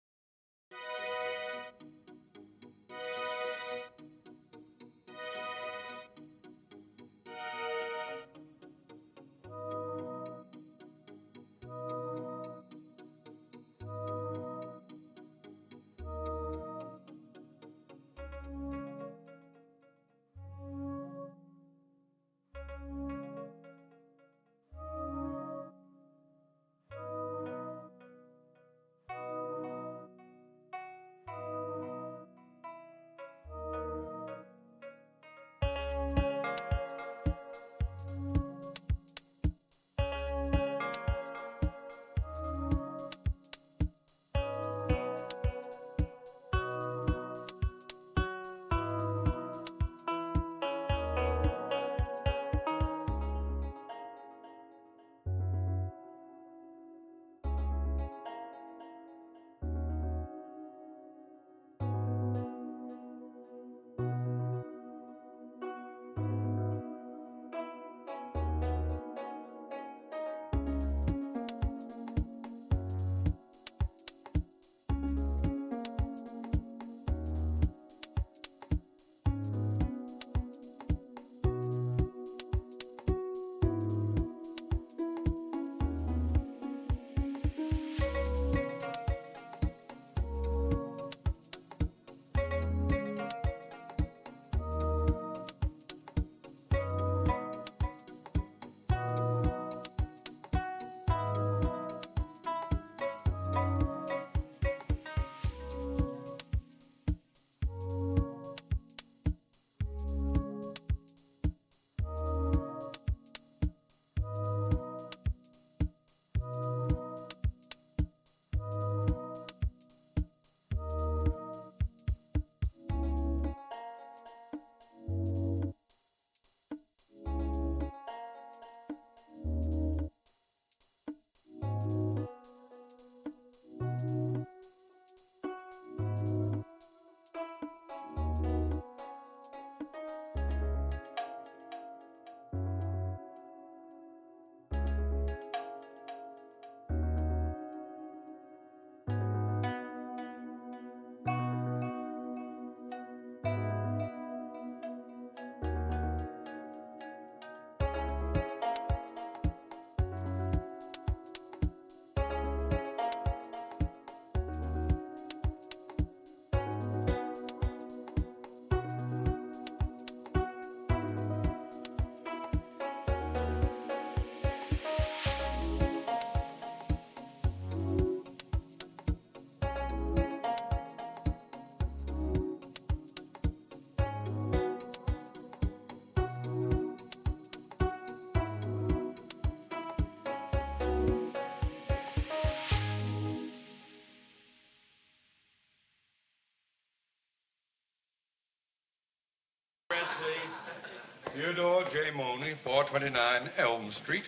Theodore J. Mooney, 429 Elm Street.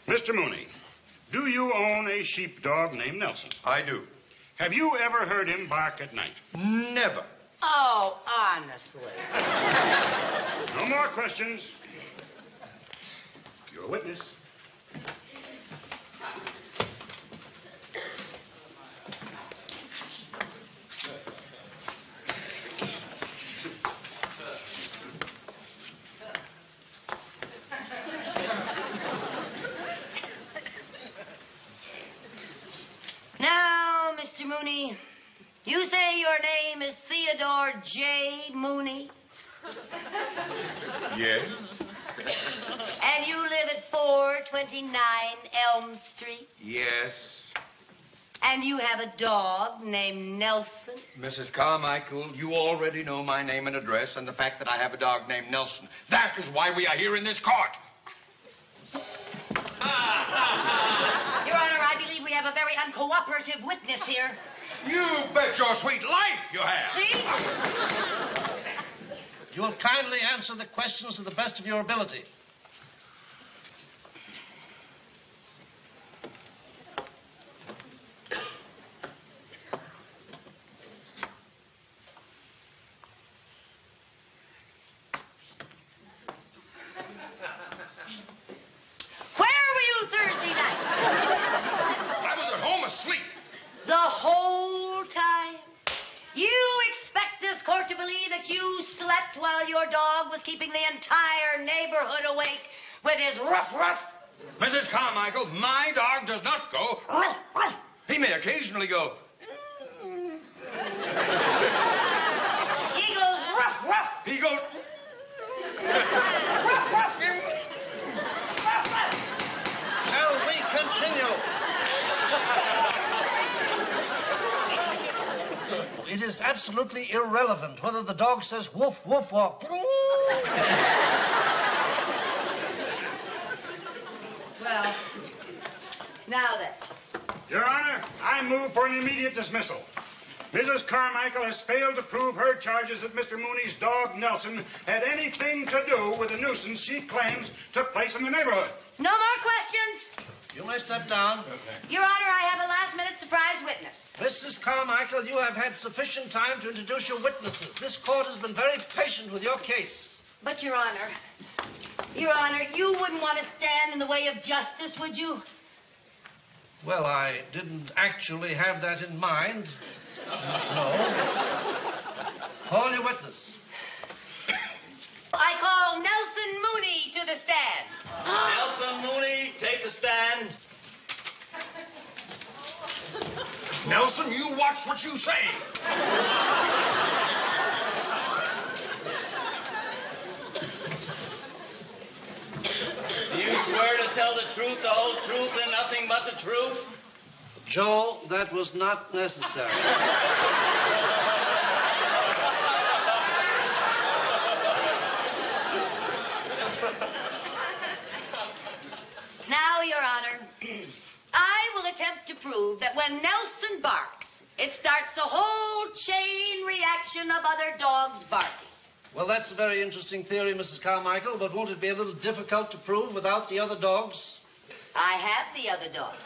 Mr. Mooney, do you own a sheepdog named Nelson? I do. Have you ever heard him bark at night? Never. Oh, honestly. No more questions. You're a witness. Now, Mr. Mooney, you say your name is Theodore J. Mooney? Yes. And you live at 429 Elm Street? Yes. And you have a dog named Nelson? Mrs. Carmichael, you already know my name and address and the fact that I have a dog named Nelson. That is why we are here in this court. Your Honor, I believe we have a very uncooperative witness here. You bet your sweet life you have. See? You will kindly answer the questions to the best of your ability. Where were you Thursday night? I was at home asleep. The whole time? You expect this court to believe that you slept while your dog was keeping the entire neighborhood awake with his ruff ruff? Mrs. Carmichael, my dog does not go ruff, ruff. He may occasionally go. He goes ruff ruff. He goes. Ruff ruff. Shall we continue? It is absolutely irrelevant whether the dog says woof, woof, or... Well, now then. Your Honor, I move for an immediate dismissal. Mrs. Carmichael has failed to prove her charges that Mr. Mooney's dog, Nelson, had anything to do with the nuisance she claims took place in the neighborhood. No more questions. You may step down. Your Honor, I have a last-minute surprise witness. Mrs. Carmichael, you have had sufficient time to introduce your witnesses. This court has been very patient with your case. But, Your Honor, you wouldn't want to stand in the way of justice, would you? Well, I didn't actually have that in mind. No. Call your witness. I call Nelson Mooney to the stand. Nelson Mooney, take the stand. Nelson, you watch what you say. Do you swear to tell the truth, the whole truth, and nothing but the truth? Joe, that was not necessary. Now, Your Honor, I will attempt to prove that when Nelson barks, it starts a whole chain reaction of other dogs barking. Well, that's a very interesting theory, Mrs. Carmichael, but won't it be a little difficult to prove without the other dogs? I have the other dogs.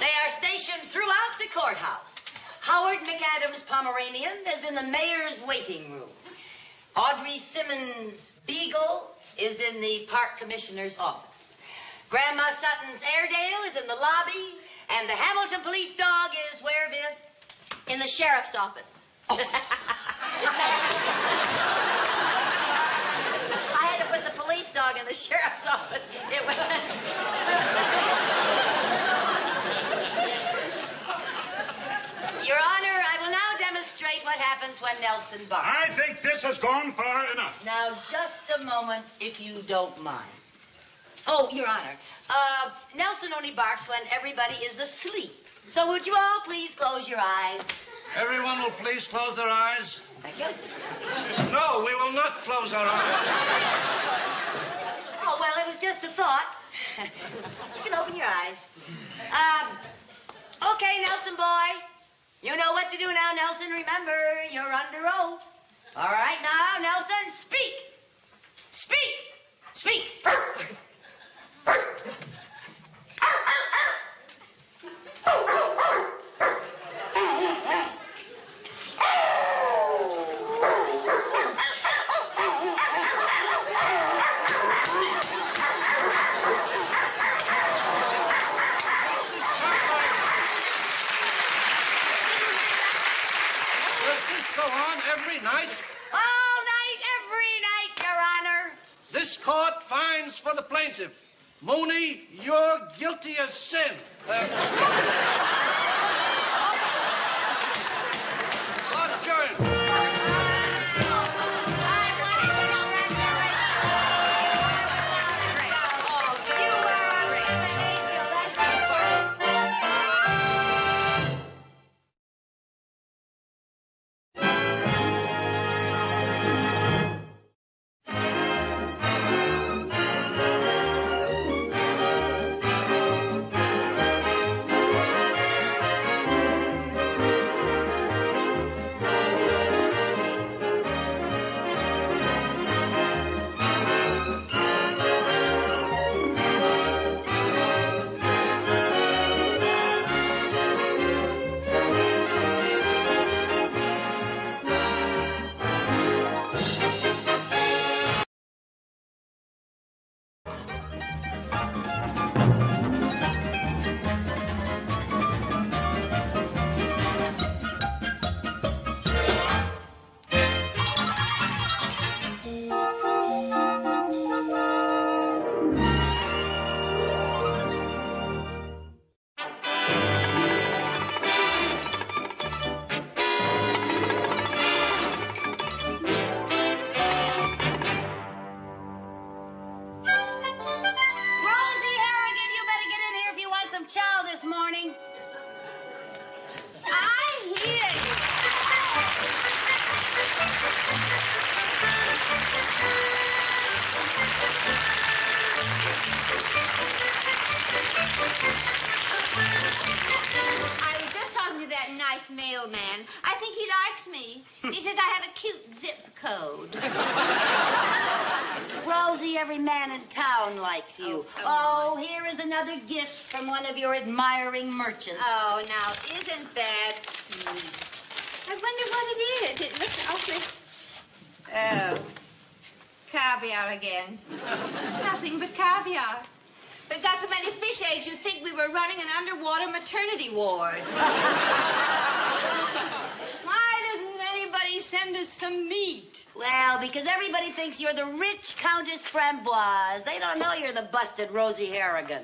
They are stationed throughout the courthouse. Howard McAdams' Pomeranian is in the mayor's waiting room. Audrey Simmons' Beagle is in the park commissioner's office. Grandma Sutton's Airedale is in the lobby, and the Hamilton police dog is where, Viv? In the sheriff's office. I had to put the police dog in the sheriff's office. Your Honor, I will now demonstrate what happens when Nelson barks. I think this has gone far enough. Now, just a moment, if you don't mind. Oh, Your Honor, Nelson only barks when everybody is asleep. So would you all please close your eyes? Everyone will please close their eyes. Thank you. No, we will not close our eyes. Oh, well, it was just a thought. You can open your eyes. Okay, Nelson boy. You know what to do now, Nelson. Remember, you're under oath. All right, now, Nelson, speak. Speak. Speak. Does this go on every night? All night, every night, Your Honor. This court finds for the plaintiff. Mooney, you're guilty of sin. Court adjourned. Rosie Harrigan, you better get in here if you want some chow this morning. I hear you. I was just talking to that nice mailman. I think he likes me. He says I have a cute zip code. Rosie, every man in town likes you. Oh, here is another gift from one of your admiring merchants. Oh, now, isn't that sweet? I wonder what it is. It looks awfully... Oh, caviar again. Nothing but caviar. We've got so many fish eggs, you'd think we were running an underwater maternity ward. Why doesn't anybody send us some meat? Well, because everybody thinks you're the rich Countess Framboise. They don't know you're the busted Rosie Harrigan.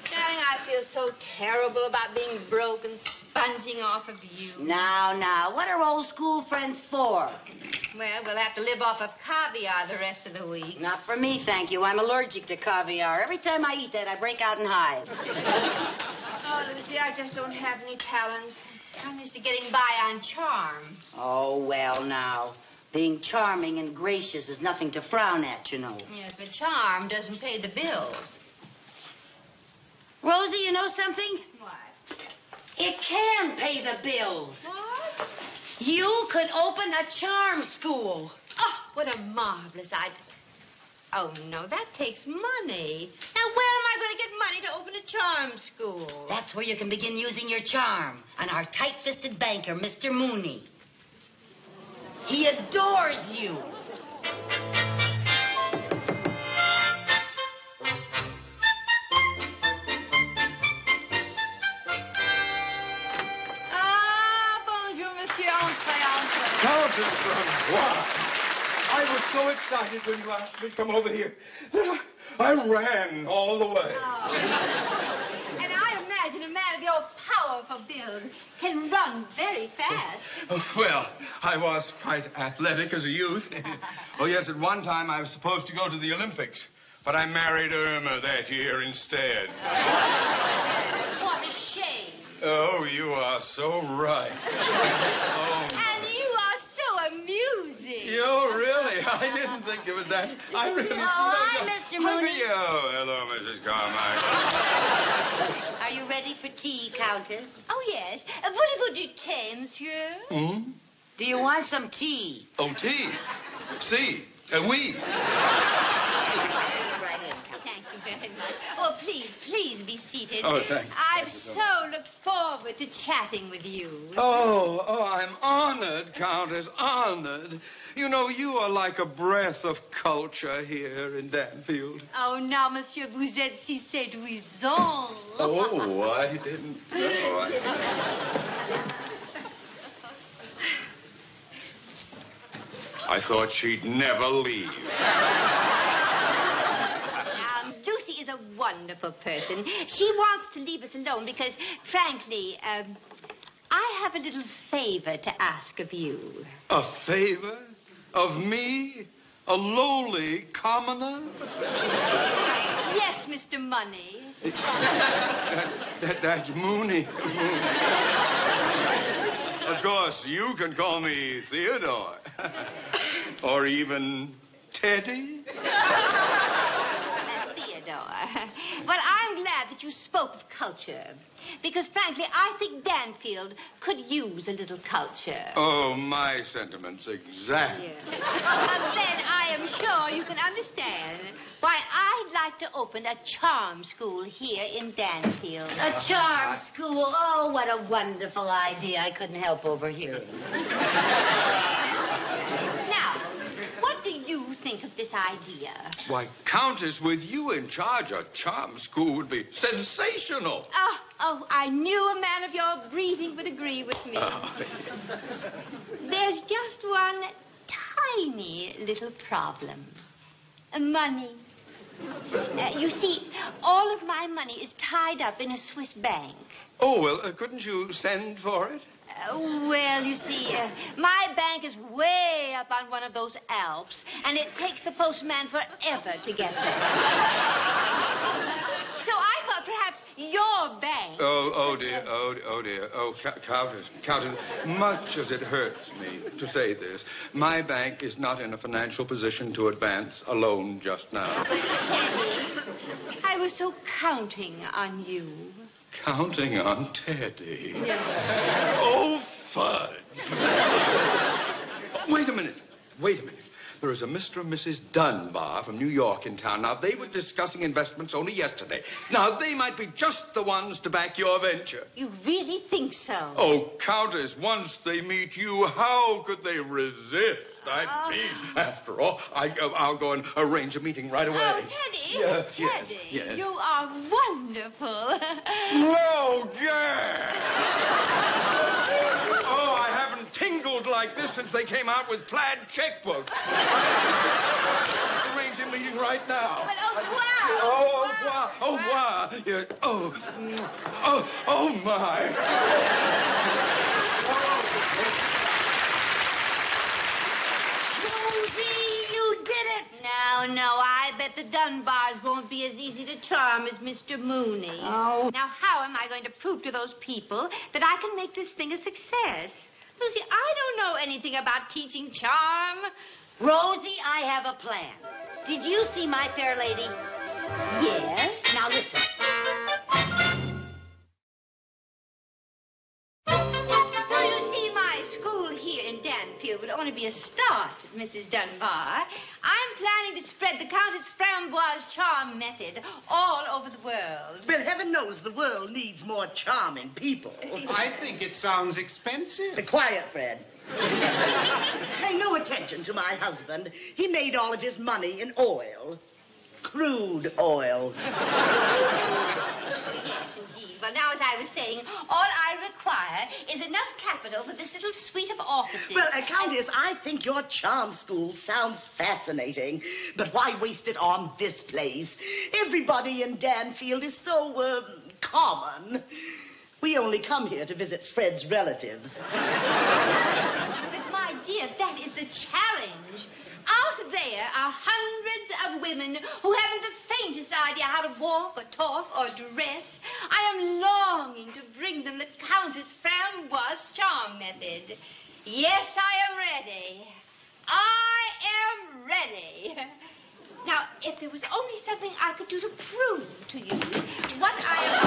Darling, I feel so terrible about being broke and sponging off of you. Now, what are old school friends for? Well, we'll have to live off of caviar the rest of the week. Not for me, thank you. I'm allergic to caviar. Every time I eat that, I break out in hives. Oh, Lucy, I just don't have any talents. I'm used to getting by on charm. Oh, well, now. Being charming and gracious is nothing to frown at, you know. Yes, but charm doesn't pay the bills. Rosie, you know something? What? It can pay the bills. What? You could open a charm school. Oh, what a marvelous idea. Oh, no, that takes money. Now, where am I going to get money to open a charm school? That's where you can begin using your charm on our tight-fisted banker, Mr. Mooney. He adores you. Countess Francois, I was so excited when you asked me to come over here that I ran all the way. Oh. And I imagine a man of your powerful build can run very fast. Oh, well, I was quite athletic as a youth. Oh, yes, at one time I was supposed to go to the Olympics, but I married Irma that year instead. What a shame. Oh, you are so right. Oh, And you are so amusing. you really? I didn't think it was that. I really... hi, Mr. Mooney. Hello, Mrs. Carmichael. Are you ready for tea, Countess? Oh, yes. Voulez-vous du thé, monsieur? Hmm? Do you want some tea? Oh, tea. See. Oui. Right in, Thank you very much. Oh, please be seated. Oh, thank you. I've so looked forward to chatting with you. Oh, I'm honored, Countess, honored. You know, you are like a breath of culture here in Danfield. Oh, now, monsieur, vous êtes si séduisant. Oh, I didn't know. I thought she'd never leave. Lucy is a wonderful person. She wants to leave us alone because, frankly, I have a little favor to ask of you. A favor? Of me? A lowly commoner? Yes, Mr. Money. That's Mooney. Of course, you can call me Theodore. Or even Teddy. Theodore. Well, I'm glad that you spoke of culture. Because, frankly, I think Danfield could use a little culture. Oh, my sentiments, exactly. Yes. Then I am sure you can understand why I'd like to open a charm school here in Danfield. A charm school. Oh, what a wonderful idea. I couldn't help overhearing. Now, what do you think of this idea? Why, Countess, with you in charge, a charm school would be sensational. Oh, I knew a man of your breeding would agree with me. There's just one tiny little problem. Money. You see, all of my money is tied up in a Swiss bank. Oh, well, couldn't you send for it? Well, you see, my bank is way up on one of those Alps, and it takes the postman forever to get there. So I thought perhaps your bank... Oh, dear. Oh, Countess, much as it hurts me to say this, my bank is not in a financial position to advance a loan just now. Teddy, I was so counting on you. Counting on Teddy. Yes. Oh, fudge. Wait a minute. There is a Mr. and Mrs. Dunbar from New York in town. Now, they were discussing investments only yesterday. Now, they might be just the ones to back your venture. You really think so? Oh, Countess, once they meet you, how could they resist? I mean, after all, I'll go and arrange a meeting right away. Oh, Teddy. Yes, Teddy, yes. you are wonderful. No, Gad! Oh, I haven't tingled like this since they came out with plaid checkbooks. Arrange a meeting right now. But au revoir. Au revoir. Yeah. Oh, my. Rosie, you did it. No, I bet the Dunbars won't be as easy to charm as Mr. Mooney. Oh. Now, how am I going to prove to those people that I can make this thing a success? Lucy, I don't know anything about teaching charm. Rosie, I have a plan. Did you see My Fair Lady? Yes. Now listen. So you see, my school here in Danfield would only be a start, Mrs. Dunbar. I'm planning to spread the Countess Framboise charm method all over the world. Well, heaven knows the world needs more charming people. I think it sounds expensive. Quiet, Fred. Pay no attention to my husband. He made all of his money in oil. Crude oil. Yes, indeed. Well, now, as I was saying, all I require is enough capital for this little suite of offices. Well, Countess, I think your charm school sounds fascinating. But why waste it on this place? Everybody in Danfield is so, common. We only come here to visit Fred's relatives. But, my dear, that is the challenge. Out there are hundreds of women who haven't the faintest idea how to walk or talk or dress. I am longing to bring them the Countess Framboise charm method. Yes, I am ready. I am ready. Now, if there was only something I could do to prove to you what I am...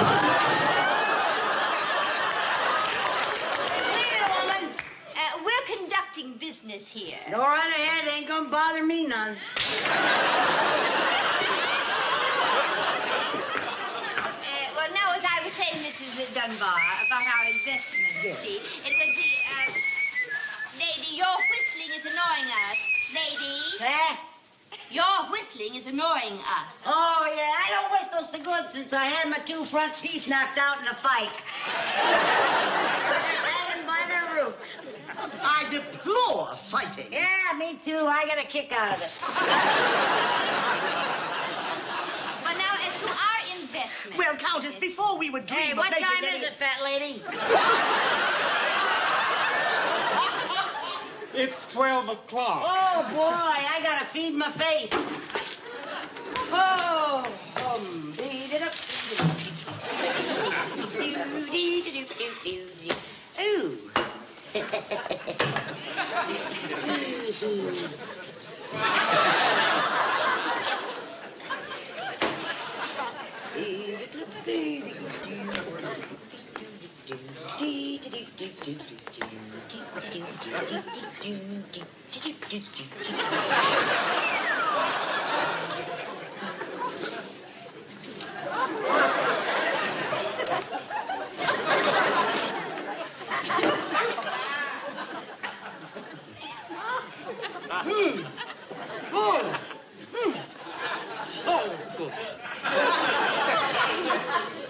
Wait a minute, woman. We'll conduct business here. Go right ahead. Ain't gonna bother me none. Well, no, as I was saying, Mrs. Dunbar, about our investment, you see, it was the, lady, your whistling is annoying us. Lady. Your whistling is annoying us. Oh, yeah, I don't whistle so good since I had my 2 front teeth knocked out in a fight. I just had them by their roots. I deplore fighting. Yeah, me too. I get a kick out of it. But now, as to our investment... Well, Countess, before we would dream Hey, of what making time any... is it, fat lady? It's 12 o'clock. Oh, boy, I gotta feed my face. Oh,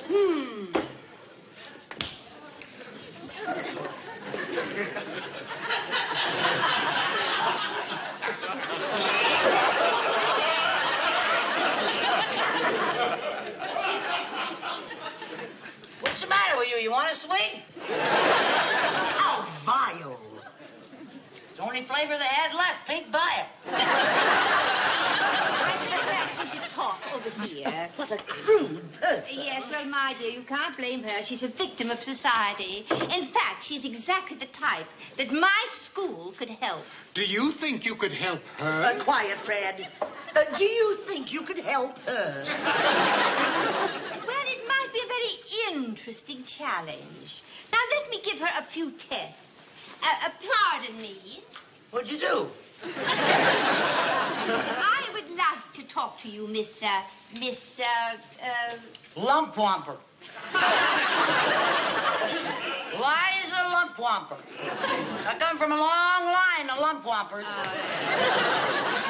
Ooh. What's the matter with you? You want a sweet? How vile. It's the only flavor they had left. Pink bile. I think perhaps we should talk over here. What a crude person. Yes, well, my dear, you can't blame her. She's a victim of society. In fact, she's exactly the type that my school could help. Do you think you could help her? Quiet, Fred. Do you think you could help her? Well, it might be a very interesting challenge. Now, let me give her a few tests. Pardon me. What'd you do? I would like to talk to you, Miss Lumpwamper. Liza Lumpwamper. I come from a long line of lumpwampers.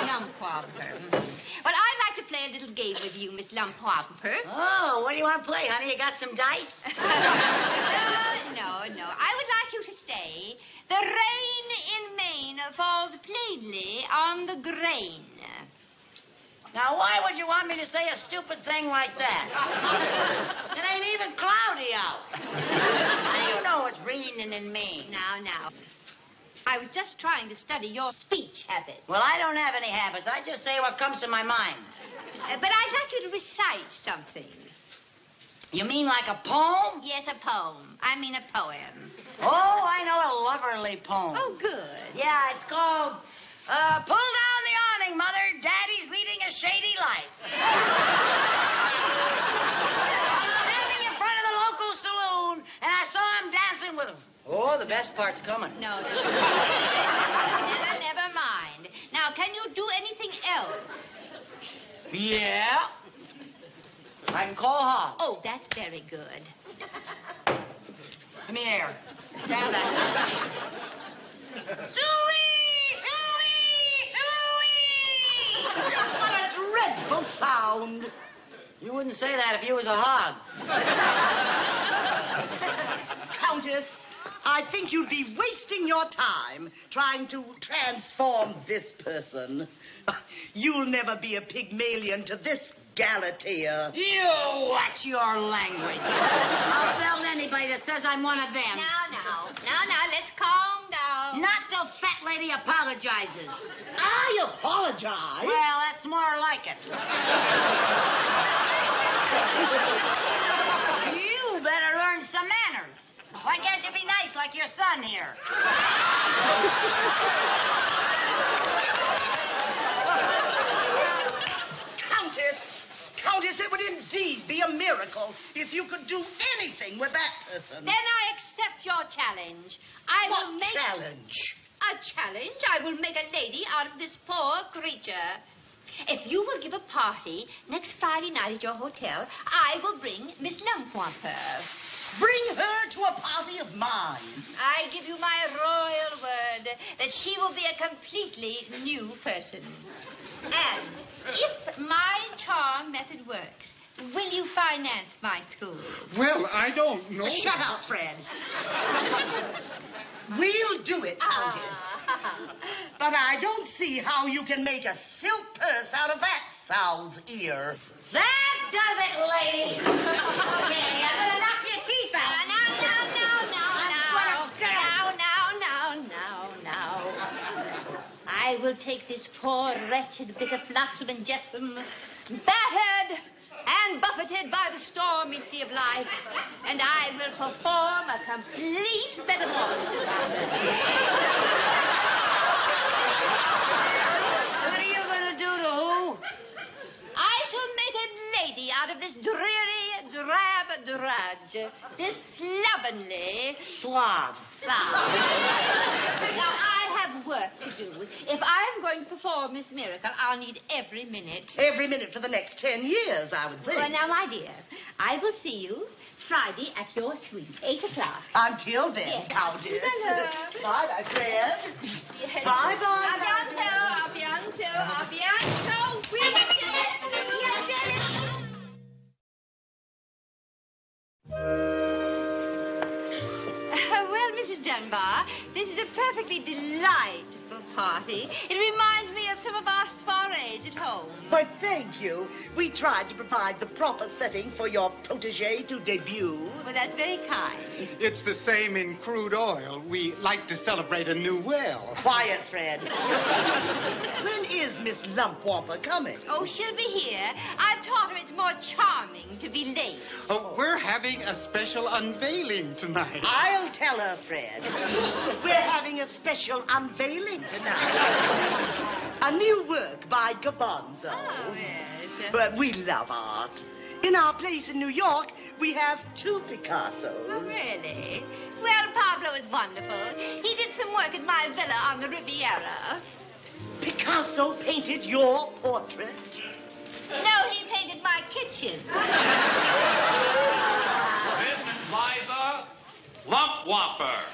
Lumpwamper. Well, I'd like to play a little game with you, Miss Lumpwamper. Oh, what do you want to play, honey? You got some dice? No. I would like you to say, the rain in Maine falls plainly on the grain. Now, why would you want me to say a stupid thing like that? It ain't even cloudy out. How do you know it's raining in Maine? Now. I was just trying to study your speech habits. Well, I don't have any habits. I just say what comes to my mind. But I'd like you to recite something. You mean like a poem? Yes, a poem. I mean a poem. Oh, I know a loverly poem. Oh, good. Yeah, it's called Pull Down the Awning, Mother. Daddy's leading a shady life. I'm standing in front of the local saloon, and I saw him dancing with... Oh, the best part's coming. No. Never mind. Now, can you do anything else? Yeah. I can call Hobbs. Oh, that's very good. Come here. Down that. What a dreadful sound. You wouldn't say that if you was a hog. Countess, I think you'd be wasting your time trying to transform this person. You'll never be a Pygmalion to this Galatea. You watch your language. I'll belt anybody that says I'm one of them. Now, let's calm down. Not till fat lady apologizes. I apologize? Well, that's more like it. You better learn some manners. Why can't you be nice like your son here? Countess, it would indeed be a miracle if you could do anything with that person. Then I accept your challenge. I will make... challenge? A challenge? I will make a lady out of this poor creature. If you will give a party next Friday night at your hotel, I will bring Miss Lumpwamper. Bring her to a party of mine. I give you my royal word that she will be a completely new person. And if my charm method works, will you finance my school? Well, I don't know. Shut up, Fred. We'll do it, Countess. But I don't see how you can make a silk purse out of that sow's ear. That does it, lady. Okay, I'm gonna knock your teeth out. Now. I will take this poor wretched bit of flotsam and jetsam, battered and buffeted by the stormy sea of life, and I will perform a complete metamorphosis on it. What are you gonna do to who? I shall make a lady out of this dreary, drab drudge, this slovenly... Slob. Now, I have work to do. If I'm going to perform this miracle, I'll need every minute. Every minute for the next 10 years, I would think. Well, now, my dear, I will see you Friday at your suite, 8 o'clock. Until then, Yes. Countess. Hello. Bye-bye, Fred. Yes. Bye-bye. Abianto. We did it. We did it. Well, Mrs. Dunbar, this is a perfectly delightful party. It reminds me of some of our soirees at home. But thank you. We tried to provide the proper setting for your protege to debut. Well, that's very kind. It's the same in crude oil. We like to celebrate a new well. Quiet, Fred. When is Miss Lumpwamper coming? Oh, she'll be here. I've taught her it's more charming to be late. Oh, we're having a special unveiling tonight. I'll tell her, Fred. We're having a special unveiling tonight. A new work by Gabanzo. Oh, yes. But we love art. In our place in New York, we have 2 Picassos. Oh, really? Well, Pablo is wonderful. He did some work at my villa on the Riviera. Picasso painted your portrait? No, he painted my kitchen. Miss Liza Lumpwamper.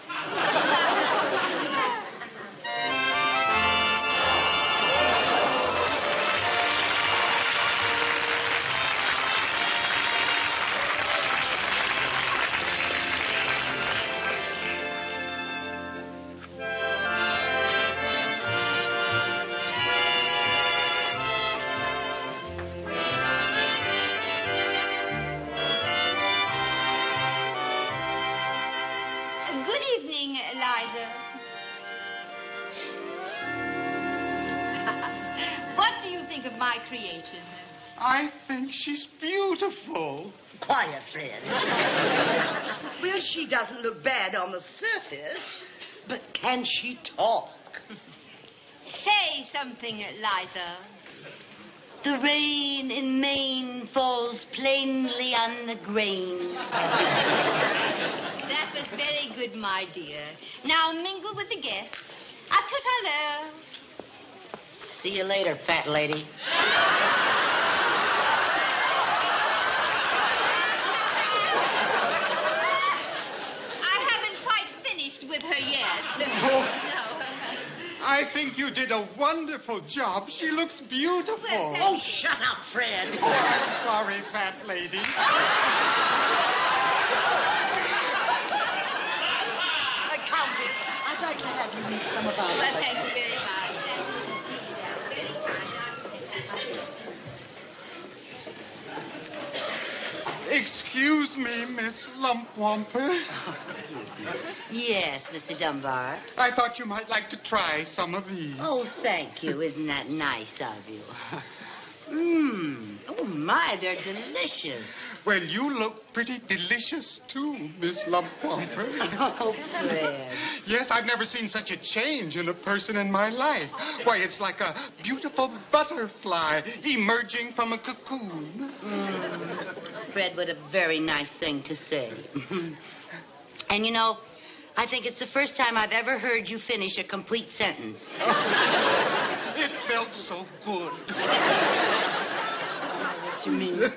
Good evening, Eliza. What do you think of my creation? I think she's beautiful. Quiet, Fred. Well, she doesn't look bad on the surface, but can she talk? Say something, Eliza. The rain in Maine falls plainly on the grain. That was very good, my dear. Now mingle with the guests. A tout à l'heure. See you later, fat lady. I haven't quite finished with her yet. Oh. No. I think you did a wonderful job. She looks beautiful. Oh, shut up, Fred. Oh, I'm sorry, fat lady. Countess, I'd like to have you meet some of our... Well, thank you very much. Excuse me, Miss Lumpwamper. Yes, Mr. Dunbar. I thought you might like to try some of these. Oh, thank you. Isn't that nice of you? Oh, my, they're delicious. Well, you look pretty delicious, too, Miss Lumpwamper. Oh, Fred. Yes, I've never seen such a change in a person in my life. Why, it's like a beautiful butterfly emerging from a cocoon. Fred, what a very nice thing to say. And, you know, I think it's the first time I've ever heard you finish a complete sentence. It felt so good. What you mean?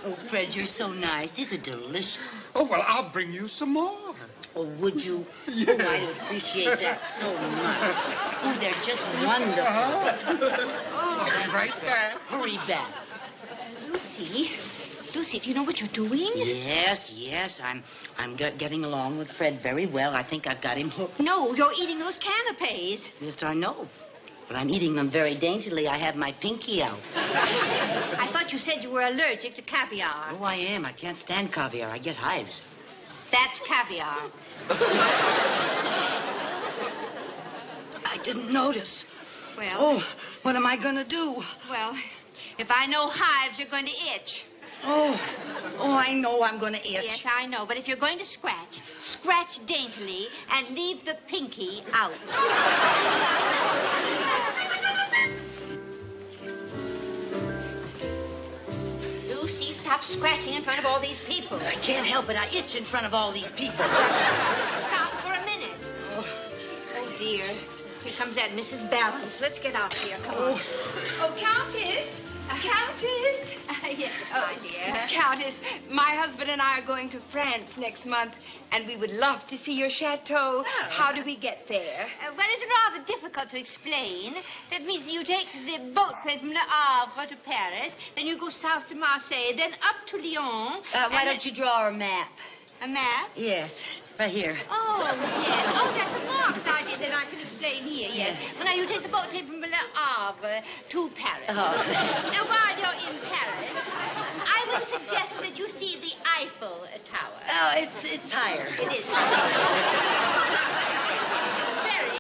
Oh, Fred, you're so nice. These are delicious. Oh, well, I'll bring you some more. Oh, would you? Yes. Oh, I appreciate that so much. Oh, they're just wonderful. Oh, I'll be right back. Hurry back. Lucy, do you know what you're doing? Yes. I'm getting along with Fred very well. I think I've got him hooked. No, you're eating those canapes. Yes, I know. But I'm eating them very daintily. I have my pinky out. I thought you said you were allergic to caviar. Oh, I am. I can't stand caviar. I get hives. That's caviar. I didn't notice. Well. Oh, what am I going to do? Well, if I know hives, you're going to itch. Oh, I know I'm going to itch. Yes, I know. But if you're going to scratch, scratch daintily and leave the pinky out. Lucy, stop scratching in front of all these people. I can't help it. I itch in front of all these people. Stop for a minute. Oh, dear. Here comes that Mrs. Balance. Let's get out here. Come on. Oh, Countess! Countess! Yes, my dear. Countess, my husband and I are going to France next month, and we would love to see your chateau. How do we get there? Well, it's rather difficult to explain. That means you take the boat train from Le Havre to Paris, then you go south to Marseille, then up to Lyon. Why don't you draw a map? A map? Yes, right here. Oh, yes. Oh, that's a marvelous idea that I can explain here, yes. Well, now, you take the boat train from Le Havre to Paris. Oh. Now, while you're in Paris, I would suggest that you see the Eiffel Tower. Oh, it's higher. It is higher. Very.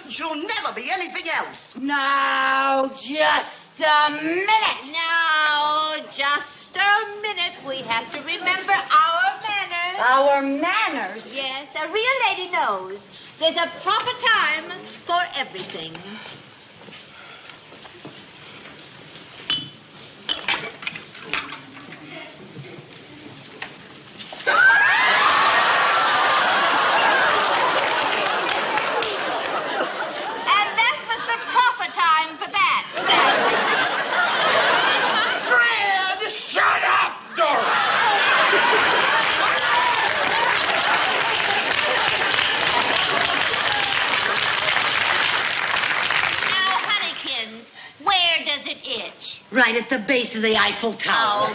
She'll never be anything else. Now, just a minute. Now, just a minute. We have to remember our manners. Our manners? Yes, a real lady knows. There's a proper time for everything. And that was the proper time for that. Fred, shut up, Dora! Now, Honeykins, where does it itch? Right at the base of the Eiffel Tower.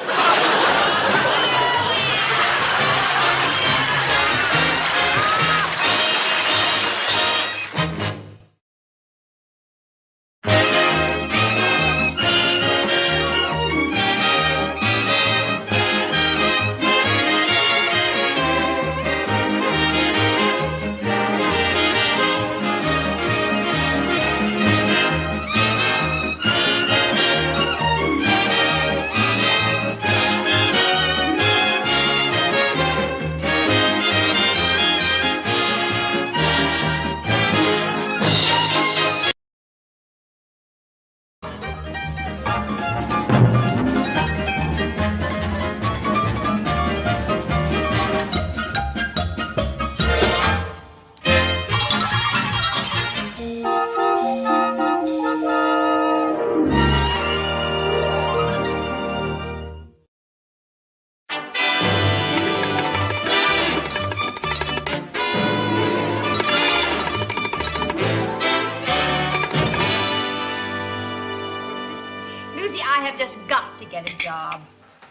Lucy, I have just got to get a job.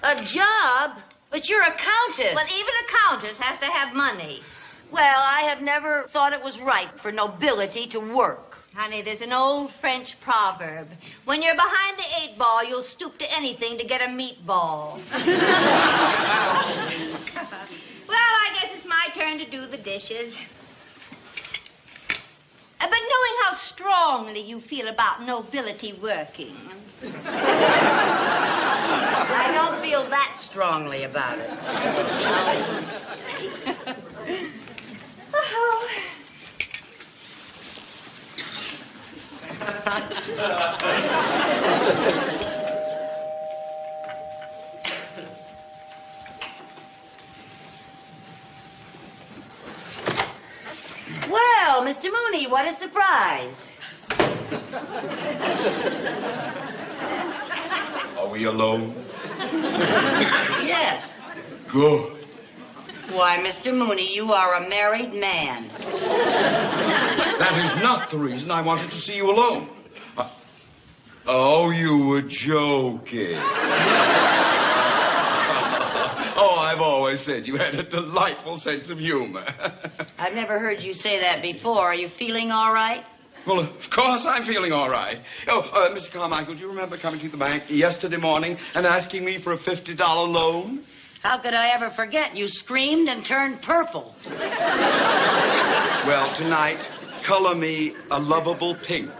A job? But you're a countess. Well, even a countess has to have money. Well, I have never thought it was right for nobility to work. Honey, there's an old French proverb. When you're behind the 8-ball, you'll stoop to anything to get a meatball. Well, I guess it's my turn to do the dishes. But knowing how strongly you feel about nobility working, I don't feel that strongly about it. Oh. Well, Mr. Mooney, what a surprise. Are we alone? Yes. Good. Why, Mr. Mooney, you are a married man. That is not the reason I wanted to see you alone. Oh, you were joking. Oh, I've always said you had a delightful sense of humor. I've never heard you say that before. Are you feeling all right? Well, of course I'm feeling all right. Oh, Mr. Carmichael, do you remember coming to the bank yesterday morning and asking me for a $50 loan? How could I ever forget? You screamed and turned purple. Well, tonight, color me a lovable pink.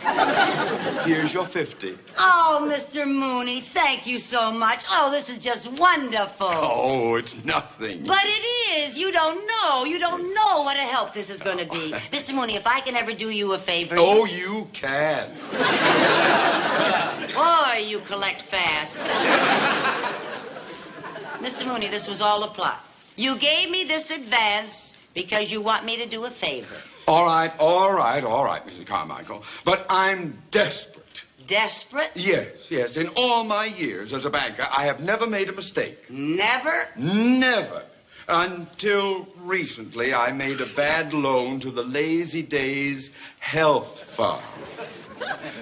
Here's your 50. Oh, Mr. Mooney, thank you so much. Oh, this is just wonderful. Oh, it's nothing. But it is. You don't know. You don't know what a help this is going to be. Mr. Mooney, if I can ever do you a favor... Oh, you can. Boy, you collect fast. Mr. Mooney, this was all a plot. You gave me this advance because you want me to do a favor. All right, Mrs. Carmichael. But I'm desperate. Desperate? Yes. In all my years as a banker, I have never made a mistake. Never? Never. Until recently, I made a bad loan to the Lazy Days Health Fund.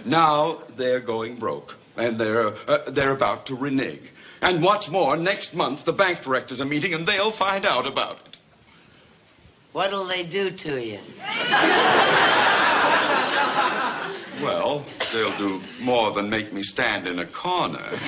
Now they're going broke, and they're about to renege. And what's more, next month the bank directors are meeting, and they'll find out about it. What'll they do to you? Well, they'll do more than make me stand in a corner.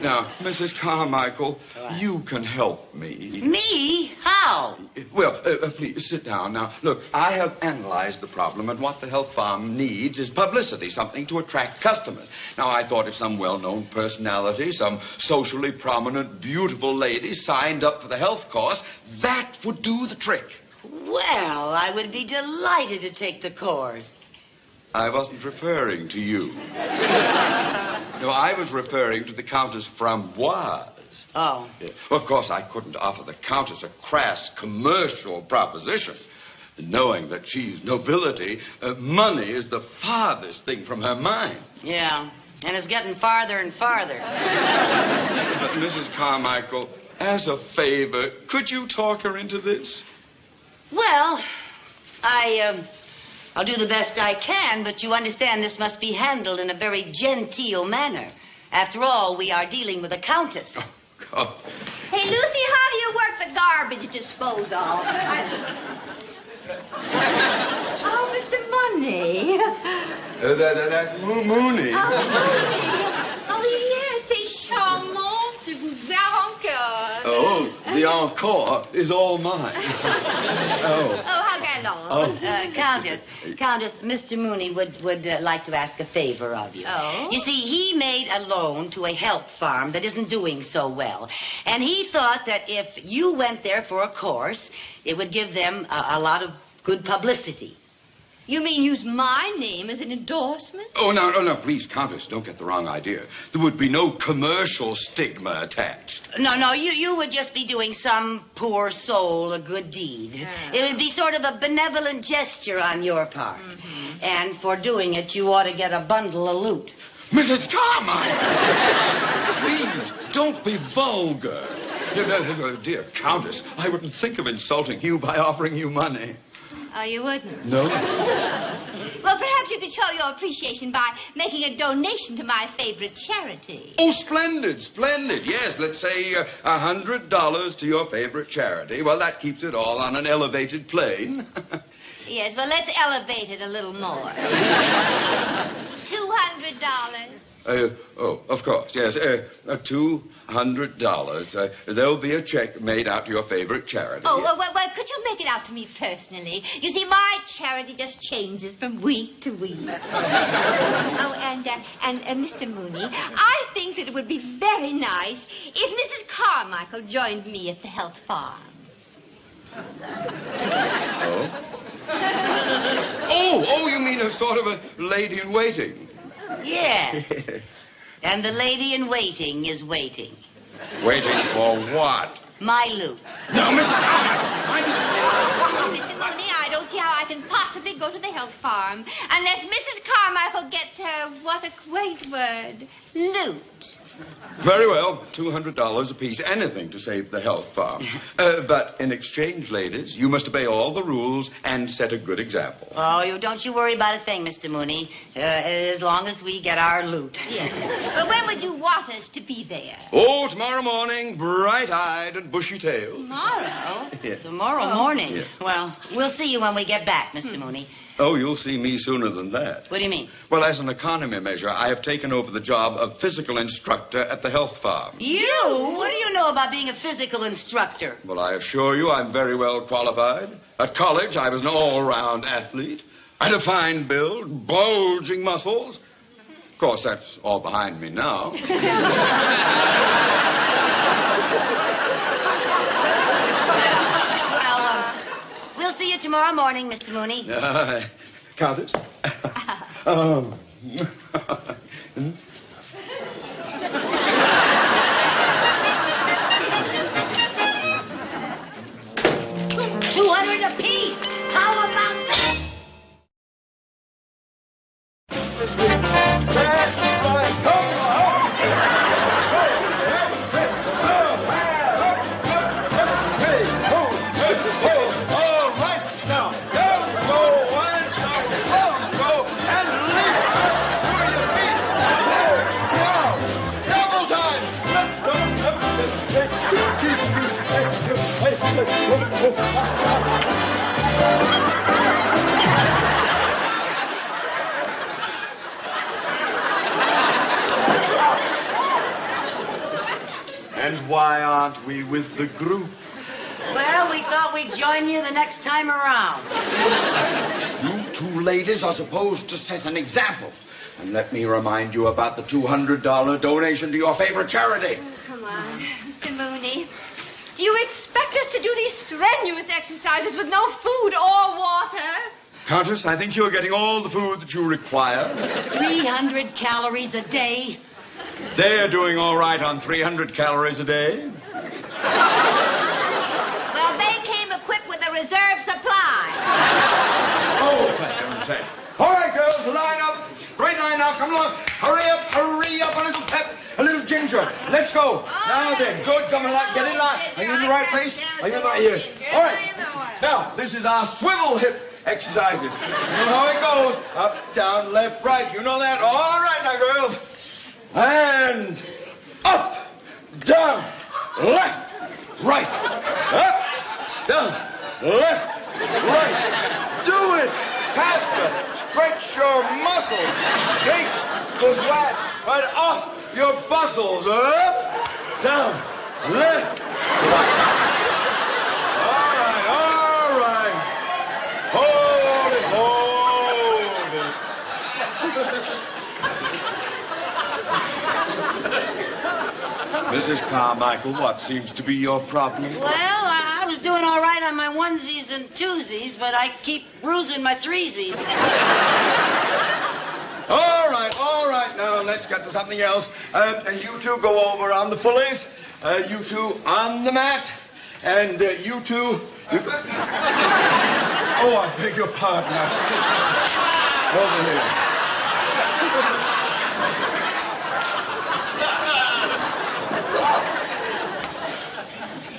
Now, Mrs. Carmichael, you can help me. Me? How? Well, please sit down. Now, look, I have analyzed the problem, and what the health farm needs is publicity, something to attract customers. Now, I thought if some well-known personality, some socially prominent, beautiful lady signed up for the health course, that would do the trick. Well, I would be delighted to take the course. I wasn't referring to you. No, I was referring to the Countess Framboise. Oh. Yeah. Well, of course, I couldn't offer the Countess a crass commercial proposition. Knowing that she's nobility, money is the farthest thing from her mind. Yeah, and it's getting farther and farther. But, Mrs. Carmichael, as a favor, could you talk her into this? Well, I'll do the best I can, but you understand this must be handled in a very genteel manner. After all, we are dealing with a countess. Oh. Hey, Lucy, how do you work the garbage disposal? Oh, Mr. Money. That's Mooney. Oh, yes, c'est charmant de vous avoir encore. Oh, the encore is all mine. Oh. Oh, how gallant. Countess, Mr. Mooney would like to ask a favor of you. Oh? You see, he made a loan to a health farm that isn't doing so well. And he thought that if you went there for a course, it would give them a lot of good publicity. You mean use my name as an endorsement? Oh, no, please, Countess, don't get the wrong idea. There would be no commercial stigma attached. No, you would just be doing some poor soul a good deed. Yeah. It would be sort of a benevolent gesture on your part. Mm-hmm. And for doing it, you ought to get a bundle of loot. Mrs. Carmichael! Please, don't be vulgar. Dear Countess, I wouldn't think of insulting you by offering you money. Oh, you wouldn't? No. Well, perhaps you could show your appreciation by making a donation to my favorite charity. Oh, splendid. Yes, let's say $100 to your favorite charity. Well, that keeps it all on an elevated plane. Yes, well, let's elevate it a little more. $200. Of course, yes. $200. There'll be a check made out to your favorite charity. Oh, well, could you make it out to me personally? You see, my charity just changes from week to week. Oh, and Mr. Mooney, I think that it would be very nice if Mrs. Carmichael joined me at the health farm. Oh, you mean a sort of a lady-in-waiting? Yes. And the lady in waiting is waiting. Waiting for what? My loot. No, Mrs. Mr. Mooney, I don't see how I can possibly go to the health farm unless Mrs. Carmichael gets her, what a quaint word, loot. Very well, $200 apiece. Anything to save the health farm. But in exchange, ladies, you must obey all the rules and set a good example. Oh, don't you worry about a thing, Mr. Mooney, as long as we get our loot. Yes. But when would you want us to be there? Oh, tomorrow morning, bright-eyed and bushy-tailed. Tomorrow? Yes. Tomorrow morning? Yes. Well, we'll see you when we get back, Mr. Mooney. Oh, you'll see me sooner than that. What do you mean? Well, as an economy measure, I have taken over the job of physical instructor at the health farm. You? What do you know about being a physical instructor? Well, I assure you I'm very well qualified. At college, I was an all-round athlete. I had a fine build, bulging muscles. Of course, that's all behind me now. We'll see you tomorrow morning, Mr. Mooney. Countess? $200 apiece. How about that? why aren't we with the group? Well, we thought we'd join you the next time around. You two ladies are supposed to set an example. And let me remind you about the $200 donation to your favorite charity. Come on, Mr. Mooney. Do you expect us to do these strenuous exercises with no food or water? Countess, I think you're getting all the food that you require. 300 calories a day. They're doing all right on 300 calories a day. Well, they came equipped with a reserve supply. Oh, for heaven's sake. All right, girls, line up. Straight line now. Come along. Hurry up, a little pep, a little ginger. Let's go. Now then, good. Come along. Get in line. Are you in the right place? Are you in the right? Yes. All right. Now, this is our swivel hip exercises. You know how it goes. Up, down, left, right. You know that? All right now, girls. And up, down, left, right. Up, down, left, right. Do it faster. Stretch your muscles. Straight to flat. Right off your bustles. Up, down, left, right. All right. Hold it. Mrs. Carmichael, what seems to be your problem? Well, I was doing all right on my onesies and twosies, but I keep bruising my threesies. All right. Now, let's get to something else. You two go over on the pulleys. You two on the mat. And you two... Oh, I beg your pardon. Over here.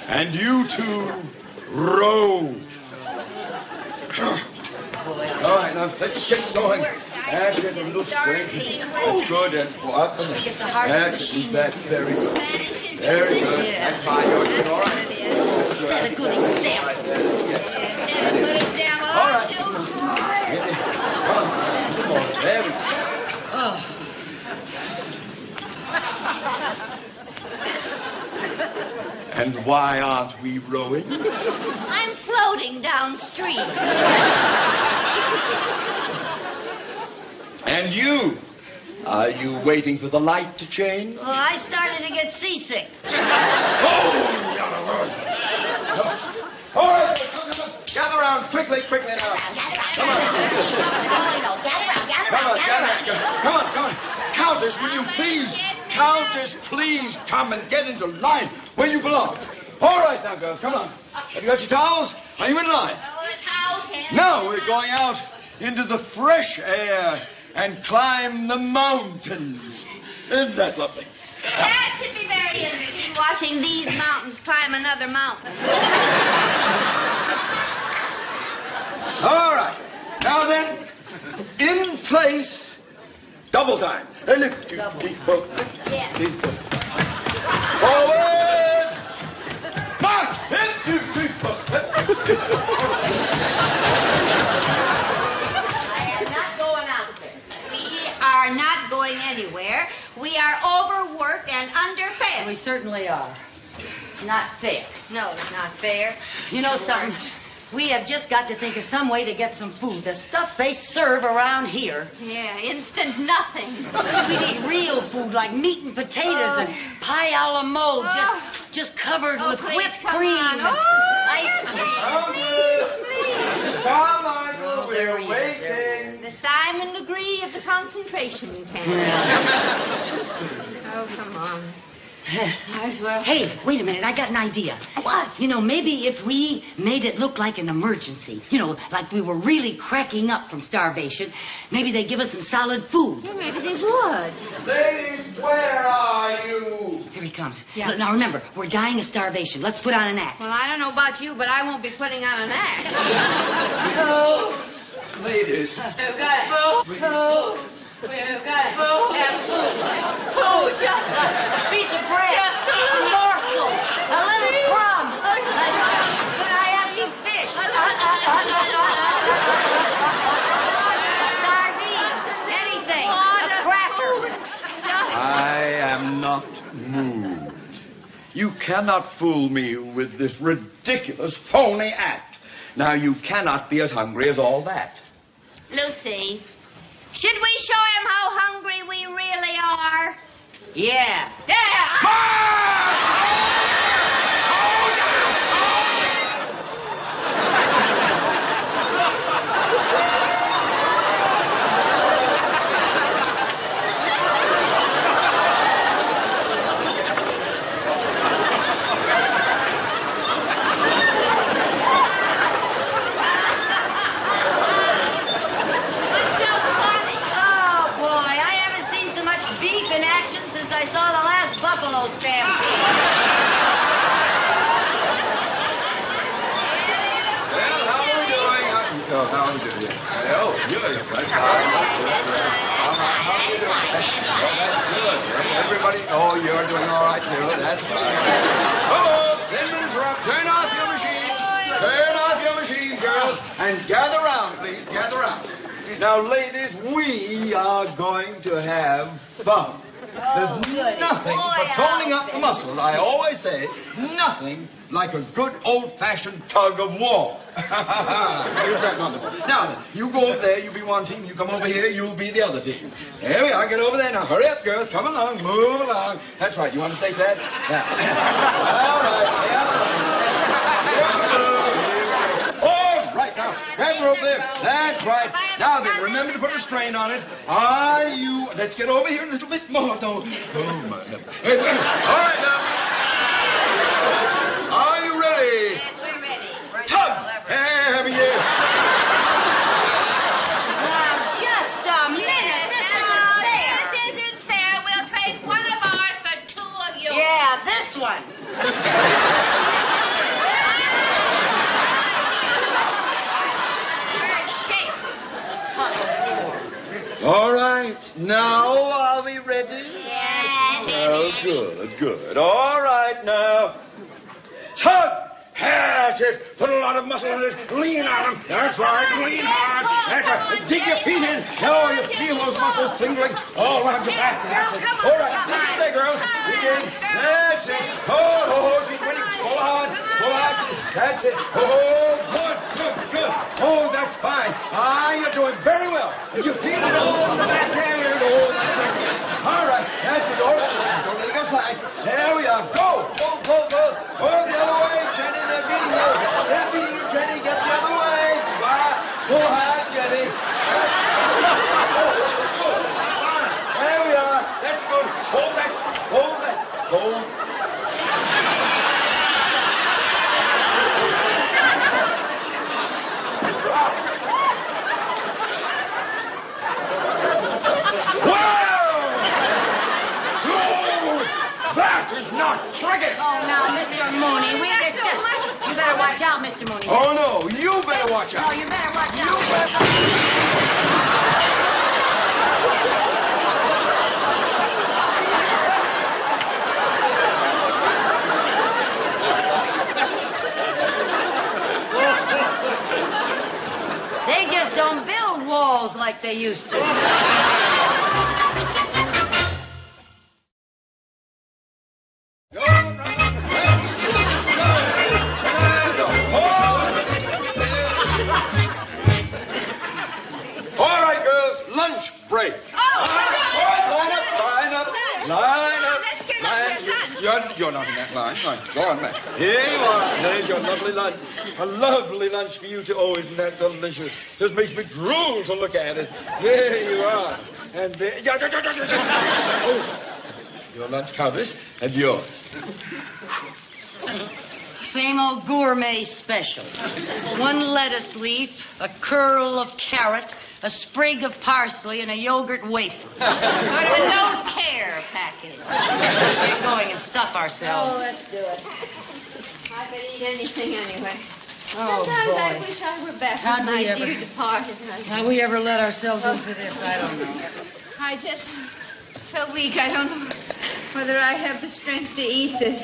And you two row. All right, now let's get going. That's it, a little straight. That's good. And go up and that's it. That's very good. Very good. That's fine. You're doing all right. Set a good example. Yes. All right. Come on. There we go. Oh. And why aren't we rowing? I'm floating downstream. And you? Are you waiting for the light to change? Well, I started to get seasick. Oh, all right, gather around quickly now. Come on. Come on. Countess, will you please? Countess, please come and get into line where you belong. All right now, girls, come on. Have you got your towels? Are you in line? No, we're going out into the fresh air and climb the mountains. Isn't that lovely? That should be very interesting, watching these mountains climb another mountain. All right. Now then, in place, double time. Lift your deep boat. Forward. March. Lift your deep boat. Are not going anywhere. We are overworked and underfed. We certainly are. Not fair. No, it's not fair. You know something? We have just got to think of some way to get some food. The stuff they serve around here. Yeah, instant nothing. We need real food like meat and potatoes and pie a la mode, just covered with whipped cream and ice cream. Carmichael, we're waiting. The Simon Legree of the concentration camp. Oh, come on. Hey, wait a minute. I got an idea. What? You know, maybe if we made it look like an emergency, you know, like we were really cracking up from starvation, maybe they'd give us some solid food. Yeah, maybe they would. Ladies, where are you? Here he comes. Yeah. Now, remember, we're dying of starvation. Let's put on an act. Well, I don't know about you, but I won't be putting on an act. Oh. Ladies. We've got it. Food. We've got it. Food. Have food. Food. Just a piece of bread. Just a little morsel. A little crumb. Could I have some fish? Sardines. Anything. A cracker. I am not moved. You cannot fool me with this ridiculous, phony act. Now, you cannot be as hungry as all that. Lucy, should we show him how hungry we really are? Yeah. Oh, boy, I haven't seen so much beef in action since I saw the last buffalo stampede. Well, how are we doing? How are we doing? Oh, good. How are you doing? Oh, that's good. Everybody, oh, you're doing all right, too. That's fine. Oh, didn't interrupt. Turn off your machines. Turn off your machine, girls. And gather round, please. Gather round. Now, ladies, we are going to have fun. There's nothing for toning up the muscles. I always say, nothing like a good old-fashioned tug of war. Isn't that wonderful? Now then, you go over there, you be one team. You come over here, you'll be the other team. There we are. Get over there. Now, hurry up, girls. Come along. Move along. That's right. You want to take that? Now. All right. All right. Now, grab her over there. That's right. Now then, remember to put a strain on it. Are you... Let's get over here a little bit more. Don't... Oh, my... All right, now. Are you ready? Yes, we're ready. Tug! Have you? Now, just a minute. This isn't fair. We'll trade one of ours for two of yours. Yeah, this one. All right. Now, are we ready? Yes. Oh, good, good. All right, now. Tug! That's it. Put a lot of muscle in it. Lean on them. That's right. Lean hard. That's right. Dig your feet in. Now you feel those muscles tingling all around your back. That's it. All right. Dig it there, girls. Dig in. That's it. Oh, she's winning. Pull hard. Pull hard. That's it. Oh, good, good, good. Oh, that's fine. Ah, you're doing very well. And you feel it all in the back there. Oh, that's it. All right. That's it. All right. Don't let it go slide. There we are. Go. Go, go, go. Go the other way, Jenny. They're beating you. They're beating you, Jenny. Get the other way. Pull hard, Jenny. There we are. That's good. Hold that. Hold that. Hold. That is not cricket! Oh, now, Mr. Mooney, you better watch out, Mr. Mooney. Oh, no, you better watch out. No, you better watch out. They just don't build walls like they used to. All right, girls, lunch break. Oh, line up. You're not in that line. Right, go on, Matt. Here you are. There's your lovely lunch. A lovely lunch for you, too. Oh, isn't that delicious? Just makes me drool to look at it. There you are. And there... Oh, your lunch, Countess, and yours. Same old gourmet special. One lettuce leaf, a curl of carrot, a sprig of parsley, and a yogurt wafer. What a don't care package. Let's get going and stuff ourselves. Oh, let's do it. I could eat anything anyway. Oh, Sometimes boy. I wish I were back How'd with we my ever- dear departed husband. How we ever let ourselves in for this, I don't know. I just so weak. I don't know whether I have the strength to eat this.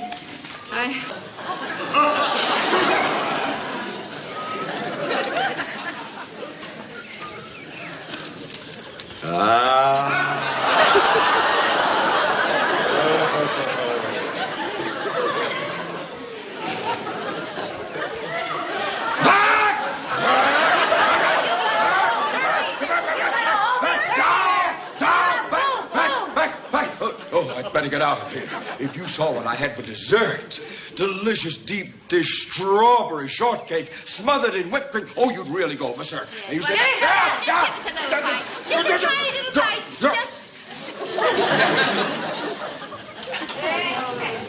better get out of here. If you saw what I had for dessert, delicious deep dish strawberry shortcake smothered in whipped cream. Oh, you'd really go for sir. And you said, Give us a little bite. Just a tiny little bite. Just.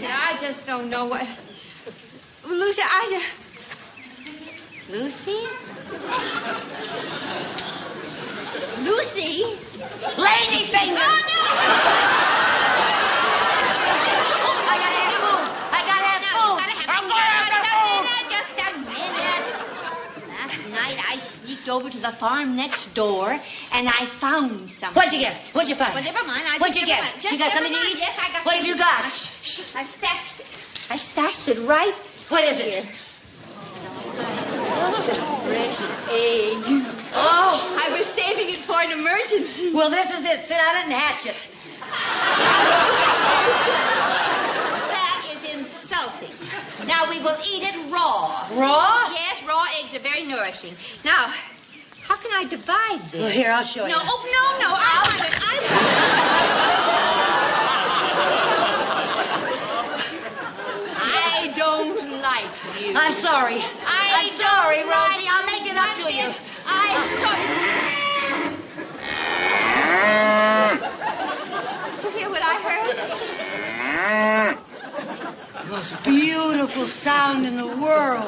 I just don't know what. Lucy, Lucy? Lucy? Lady finger! Oh, no! I gotta have food. Just a minute. Last night I sneaked over to the farm next door and I found something. What'd you get? What'd you find? Well, never mind. What'd you get? You got something to eat? Yes, I got What have you got? I stashed it. I stashed it right. What is it? Fresh egg. Oh, I was saving it for an emergency. Well, this is it. Sit on it and hatch it. That is insulting. Now we will eat it raw. Raw? Yes, raw eggs are very nourishing. Now, how can I divide this? Well, here, I'll show you. No, oh, no, I want it. I don't like you. I'm sorry. I'm sorry, Rosie. I'll make it up to you. I'm sorry. Did you hear what I heard? The most beautiful sound in the world.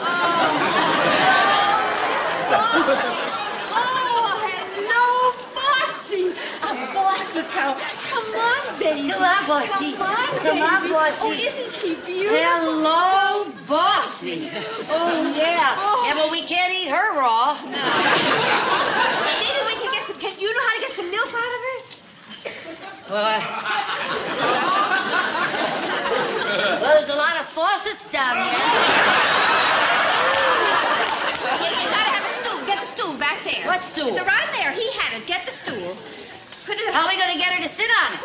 Oh, hello, Bossy. A Bossy cow. Come on, baby. Come on, Bossy. Come on, Come on, baby. Bossy. Oh, isn't she beautiful? Hello, Bossy. Oh, yeah. Oh. Yeah, but we can't eat her raw. No. Maybe we can get some. Can you know how to get some milk out of her? Well, well, there's a lot of faucets down here. You gotta have a stool. Get the stool back there. What stool? The right there. He had it. Get the stool. Put it. How are we going to get her to sit on it?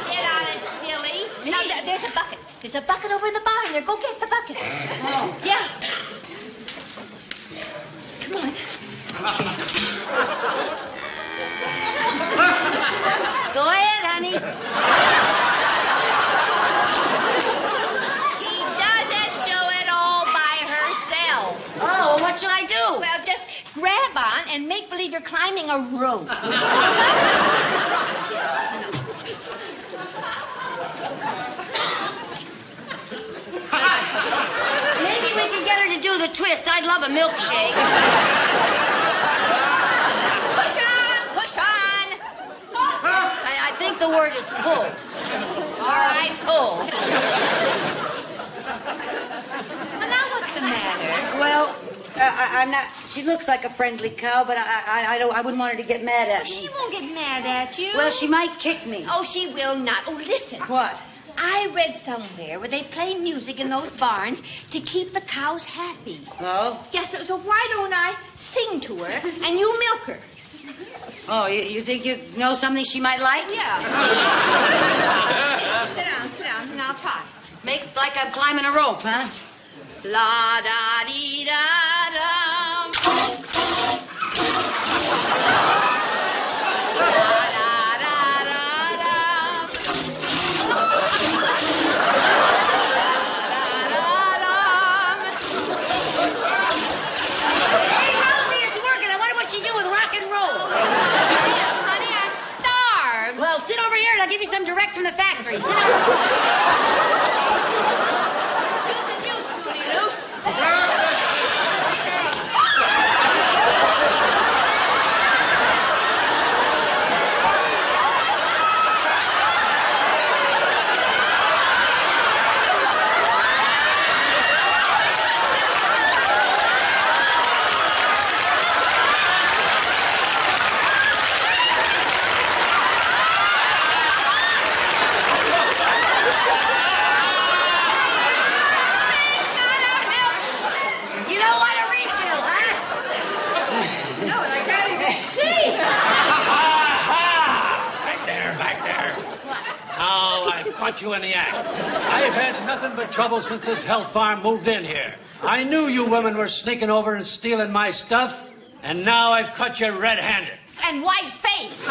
Sit on it, silly. Now, there's a bucket. There's a bucket over in the barn there. Go get the bucket. Oh. Yeah. Come on. Go ahead, honey. She doesn't do it all by herself. Oh, well, what should I do? Well, just grab on and make believe you're climbing a rope. Maybe we can get her to do the twist. I'd love a milkshake. Push on, push on. I think the word is pull. All right, pull. Well, now what's the matter? Well, I'm not. She looks like a friendly cow, but I wouldn't want her to get mad at me. She won't get mad at you. Well, she might kick me. Oh, she will not. Oh, listen. What? I read somewhere where they play music in those barns to keep the cows happy. Oh? Yes, so why don't I sing to her and you milk her? Oh, you think you know something she might like? Yeah. Sit down, and I'll try. Make like I'm climbing a rope, huh? La da dee da dum. La da da da dum. Hey, Rosie, it's working. I wonder what she's doing with rock and roll. Honey, I'm starved. Well, sit over here and I'll give you some direct from the factory. Sit down. Shoot the juice to me, Luce. You don't want a refill, huh? No, and I can't even see. Back there. Now I've caught you in the act. I've had nothing but trouble since this hell farm moved in here. I knew you women were sneaking over and stealing my stuff, and now I've caught you red-handed. And white-faced.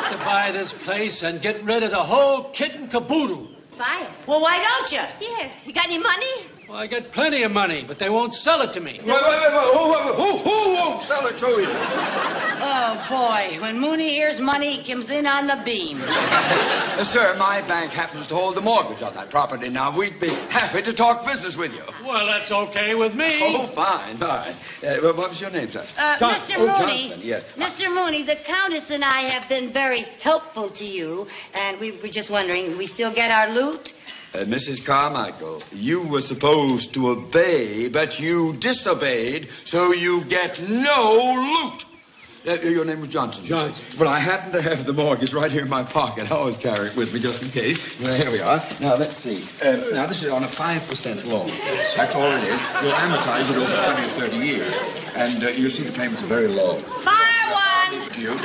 like to buy this place and get rid of the whole kit and caboodle. Buy it. Well, why don't you? Yeah. You got any money? Well, I got plenty of money, but they won't sell it to me. Wait. Who won't sell it to you? Oh, boy. When Mooney hears money, he comes in on the beam. Sir, my bank happens to hold the mortgage on that property. Now, we'd be happy to talk business with you. Well, that's okay with me. Oh, fine. What was your name, sir? Mr. Mooney. Johnson, yes. Mr. Mooney, the Countess and I have been very helpful to you, and we were just wondering, we still get our loot? Mrs. Carmichael, you were supposed to obey, but you disobeyed, so you get no loot. Your name was Johnson. Johnson. Well, I happen to have the mortgage right here in my pocket. I always carry it with me just in case. Here we are. Now, let's see. Now, this is on a 5% loan. That's all it is. We'll amortize it over 20 or 30 years. And you'll see the payments are very low. Buy one! Thank you.